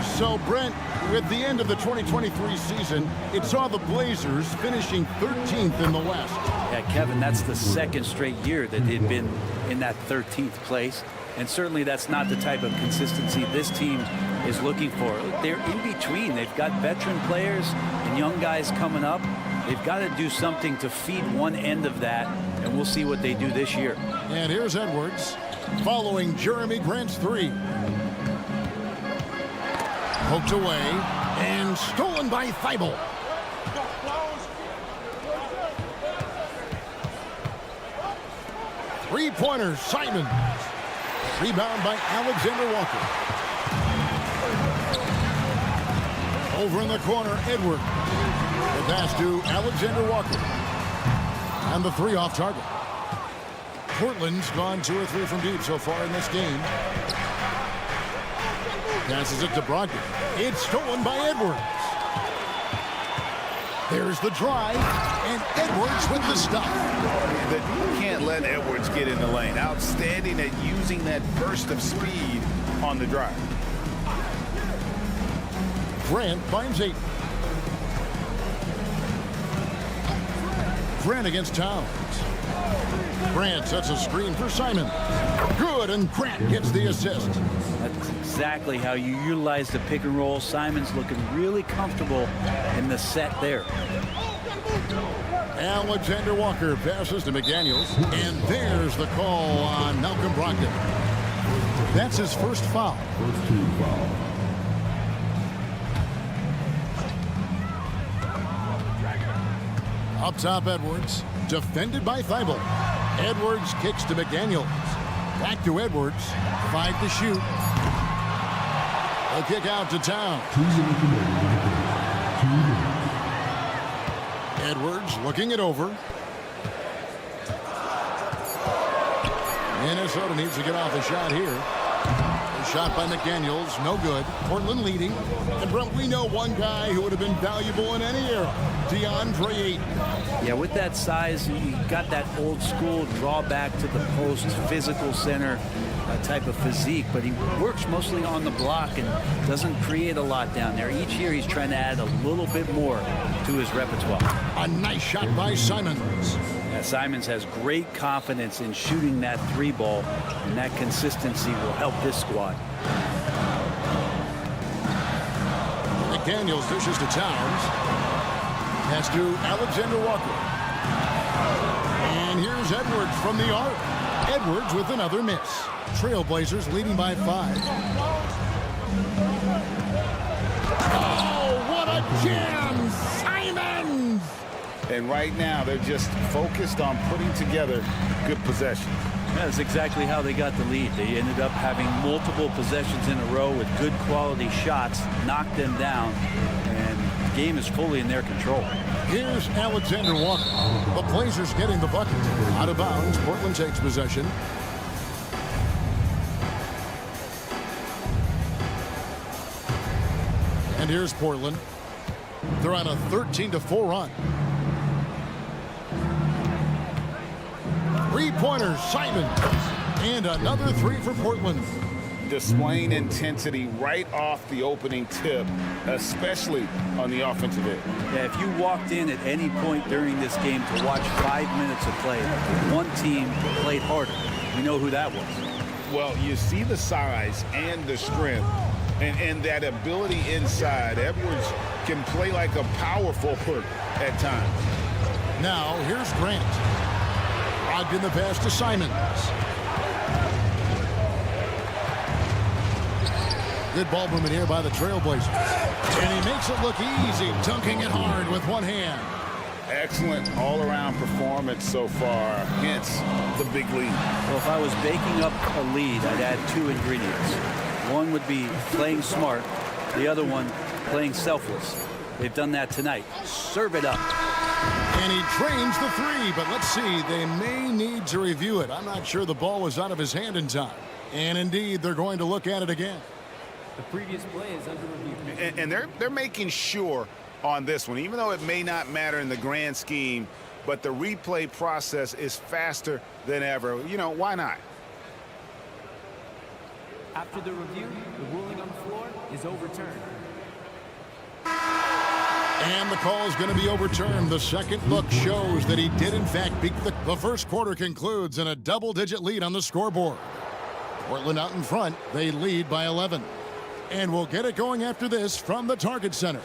So, Brent, with the end of the 2023 season, it saw the Blazers finishing 13th in the West. Yeah, Kevin, that's the second straight year that they've been in that 13th place. And certainly that's not the type of consistency this team is looking for. They're in between. They've got veteran players and young guys coming up. They've got to do something to feed one end of that, and we'll see what they do this year. And here's Edwards following Jeremy Grant's three. Poked away and stolen by Thibault. Three-pointer, Simons. Rebound by Alexander Walker. Over in the corner, Edwards. The pass to Alexander Walker. And the three off target. Portland's gone 2 or 3 from deep so far in this game. Passes it to Brogdon. It's stolen by Edwards. There's the drive, and Edwards with the stop. You can't let Edwards get in the lane. Outstanding at using that burst of speed on the drive. Grant finds 8. Grant against Towns. Grant sets a screen for Simon. Good, and Grant gets the assist. That's exactly how you utilize the pick and roll. Simon's looking really comfortable in the set there. Alexander Walker passes to McDaniels, and there's the call on Malcolm Brogdon. That's his first foul. First team foul. Up top, Edwards, defended by Thibault. Edwards kicks to McDaniels. Back to Edwards, 5 to shoot. A kick out to Towns. Edwards looking it over. Minnesota needs to get off a shot here. A shot by McDaniels, no good. Portland leading. And Brent, we know one guy who would have been valuable in any era, DeAndre Ayton. Yeah, with that size, you got that old school drawback to the post, physical center type of physique, but he works mostly on the block and doesn't create a lot down there. Each year he's trying to add a little bit more to his repertoire. A nice shot by Simons. Yeah, Simons has great confidence in shooting that 3 ball, and that consistency will help this squad. McDaniels dishes to Towns. Pass to Alexander Walker. And here's Edwards from the arc. Edwards with another miss. Trailblazers leading by 5. Oh, what a jam! Simons! And right now, they're just focused on putting together good possessions. That's exactly how they got the lead. They ended up having multiple possessions in a row with good quality shots, knocked them down, and the game is fully in their control. Here's Alexander Walker. The Blazers getting the bucket. Out of bounds, Portland takes possession. And here's Portland. They're on a 13-4 run. Three-pointer, Simon. And another three for Portland. Displaying intensity right off the opening tip, especially on the offensive end. Yeah, if you walked in at any point during this game to watch 5 minutes of play, one team played harder. We know who that was. Well, you see the size and the strength and that ability inside. Edwards can play like a power forward at times. Now, here's Grant. Ogden the pass to Simons. Good ball movement here by the Trailblazers. And he makes it look easy, dunking it hard with one hand. Excellent all-around performance so far, hence the big lead. Well, if I was baking up a lead, I'd add two ingredients. One would be playing smart. The other one, playing selfless. They've done that tonight. Serve it up. And he drains the three, but let's see. They may need to review it. I'm not sure the ball was out of his hand in time. And indeed, they're going to look at it again. The previous play is under review. And they're making sure on this one, even though it may not matter in the grand scheme, but the replay process is faster than ever. You know, why not? After the review, the ruling on the floor is overturned. And the call is going to be overturned. The second look shows that he did, in fact, beat the first quarter concludes in a double-digit lead on the scoreboard. Portland out in front. They lead by 11. And we'll get it going after this from the Target Center.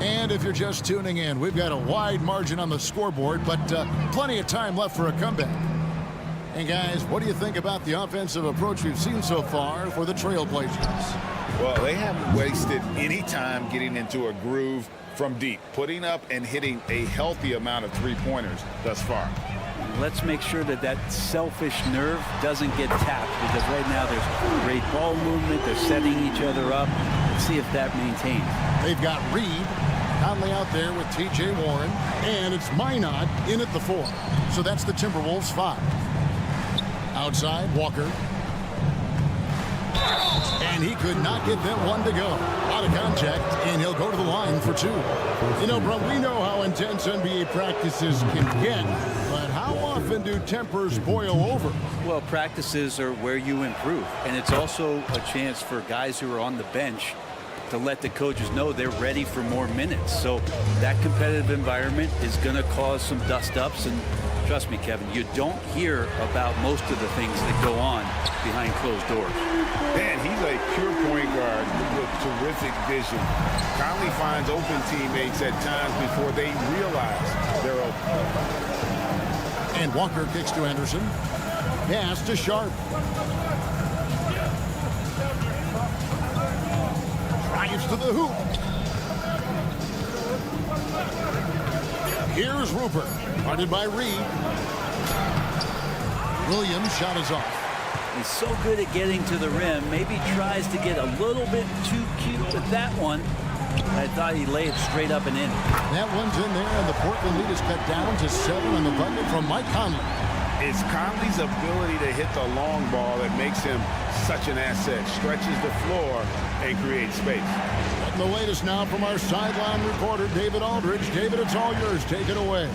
And if you're just tuning in, we've got a wide margin on the scoreboard, but plenty of time left for a comeback. And guys, what do you think about the offensive approach we've seen so far for the Trailblazers? Well, they haven't wasted any time getting into a groove from deep, putting up and hitting a healthy amount of three-pointers thus far. Let's make sure that that selfish nerve doesn't get tapped, because right now there's great ball movement. They're setting each other up. Let's see if that maintains. They've got Reed, Conley out there with T.J. Warren, and it's Minot in at the 4. So that's the Timberwolves 5. Outside, Walker. And he could not get that one to go. Out of contact, and he'll go to the line for 2. You know, bro, we know how intense NBA practices can get, but how often do tempers boil over? Well, practices are where you improve, and it's also a chance for guys who are on the bench to let the coaches know they're ready for more minutes. So that competitive environment is going to cause some dust-ups, and trust me, Kevin, you don't hear about most of the things that go on behind closed doors. Man, he's a pure point guard with terrific vision. Conley finds open teammates at times before they realize they're open. And Walker kicks to Anderson. Pass to Sharp. Drives to the hoop. Here's Rupert. Guarded by Reed. Williams' shot is off. He's so good at getting to the rim. Maybe tries to get a little bit too cute with that one. I thought he laid it straight up and in. That one's in there, and the Portland lead is cut down to 7 on the bucket from Mike Conley. It's Conley's ability to hit the long ball that makes him such an asset. Stretches the floor and creates space. And the latest now from our sideline reporter, David Aldridge. David, it's all yours. Take it away.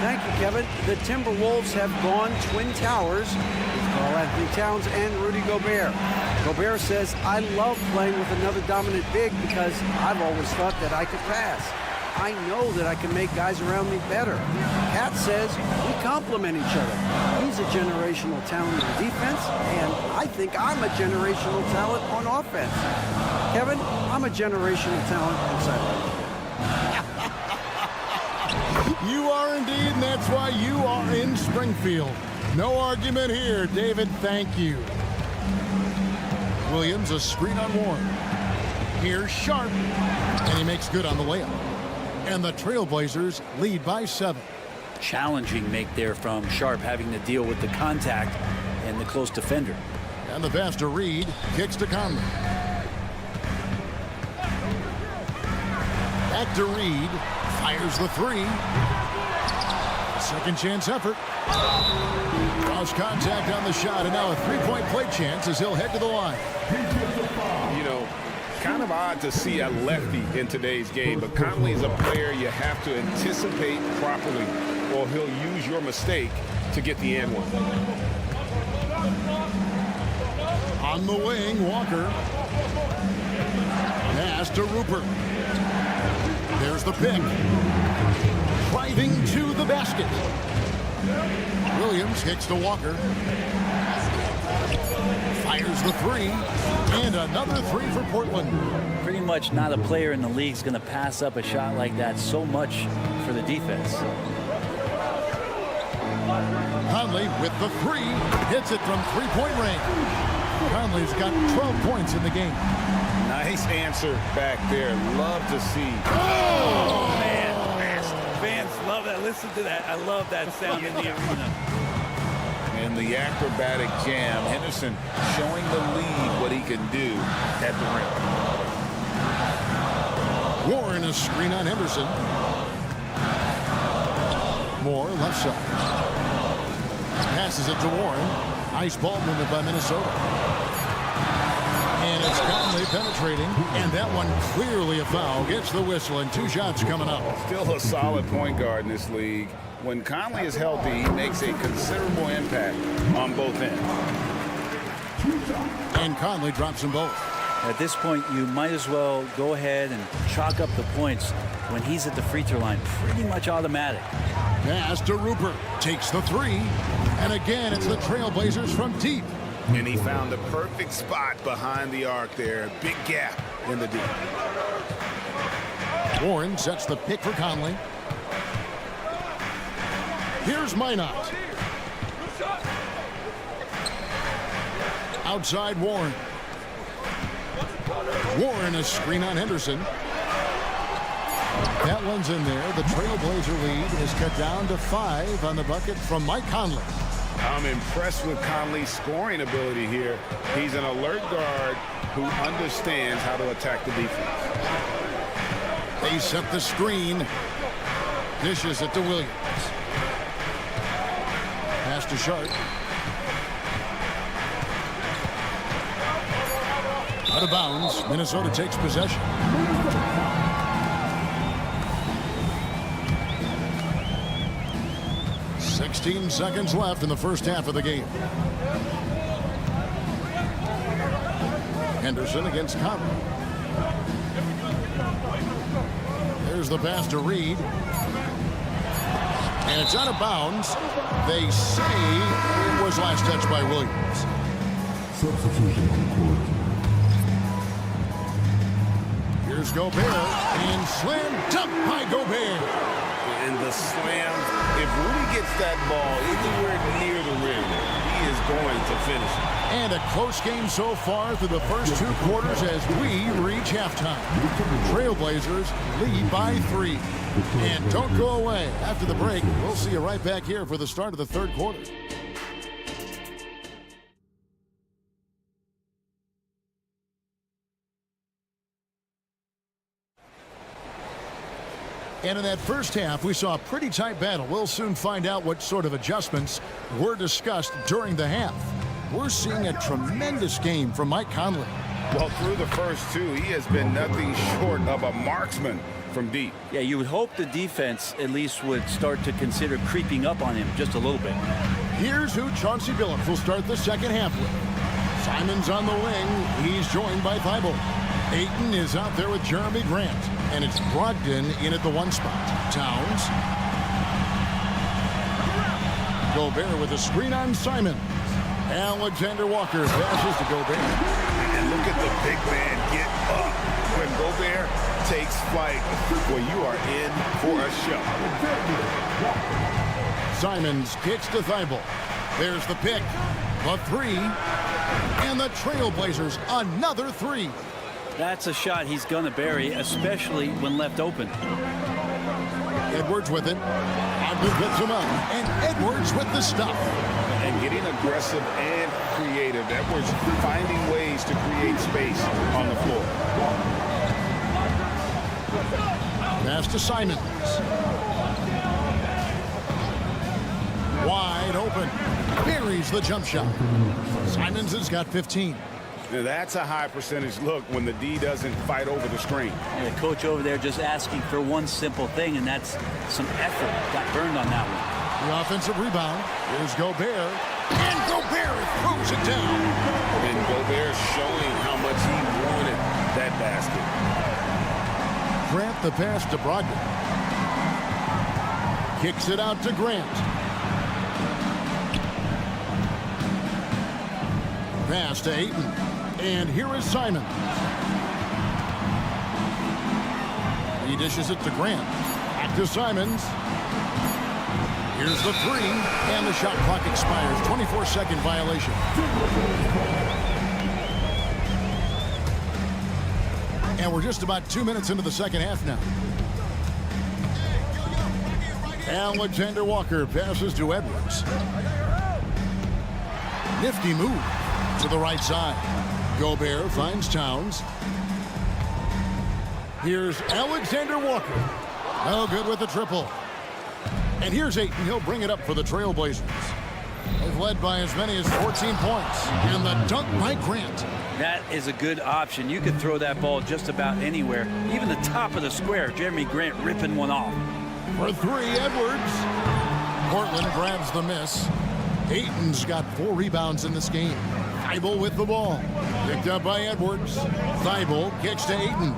Thank you, Kevin. The Timberwolves have gone Twin Towers with Karl-Anthony Towns and Rudy Gobert. Gobert says, I love playing with another dominant big because I've always thought that I could pass. I know that I can make guys around me better. Cat says we complement each other. He's a generational talent on defense, and I think I'm a generational talent on offense. Kevin, I'm a generational talent on sideline. You are indeed, and that's why you are in Springfield. No argument here, David. Thank you. Williams, a screen on Warren. Here's Sharp, and he makes good on the layup. And the Trailblazers lead by 7. Challenging make there from Sharp, having to deal with the contact and the close defender. And the pass to Reed, kicks to Conley. Back to Reed, fires the 3. Second chance effort. Cross contact on the shot, and now a three-point play chance as he'll head to the line. You know, kind of odd to see a lefty in today's game, but Conley is a player you have to anticipate properly, or he'll use your mistake to get the and one. On the wing, Walker. Pass to Rupert. There's the pick. Driving to the basket. Williams kicks to Walker. Fires the three. And another three for Portland. Pretty much not a player in the league is going to pass up a shot like that so much for the defense. Conley with the three. Hits it from three-point range. Conley's got 12 points in the game. Nice answer back there. Love to see. Oh, man. Fans love that. Listen to that. I love that sound in the arena. And the acrobatic jam. Henderson showing the lead what he can do at the rim. Warren a screen on Henderson. Moore left side. Passes it to Warren. Nice ball movement by Minnesota. And it's Conley penetrating. And that one clearly a foul. Gets the whistle and 2 shots coming up. Still a solid point guard in this league. When Conley is healthy, he makes a considerable impact on both ends. And Conley drops them both. At this point, you might as well go ahead and chalk up the points when he's at the free throw line. Pretty much automatic. Pass to Rupert. Takes the three. And again, it's the Trailblazers from deep. And he found the perfect spot behind the arc there. Big gap in the deep. Warren sets the pick for Conley. Here's Minot. Outside Warren. Warren a screen on Henderson. That one's in there. The Trailblazer lead is cut down to 5 on the bucket from Mike Conley. I'm impressed with Conley's scoring ability here. He's an alert guard who understands how to attack the defense. They set the screen. Dishes it to Williams. Pass to Sharp. Out of bounds. Minnesota takes possession. $16 seconds left in the first half of the game. Henderson against Conley. There's the pass to Reed. And it's out of bounds. They say it was last touched by Williams. Substitution on court. Here's Gobert. And slam dunk by Gobert. And the slam, if Rudy gets that ball anywhere near the rim, he is going to finish it. And a close game so far through the first 2 quarters as we reach halftime. Trailblazers lead by 3. And don't go away. After the break, we'll see you right back here for the start of the 3rd quarter. And in that first half, we saw a pretty tight battle. We'll soon find out what sort of adjustments were discussed during the half. We're seeing a tremendous game from Mike Conley. Well, through the first 2, he has been nothing short of a marksman from deep. Yeah, you would hope the defense at least would start to consider creeping up on him just a little bit. Here's who Chauncey Billups will start the second half with. Simon's on the wing. He's joined by Thibault. Ayton is out there with Jeremy Grant. And it's Brogdon in at the 1 spot. Towns. Gobert with a screen on Simon. Alexander Walker passes to Gobert. And look at the big man get up. When Gobert takes flight, well, you are in for a show. Simons kicks to Thibault. There's the pick. The 3. And the Trailblazers another 3. That's a shot he's going to bury, especially when left open. Edwards with it. Ogden picks him up. And Edwards with the stuff. And getting aggressive and creative. Edwards finding ways to create space on the floor. Pass to Simons. Wide open. Buries the jump shot. Simons has got 15. Now that's a high percentage look when the D doesn't fight over the screen. The coach over there just asking for one simple thing, and that's some effort. Got burned on that one. The offensive rebound. Here's Gobert. And Gobert throws it down. And Gobert showing how much he wanted that basket. Grant the pass to Brogdon. Kicks it out to Grant. Pass to Ayton. And here is Simon. He dishes it to Grant. Back to Simons. Here's the three. And the shot clock expires. 24-second violation. And we're just about 2 minutes into the second half now. Alexander Walker passes to Edwards. Nifty move to the right side. Gobert finds Towns. Here's Alexander Walker. No good with the triple. And here's Ayton. He'll bring it up for the Trailblazers. They've led by as many as 14 points. And the dunk by Grant. That is a good option. You could throw that ball just about anywhere. Even the top of the square. Jeremy Grant ripping one off. For three, Edwards. Portland grabs the miss. Ayton's got 4 rebounds in this game. Thibault with the ball. Picked up by Edwards. Thibault kicks to Ayton.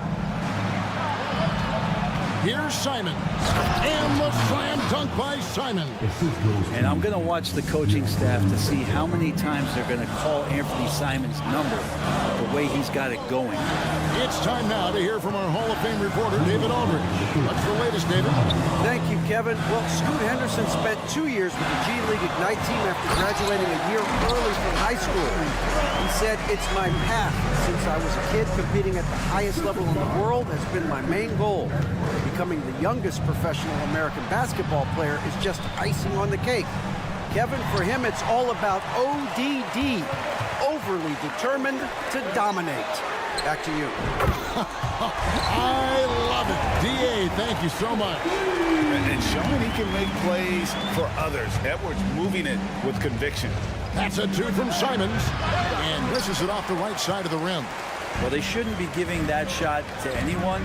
Here's Simon. And the slam dunk by Simon. And I'm going to watch the coaching staff to see how many times they're going to call Anthony Simons' number the way he's got it going. It's time now to hear from our Hall of Fame reporter, David Aldridge. What's the latest, David? Thank you, Kevin. Well, Scoot Henderson spent 2 years with the G League Ignite team after graduating a year early from high school. He said, "It's my path. Since I was a kid, competing at the highest level in the world has been my main goal. Becoming the youngest professional American basketball player is just icing on the cake." Kevin, for him, it's all about ODD, overly determined to dominate. Back to you. I love it. D.A., thank you so much. And showing he can make plays for others. Edwards moving it with conviction. That's a 2 from Simons. And misses it off the right side of the rim. Well, they shouldn't be giving that shot to anyone,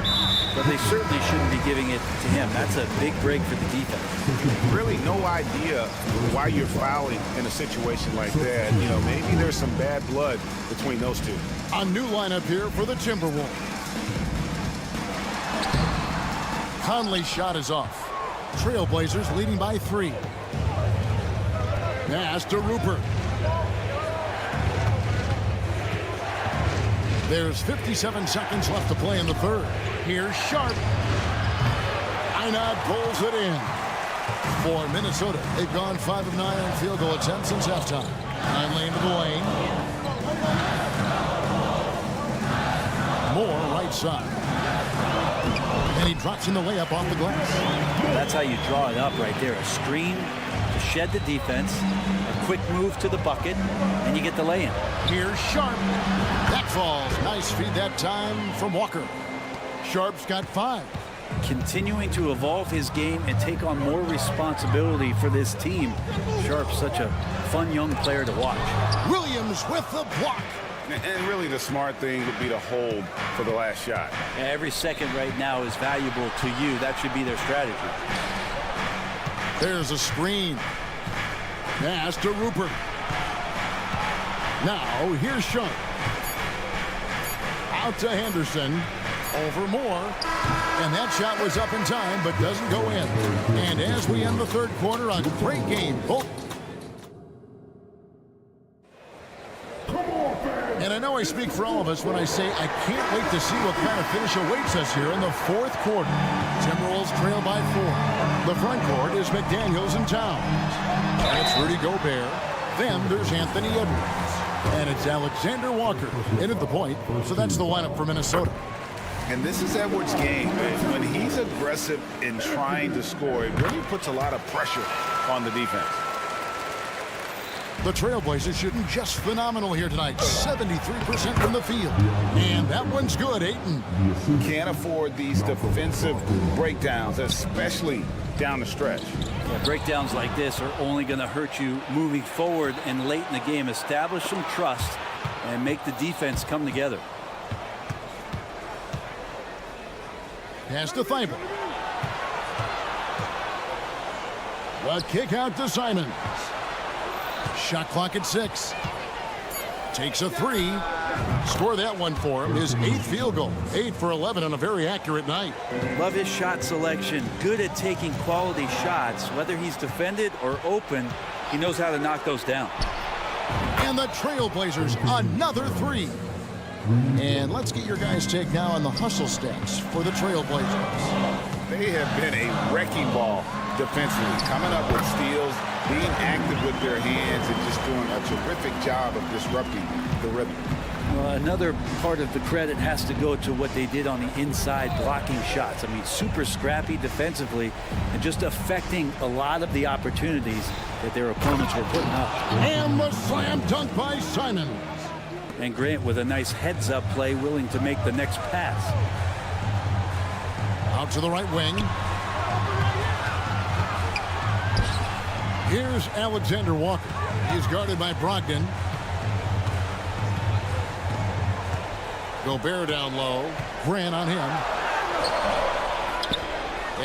but they certainly shouldn't be giving it to him. That's a big break for the defense. Really no idea why you're fouling in a situation like that. You know, maybe there's some bad blood between those two. A new lineup here for the Timberwolves. Conley's shot is off. Trailblazers leading by 3. Pass to Rupert. There's 57 seconds left to play in the third. Here's Sharp. Einad pulls it in. For Minnesota, they've gone 5 of 9 on field goal attempts since halftime. Conley into the lane. Moore right side. And he drops in the layup off the glass. That's how you draw it up right there. A screen to shed the defense, a quick move to the bucket, and you get the lay-in. Here's Sharp. That falls. Nice feed that time from Walker. Sharp's got 5. Continuing to evolve his game and take on more responsibility for this team. Sharp's such a fun young player to watch. Williams with the block. And really the smart thing would be to hold for the last shot. Every second right now is valuable to you. That should be their strategy. There's a screen. Pass to Rupert. Now here's Sharp. Out to Henderson. Over Moore. And that shot was up in time, but doesn't go in. And as we end the third quarter, a great game. And I know I speak for all of us when I say I can't wait to see what kind of finish awaits us here in the fourth quarter. Timberwolves trail by 4. The front court is McDaniels and Towns. That's Rudy Gobert. Then there's Anthony Edwards. And it's Alexander Walker in at the point. So that's the lineup for Minnesota. And this is Edwards' game. When he's aggressive in trying to score, it really puts a lot of pressure on the defense. The Trailblazers shooting just phenomenal here tonight. 73% from the field. And that one's good, Ayton. Can't afford these defensive breakdowns, especially down the stretch. Yeah, breakdowns like this are only going to hurt you moving forward and late in the game. Establish some trust and make the defense come together. Pass to Thibault. The kick out to Simons. Shot clock at 6. Takes a 3. Score that one for him. His 8th field goal. 8 for 11 on a very accurate night. Love his shot selection. Good at taking quality shots. Whether he's defended or open, he knows how to knock those down. And the Trailblazers, another 3. And let's get your guys' take now on the hustle stats for the Trailblazers. They have been a wrecking ball defensively, coming up with steals, being active with their hands, and just doing a terrific job of disrupting the rhythm. Another part of the credit has to go to what they did on the inside blocking shots. I mean, super scrappy defensively and just affecting a lot of the opportunities that their opponents were putting up. And the slam dunk by Simons. And Grant with a nice heads-up play, willing to make the next pass. Out to the right wing. Here's Alexander Walker. He's guarded by Brogdon. Gobert down low. Grant on him.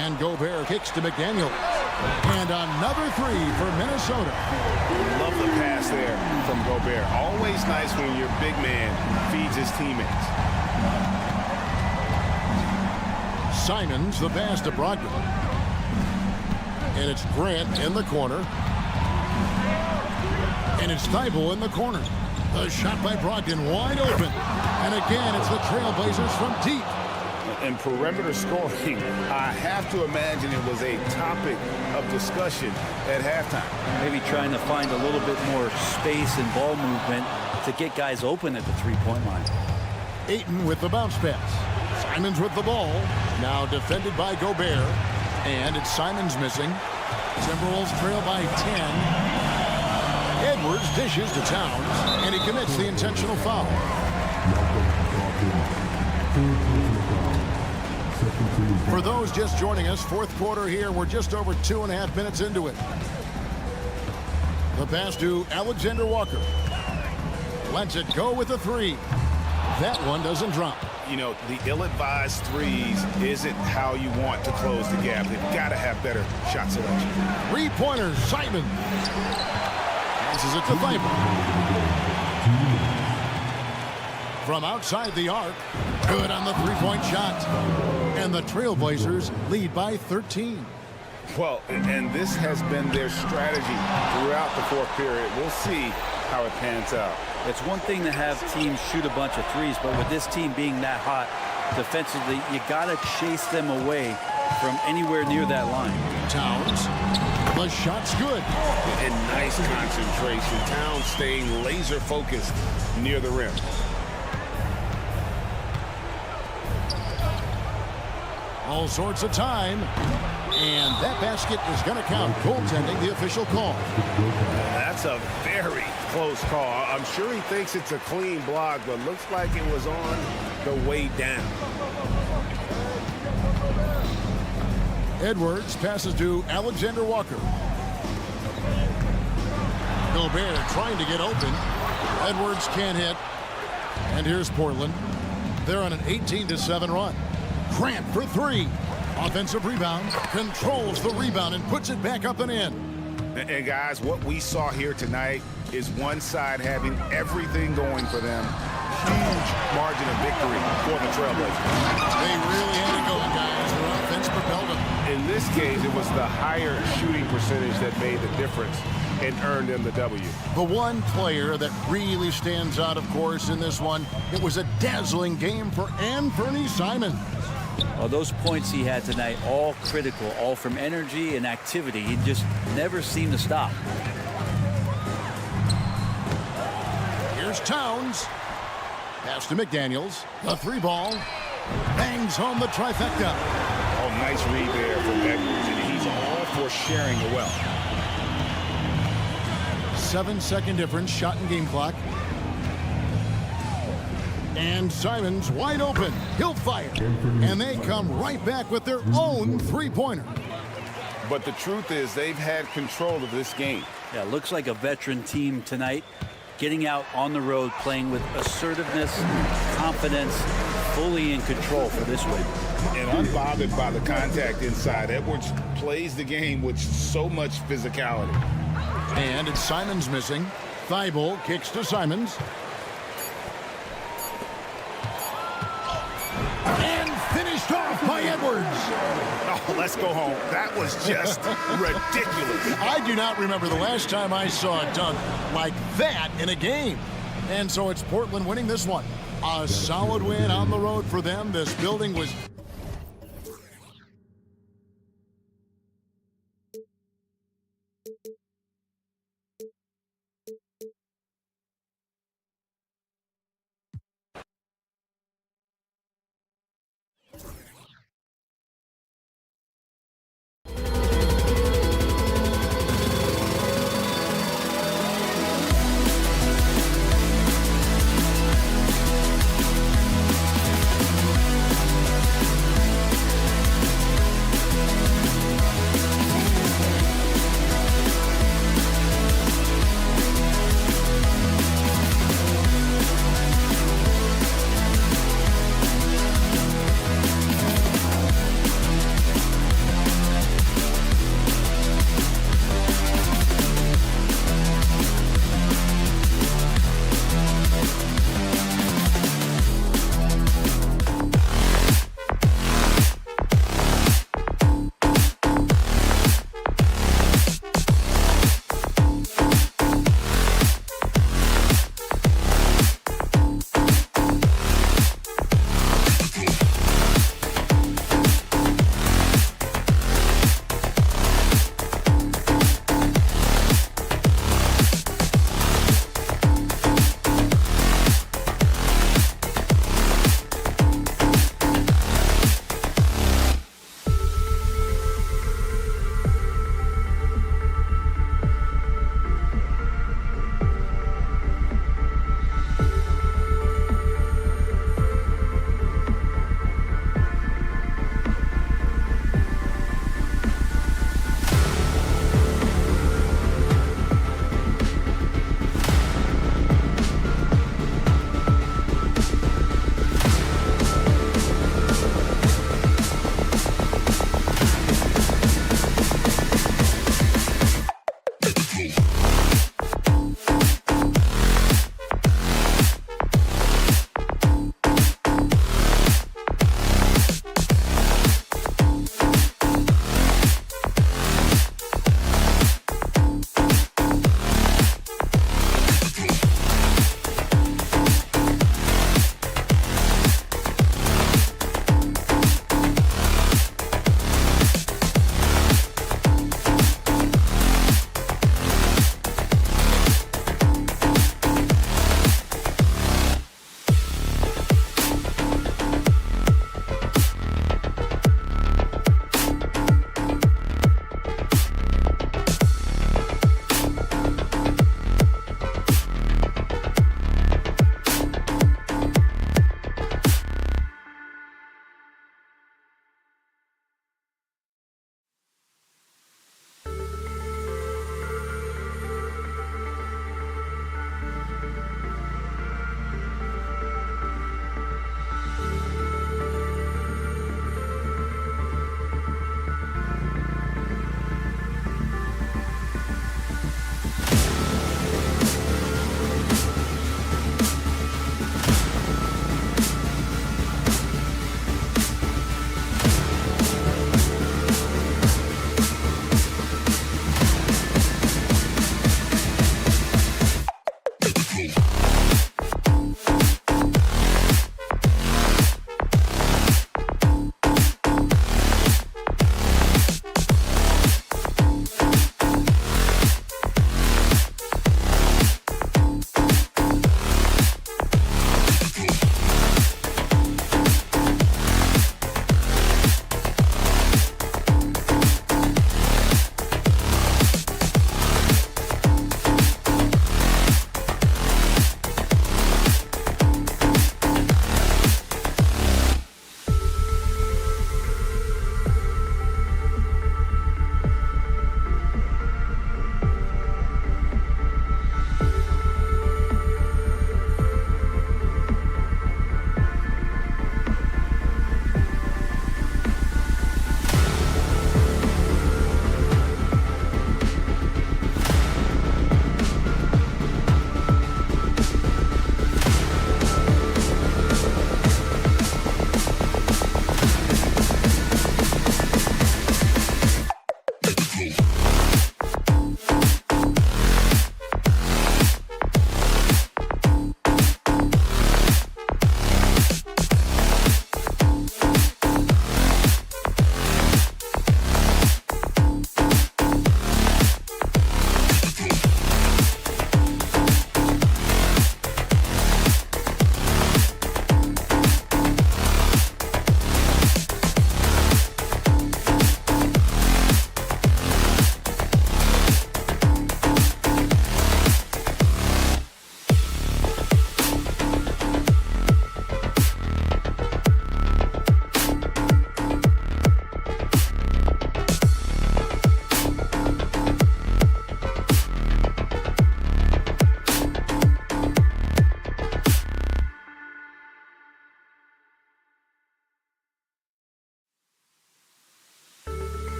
And Gobert kicks to McDaniels. And another 3 for Minnesota. Love the pass there from Gobert. Always nice when your big man feeds his teammates. Simons, the pass to Brogdon. And it's Grant in the corner. And it's Thibault in the corner. The shot by Brogdon wide open. And again, it's the Trailblazers from deep. And perimeter scoring, I have to imagine it was a topic of discussion at halftime. Maybe trying to find a little bit more space and ball movement to get guys open at the three-point line. Ayton with the bounce pass. Simons with the ball. Now defended by Gobert. And it's Simons missing. Timberwolves trail by 10. Edwards dishes to Towns, and he commits the intentional foul. For those just joining us, fourth quarter here. We're just over 2.5 minutes into it. The pass to Alexander Walker. Lets it go with a 3. That one doesn't drop. You know, the ill-advised threes isn't how you want to close the gap. They've got to have better shot selection. 3-pointers, Simon. Passes it to Thibault. From outside the arc. Good on the 3-point shot. And the Trailblazers lead by 13. Well, and this has been their strategy throughout the fourth period. We'll see how it pans out. It's one thing to have teams shoot a bunch of threes, but with this team being that hot defensively, you got to chase them away from anywhere near that line. Towns. The shot's good. And nice concentration. Towns staying laser focused near the rim. All sorts of time. And that basket is going to count. Goaltending, the official call. That's a very close call. I'm sure he thinks it's a clean block, but looks like it was on the way down. Edwards passes to Alexander Walker. Gobert trying to get open. Edwards can't hit. And here's Portland. They're on an 18-7 run. Grant for 3. Offensive rebound. Controls the rebound and puts it back up and in. And guys, what we saw here tonight is one side having everything going for them. Huge margin of victory for the Trailblazers. They really had it going, guys. Their offense propelled them. In this case, it was the higher shooting percentage that made the difference and earned them the W. The one player that really stands out, of course, in this one, it was a dazzling game for Anthony Simons. Well, those points he had tonight, all critical, all from energy and activity. He just never seemed to stop. Here's Towns. Pass to McDaniels. The 3-ball. Bangs home the trifecta. Oh, nice read there from Edwards, and he's all for sharing the wealth. 7-second difference, shot and game clock. And Simons wide open. He'll fire. And they come right back with their own 3-pointer. But the truth is they've had control of this game. Yeah, looks like a veteran team tonight, getting out on the road, playing with assertiveness, confidence, fully in control for this win. And unbothered by the contact inside. Edwards plays the game with so much physicality. And it's Simons missing. Thibault kicks to Simons. And finished off by Edwards. Oh, let's go home. That was just ridiculous. I do not remember the last time I saw a dunk like that in a game. And so it's Portland winning this one. A solid win on the road for them. This building was...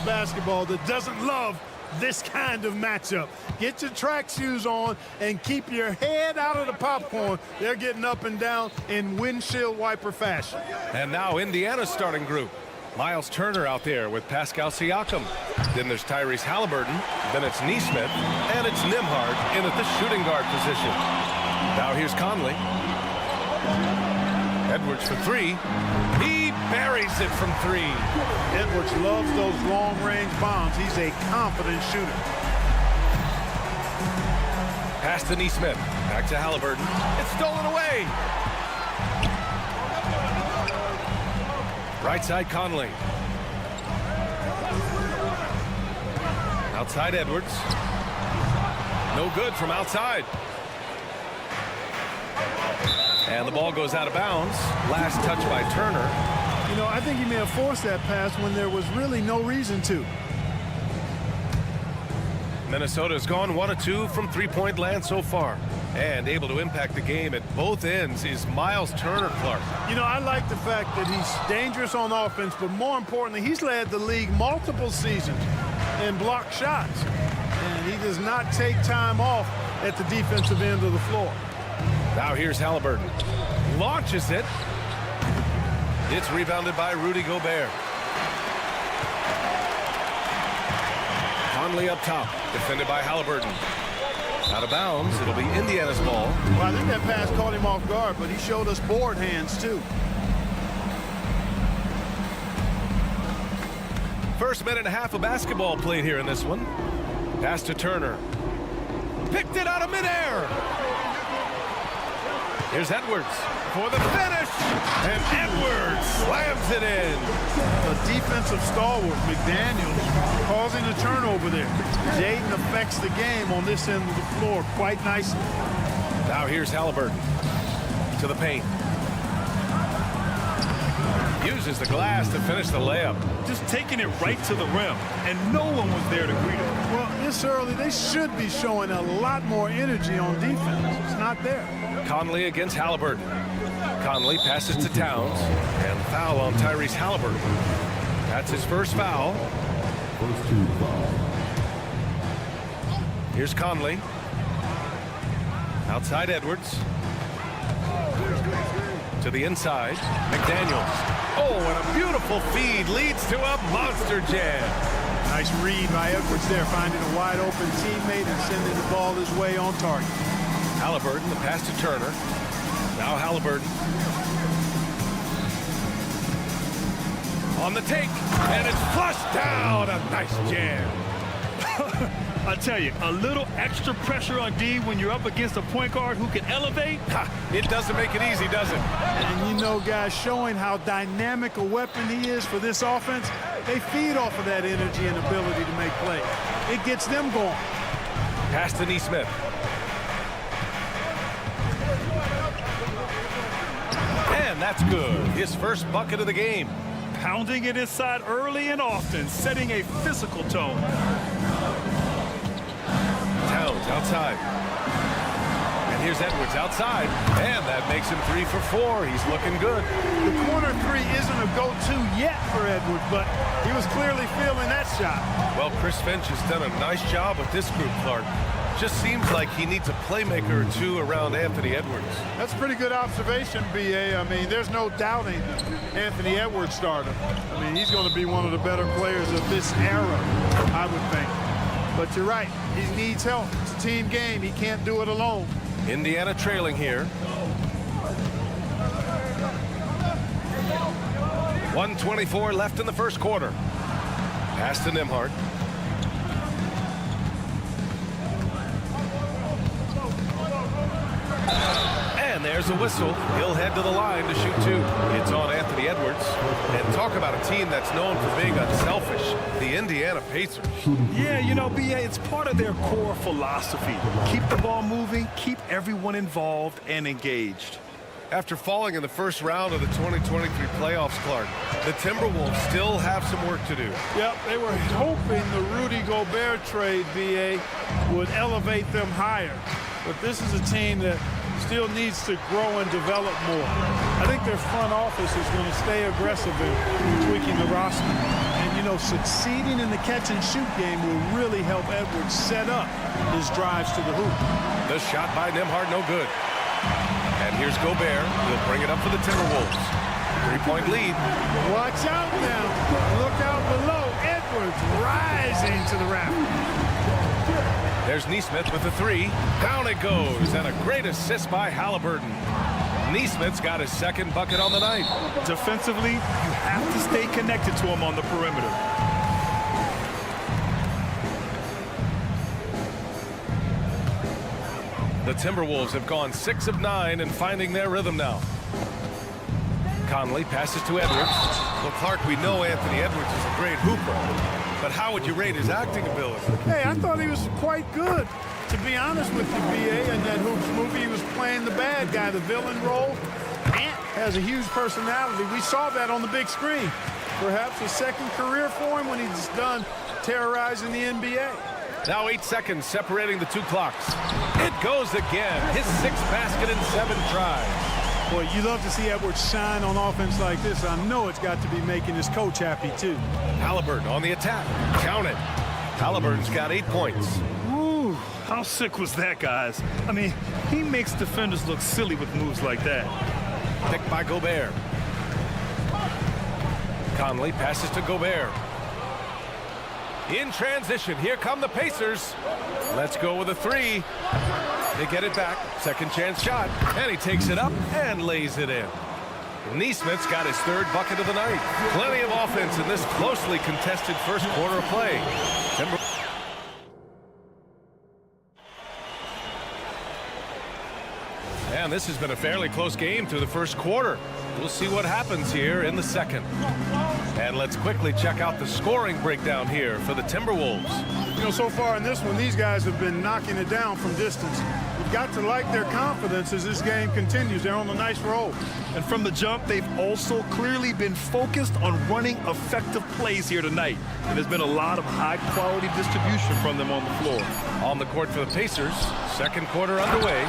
basketball that doesn't love this kind of matchup. Get your track shoes on and keep your head out of the popcorn. They're getting up and down in windshield wiper fashion. And now Indiana's starting group. Miles Turner out there with Pascal Siakam. Then there's Tyrese Halliburton. Then it's Neesmith. And it's Nembhard in at the shooting guard position. Now here's Conley. Edwards for three. He buries it from three. Edwards loves those long-range bombs. He's a confident shooter. Pass to Neesmith. Back to Halliburton. It's stolen away. Right side Conley. Outside Edwards. No good from outside. And the ball goes out of bounds. Last touch by Turner. You know, I think he may have forced that pass when there was really no reason to. Minnesota's gone 1 of 2 from three-point land so far. And able to impact the game at both ends is Miles Turner, Clark. You know, I like the fact that he's dangerous on offense, but more importantly, he's led the league multiple seasons in block shots. And he does not take time off at the defensive end of the floor. Now here's Halliburton. Launches it. It's rebounded by Rudy Gobert. Conley up top. Defended by Halliburton. Out of bounds. It'll be Indiana's ball. Well, I think that pass caught him off guard, but he showed us board hands, too. First minute and a half of basketball played here in this one. Pass to Turner. Picked it out of midair. Here's Edwards for the finish. And Edwards slams it in. A defensive stalwart, McDaniels, causing a turnover there. Jaden affects the game on this end of the floor quite nicely. Now here's Halliburton to the paint. Uses the glass to finish the layup. Just taking it right to the rim, and no one was there to greet him. Well, this early, they should be showing a lot more energy on defense. It's not there. Conley against Halliburton. Conley passes to Towns. And foul on Tyrese Halliburton. That's his first foul. First 2 fouls. Here's Conley. Outside Edwards. To the inside. McDaniels. Oh, and a beautiful feed leads to a monster jam. Nice read by Edwards there, finding a wide open teammate and sending the ball his way on target. Halliburton, the pass to Turner. Now Halliburton. On the take, and it's flushed down. A nice jam. I tell you, a little extra pressure on D when you're up against a point guard who can elevate. It doesn't make it easy, does it? And you know, guys, showing how dynamic a weapon he is for this offense, they feed off of that energy and ability to make plays. It gets them going. Pass to Neesmith. And that's good. His first bucket of the game. Pounding it inside early and often, setting a physical tone. Towns outside. And here's Edwards outside. And that makes him 3 for 4. He's looking good. The corner three isn't a go-to yet for Edwards, but he was clearly feeling that shot. Well, Chris Finch has done a nice job with this group, Clark. Just seems like he needs a playmaker or two around Anthony Edwards. That's a pretty good observation, B.A. I mean, there's no doubting Anthony Edwards starter. I mean, he's going to be one of the better players of this era, I would think. But you're right. He needs help. It's a team game. He can't do it alone. Indiana trailing here. 1:24 left in the first quarter. Pass to Nembhard. And there's a whistle. He'll head to the line to shoot 2. It's on Anthony Edwards. And talk about a team that's known for being unselfish. The Indiana Pacers. Yeah, you know, B.A., it's part of their core philosophy. Keep the ball moving, keep everyone involved and engaged. After falling in the first round of the 2023 playoffs, Clark, the Timberwolves still have some work to do. Yep, they were hoping the Rudy Gobert trade, B.A., would elevate them higher. But this is a team that still needs to grow and develop more. I think their front office is going to stay aggressive in tweaking the roster. And, you You know, succeeding in the catch-and-shoot game will really help Edwards set up his drives to the hoop. The shot by Nembhard, no good. And here's Gobert. He'll bring it up for the Timberwolves. 3-point lead. Watch out now. Look out below. Edwards rising to the rafters. There's Neesmith with the 3. Down it goes, and a great assist by Halliburton. Neesmith's got his second bucket on the night. Defensively, you have to stay connected to him on the perimeter. The Timberwolves have gone 6 of 9 and finding their rhythm now. Conley passes to Edwards. Well, Clark, we know Anthony Edwards is a great hooper, but how would you rate his acting ability? Hey, I thought he was quite good. To be honest with you, BA, in that Hoops movie, he was playing the bad guy, the villain role. Ant has a huge personality. We saw that on the big screen. Perhaps a second career for him when he's done terrorizing the NBA. Now 8 seconds separating the 2 clocks. It goes again. His 6th basket in 7 tries. Boy, you love to see Edwards shine on offense like this. I know it's got to be making his coach happy, too. Halliburton on the attack. Count it. Halliburton's got 8 points. Ooh, how sick was that, guys? I mean, he makes defenders look silly with moves like that. Picked by Gobert. Conley passes to Gobert. In transition, here come the Pacers. Let's go with a 3. They get it back. Second chance shot. And he takes it up and lays it in. Neesmith's got his 3rd bucket of the night. Plenty of offense in this closely contested first quarter of play. And this has been a fairly close game through the first quarter. We'll see what happens here in the second. And let's quickly check out the scoring breakdown here for the Timberwolves. You know, so far in this one, these guys have been knocking it down from distance. You've got to like their confidence as this game continues. They're on a nice roll. And from the jump, they've also clearly been focused on running effective plays here tonight. And there's been a lot of high-quality distribution from them on the floor. On the court for the Pacers, second quarter underway.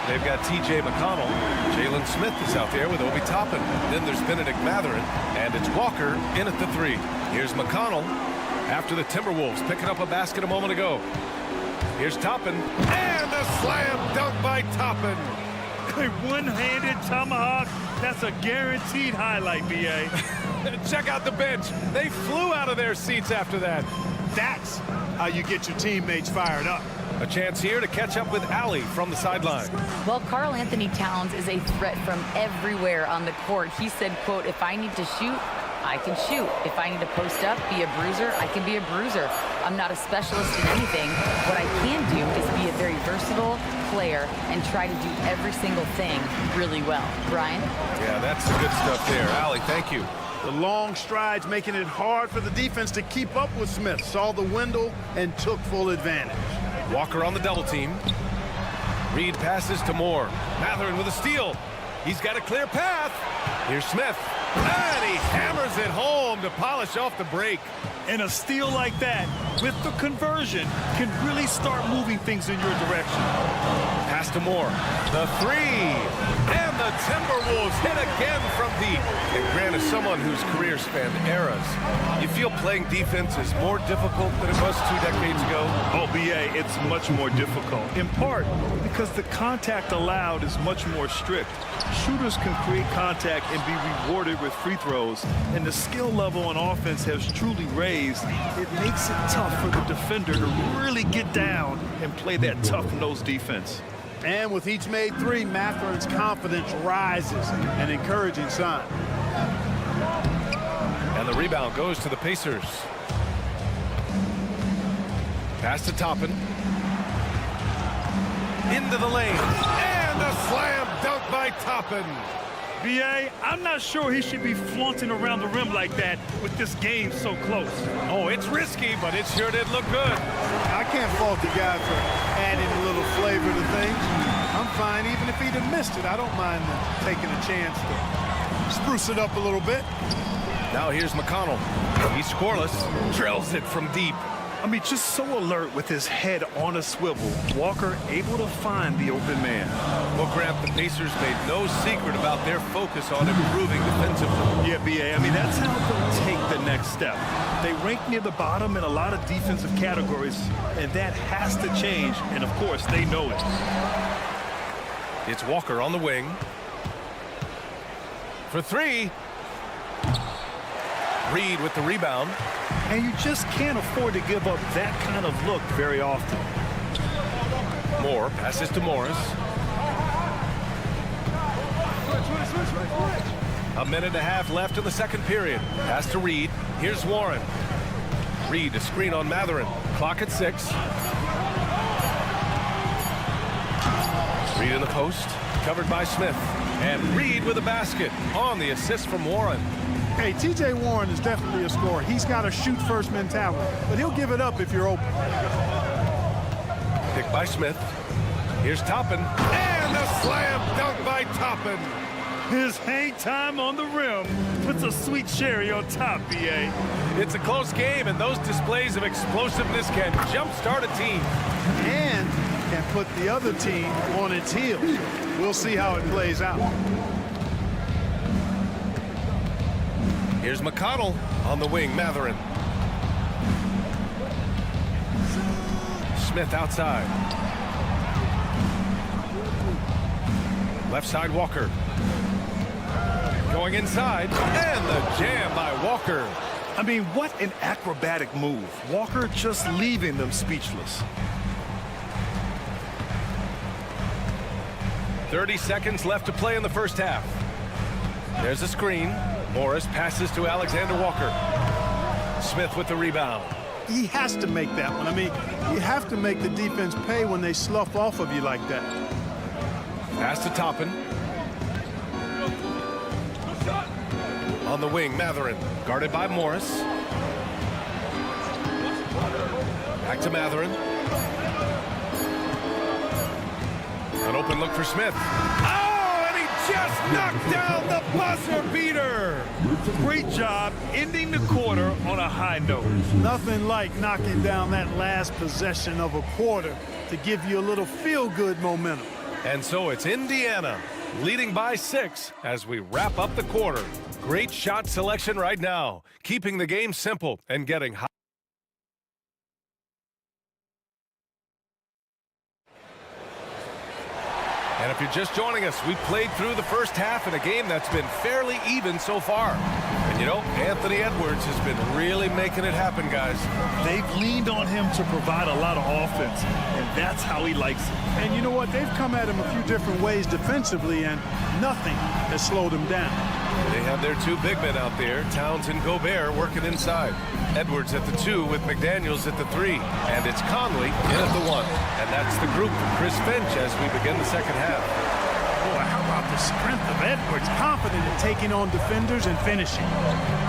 They've got T.J. McConnell. Jalen Smith is out there with Obi Toppin. Then there's Benedict Mathurin, and it's Walker in at the 3. Here's McConnell after the Timberwolves picking up a basket a moment ago. Here's Toppin, and a slam dunk by Toppin. A one-handed tomahawk. That's a guaranteed highlight, B.A. Check out the bench. They flew out of their seats after that. That's how you get your teammates fired up. A chance here to catch up with Allie from the sideline. Well, Karl Anthony Towns is a threat from everywhere on the court. He said, quote, if I need to shoot, I can shoot. If I need to post up, be a bruiser, I can be a bruiser. I'm not a specialist in anything. What I can do is be a very versatile player and try to do every single thing really well. Brian? Yeah, that's the good stuff there. Allie, thank you. The long strides making it hard for the defense to keep up with Smith. Saw the window and took full advantage. Walker on the double team. Reed passes to Moore. Mathurin with a steal. He's got a clear path. Here's Smith. And he hammers it home to polish off the break. And a steal like that, with the conversion, can really start moving things in your direction. Pass to Moore. The 3. And the Timberwolves hit again from deep. And Grant, as someone whose career spanned eras, you feel playing defense is more difficult than it was 2 decades ago? Oh, B.A., it's much more difficult. In part because the contact allowed is much more strict. Shooters can create contact and be rewarded with free throws. And the skill level on offense has truly raised. It makes it tough for the defender to really get down and play that tough-nosed defense. And with each made 3, Mathurin's confidence rises, an encouraging sign. And the rebound goes to the Pacers. Pass to Toppin. Into the lane. And a slam dunk by Toppin. B.A., I'm not sure he should be flaunting around the rim like that with this game so close. Oh, it's risky, but it sure did look good. I can't fault the guy for adding a little flavor to things. I'm fine even if he'd have missed it. I don't mind taking a chance to spruce it up a little bit. Now here's McConnell. He's scoreless. Drills it from deep. I mean, just so alert with his head on a swivel. Walker able to find the open man. Well, Grant, the Pacers made no secret about their focus on improving defensively. Yeah, B.A., I mean, that's how they'll take the next step. They rank near the bottom in a lot of defensive categories, and that has to change, and of course, they know it. It's Walker on the wing. For three. Reed with the rebound. And you just can't afford to give up that kind of look very often. Moore passes to Morris. A minute and a half left in the second period. Pass to Reed. Here's Warren. Reed, a screen on Matherin. Clock at 6. Reed in the post. Covered by Smith. And Reed with a basket on the assist from Warren. Hey, T.J. Warren is definitely a scorer. He's got a shoot-first mentality, but he'll give it up if you're open. Picked by Smith. Here's Toppin. And a slam dunk by Toppin. His hang time on the rim puts a sweet cherry on top, B.A. It's a close game, and those displays of explosiveness can jumpstart a team. And can put the other team on its heels. We'll see how it plays out. Here's McConnell on the wing, Matherin. Smith outside. Left side, Walker. Going inside, and the jam by Walker. I mean, what an acrobatic move. Walker just leaving them speechless. 30 seconds left to play in the first half. There's a screen. Morris passes to Alexander Walker. Smith with the rebound. He has to make that one. I mean, you have to make the defense pay when they slough off of you like that. Pass to Toppin. On the wing, Matherin. Guarded by Morris. Back to Matherin. An open look for Smith. Oh, and he just knocked down the buzzer beater. Great job ending the quarter on a high note. Nothing like knocking down that last possession of a quarter to give you a little feel-good momentum. And so it's Indiana leading by 6 as we wrap up the quarter. Great shot selection right now, keeping the game simple and getting high. And if you're just joining us, we played through the first half in a game that's been fairly even so far. And you know, Anthony Edwards has been really making it happen, guys. They've leaned on him to provide a lot of offense, and that's how he likes it. And you know what? They've come at him a few different ways defensively, and nothing has slowed him down. They have their two big men out there, Towns and Gobert, working inside. Edwards at the 2 with McDaniels at the 3. And it's Conley in at the 1. And that's the group for Chris Finch as we begin the second half. Boy, how about the strength of Edwards, confident in taking on defenders and finishing.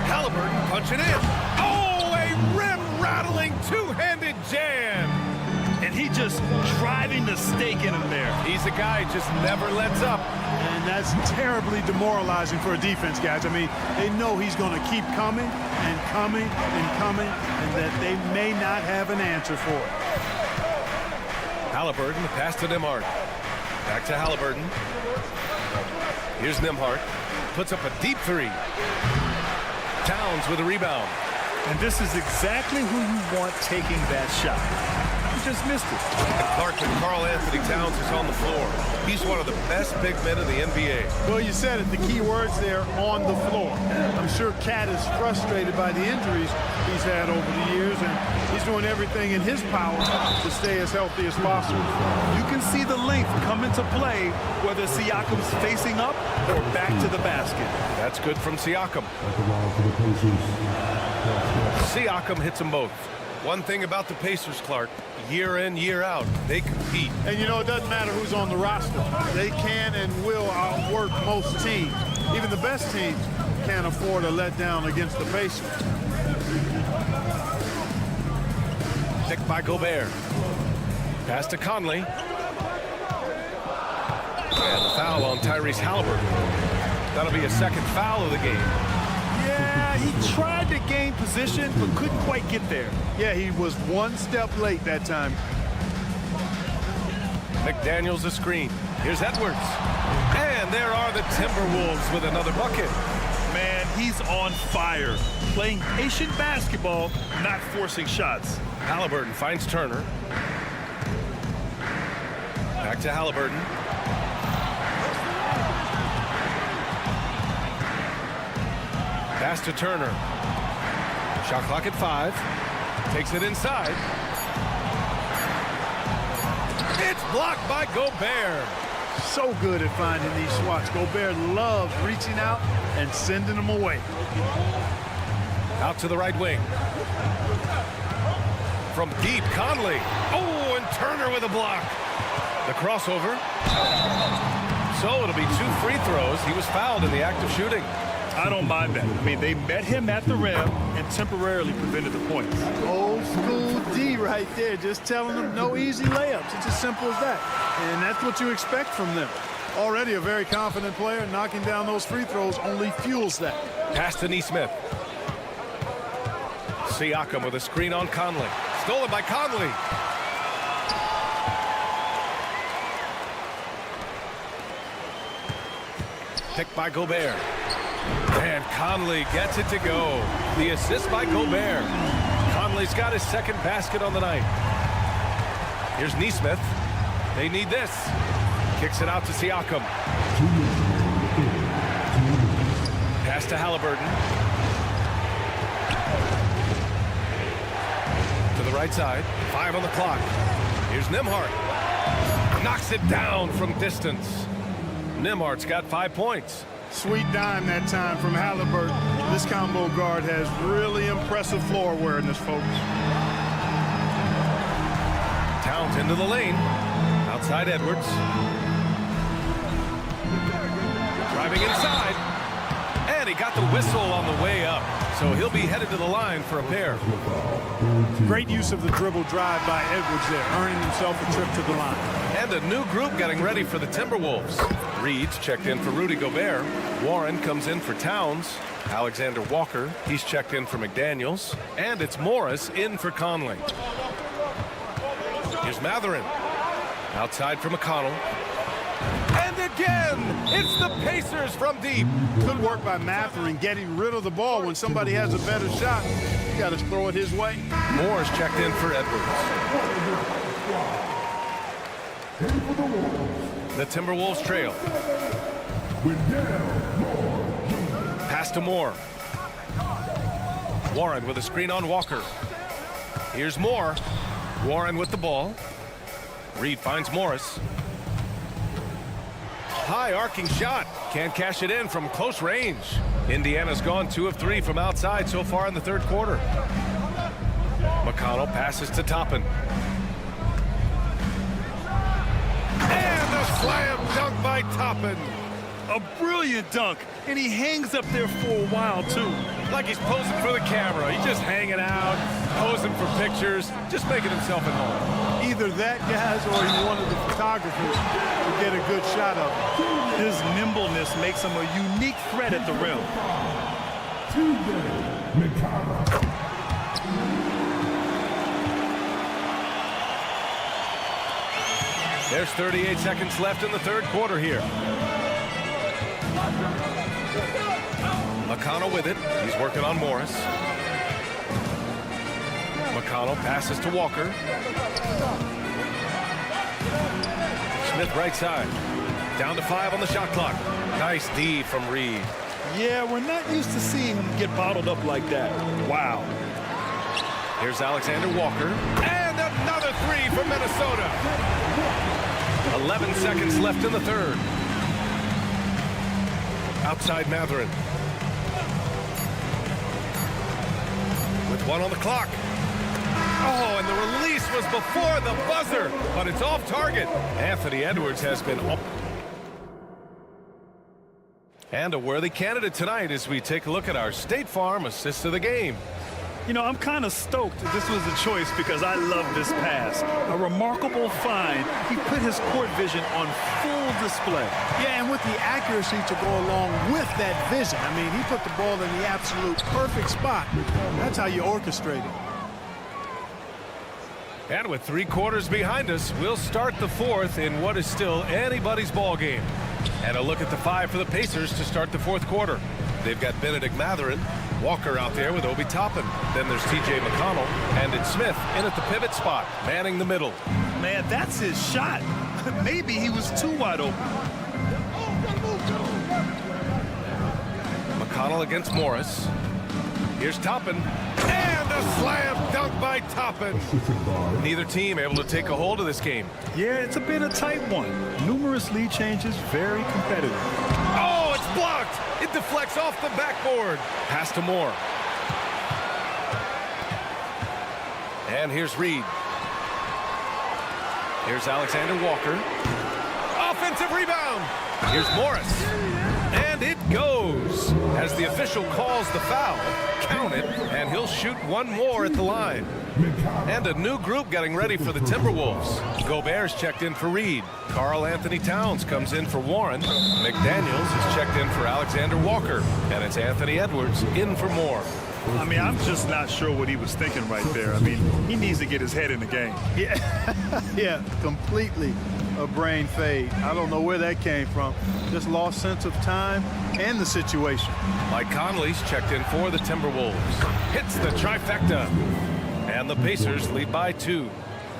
Halliburton punching in. Oh, a rim-rattling two-handed jam. And he just driving the stake in him there. He's a guy who just never lets up. And that's terribly demoralizing for a defense, guys. I mean, they know he's going to keep coming and coming and coming, and that they may not have an answer for it. Halliburton, the pass to Nembhard. Back to Halliburton. Here's Nembhard. Puts up a deep 3. Towns with a rebound. And this is exactly who you want taking that shot. He just missed it. And Clark and Karl Anthony Towns is on the floor. He's one of the best big men in the NBA. Well, you said it. The key words there, on the floor. I'm sure Cat is frustrated by the injuries he's had over the years, and he's doing everything in his power to stay as healthy as possible. You can see the length come into play, whether Siakam's facing up or back to the basket. That's good from Siakam. Siakam hits them both. One thing about the Pacers, Clark, year in, year out, they compete. And you know, it doesn't matter who's on the roster. They can and will outwork most teams. Even the best teams can't afford a letdown against the Pacers. Picked by Gobert. Pass to Conley. And the foul on Tyrese Halliburton. That'll be a second foul of the game. Yeah, Yeah, he tried to gain position, but couldn't quite get there. Yeah, he was one step late that time. McDaniels a screen. Here's Edwards. And there are the Timberwolves with another bucket. Man, he's on fire. Playing patient basketball, not forcing shots. Halliburton finds Turner. Back to Halliburton. Pass to Turner. Shot clock at 5. Takes it inside. It's blocked by Gobert. So good at finding these swats. Gobert loves reaching out and sending them away. Out to the right wing. From deep, Conley. Oh, and Turner with a block. The crossover. So it'll be 2 free throws. He was fouled in the act of shooting. I don't mind that. I mean, they met him at the rim and temporarily prevented the points. Old school D right there, just telling them no easy layups. It's as simple as that. And that's what you expect from them. Already a very confident player, knocking down those free throws only fuels that. Pass to Nesmith. Siakam with a screen on Conley. Stolen by Conley. Picked by Gobert. And Conley gets it to go. The assist by Gobert. Conley's got his second basket on the night. Here's Nesmith. They need this. Kicks it out to Siakam. Pass to Halliburton. To the right side. 5 on the clock. Here's Nembhard. Knocks it down from distance. Nembhard's got 5 points. Sweet dime that time from Halliburton. This combo guard has really impressive floor awareness, folks. Towns into the lane. Outside Edwards. Driving inside. And he got the whistle on the way up. So he'll be headed to the line for a pair. Great use of the dribble drive by Edwards there, earning himself a trip to the line. And a new group getting ready for the Timberwolves. Reed's checked in for Rudy Gobert. Warren comes in for Towns. Alexander Walker, he's checked in for McDaniels. And it's Morris in for Conley. Here's Matherin. Outside for McConnell. And again, it's the Pacers from deep. Good work by Matherin getting rid of the ball when somebody has a better shot. You got to throw it his way. Moore's checked in for Edwards. The Timberwolves trail. Pass to Moore. Warren with a screen on Walker. Here's Moore. Warren with the ball. Reed finds Morris. High arcing shot. Can't cash it in from close range. Indiana's gone 2 of 3 from outside so far in the third quarter. McConnell passes to Toppin. And a slam dunk by Toppin. A brilliant dunk, and he hangs up there for a while, too. Like he's posing for the camera. He's just hanging out, posing for pictures, just making himself at home. Either that, guys, or he's one of the photographers to get a good shot of him. His nimbleness makes him a unique threat at the rim. There's 38 seconds left in the third quarter here. McConnell with it. He's working on Morris. McConnell passes to Walker. Smith right side. Down to 5 on the shot clock. Nice D from Reed. Yeah, we're not used to seeing him get bottled up like that. Wow. Here's Alexander Walker. And another 3 from Minnesota. 11 seconds left in the third. Outside Matherin. With 1 on the clock. Oh, and the release was before the buzzer, but it's off target. Anthony Edwards has been and a worthy candidate tonight as we take a look at our State Farm assist of the game. You know, I'm kind of stoked that this was a choice because I love this pass. A remarkable find. He put his court vision on full display. Yeah, and with the accuracy to go along with that vision. I mean, he put the ball in the absolute perfect spot. That's how you orchestrate it. And with 3 quarters behind us, we'll start the 4th in what is still anybody's ball game. And a look at the 5 for the Pacers to start the 4th quarter. They've got Benedict Mathurin, Walker out there with Obi Toppin. Then there's T.J. McConnell, and it's Smith in at the pivot spot, manning the middle. Man, that's his shot. Maybe he was too wide open. McConnell against Morris. Here's Toppin. And a slam dunk by Toppin. Neither team able to take a hold of this game. Yeah, it's a bit of a tight one. Numerous lead changes, very competitive. Oh, it's blocked. It deflects off the backboard. Pass to Moore. And here's Reed. Here's Alexander Walker. Offensive rebound. Here's Morris. And it goes. As the official calls the foul, count it, and he'll shoot one more at the line. And a new group getting ready for the Timberwolves. Gobert's checked in for Reed. Karl Anthony Towns comes in for Warren. McDaniels is checked in for Alexander Walker. And it's Anthony Edwards in for Moore. I mean, I'm just not sure what he was thinking right there. I mean, he needs to get his head in the game. Yeah, completely a brain fade. I don't know where that came from. Just lost sense of time and the situation. Mike Conley's checked in for the Timberwolves. Hits the trifecta. And the Pacers lead by 2.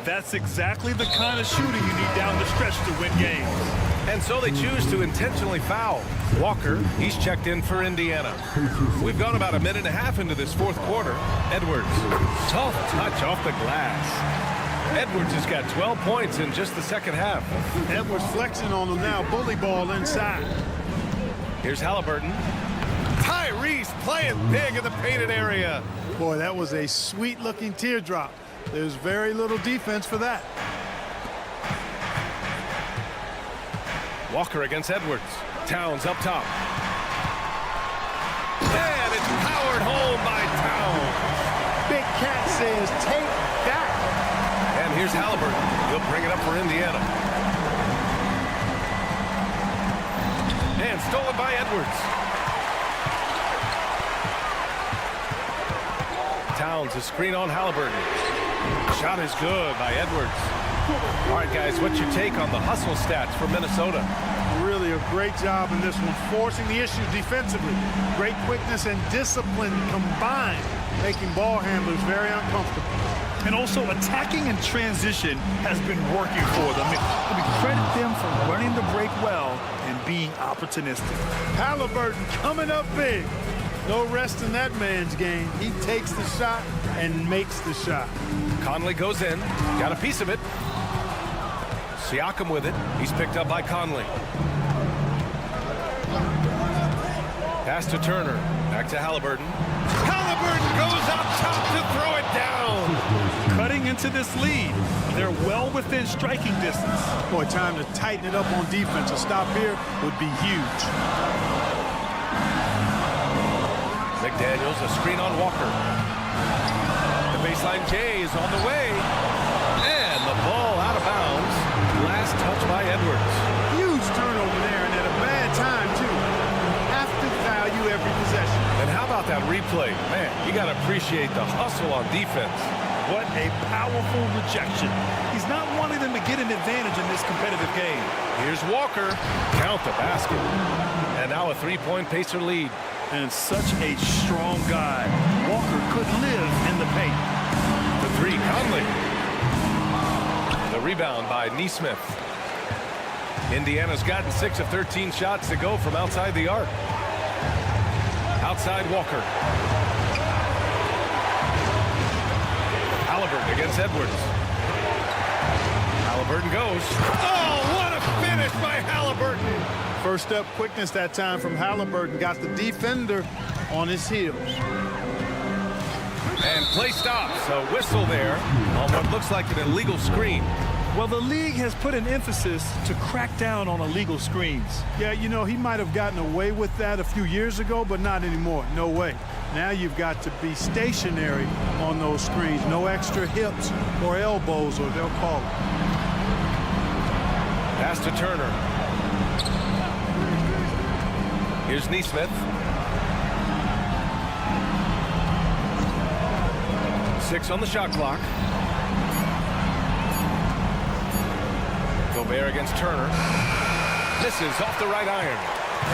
That's exactly the kind of shooting you need down the stretch to win games. And so they choose to intentionally foul. Walker, he's checked in for Indiana. We've gone about a minute and a half into this 4th quarter. Edwards, tough touch off the glass. Edwards has got 12 points in just the second half. Edwards flexing on him now. Bully ball inside. Here's Halliburton. Tyrese playing big in the painted area. Boy, that was a sweet-looking teardrop. There's very little defense for that. Walker against Edwards. Towns up top. And it's powered home by Towns. Big Cat says, take that. And here's Halliburton. He'll bring it up for Indiana. And stolen by Edwards. Towns, a screen on Halliburton. Shot is good by Edwards. All right, guys, what's your take on the hustle stats for Minnesota? Really a great job in this one, forcing the issue defensively. Great quickness and discipline combined, making ball handlers very uncomfortable. And also attacking in transition has been working for them. I mean, credit them for running the break well and being opportunistic. Halliburton coming up big. No rest in that man's game. He takes the shot and makes the shot. Conley goes in, got a piece of it. Siakam with it. He's picked up by Conley. Pass to Turner. Back to Halliburton. Halliburton goes up top to throw it down. Cutting into this lead. They're well within striking distance. Boy, time to tighten it up on defense. A stop here would be huge. McDaniels, a screen on Walker. The baseline J is on the way. And the ball out of bounds. Last touch by Edwards. Huge turnover there, and at a bad time, too. Have to value every possession. And how about that replay? Man, you got to appreciate the hustle on defense. What a powerful rejection. He's not wanting them to get an advantage in this competitive game. Here's Walker. Count the basket. And now a 3-point Pacer lead. And such a strong guy. Walker could live in the paint. The 3, Conley. The rebound by Nesmith. Indiana's gotten 6 of 13 shots to go from outside the arc. Outside Walker. Halliburton against Edwards. Halliburton goes. Oh, what a finish by Halliburton. First step quickness that time from Halliburton. Got the defender on his heels. And play stops. A whistle there on what looks like an illegal screen. Well, the league has put an emphasis to crack down on illegal screens. Yeah, you know, he might have gotten away with that a few years ago, but not anymore. No way. Now you've got to be stationary on those screens. No extra hips or elbows, or they'll call it. Pass to Turner. Here's Neesmith. 6 on the shot clock. Gobert against Turner. Misses off the right iron.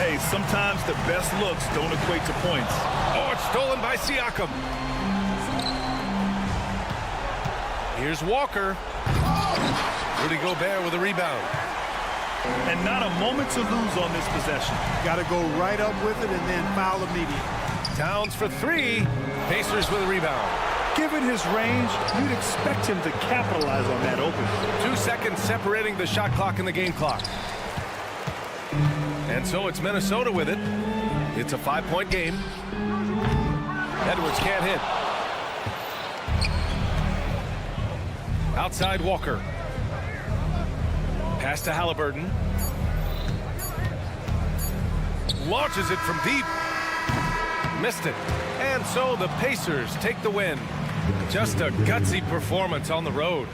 Hey, sometimes the best looks don't equate to points. Oh, it's stolen by Siakam. Here's Walker. Rudy Gobert with a rebound. And not a moment to lose on this possession. Got to go right up with it and then foul immediately. Towns for 3. Pacers with a rebound. Given his range, you'd expect him to capitalize on that opening. 2 seconds separating the shot clock and the game clock. And so it's Minnesota with it. It's a 5-point game. Edwards can't hit. Outside Walker. Pass to Halliburton. Launches it from deep. Missed it. And so the Pacers take the win. Just a gutsy performance on the road.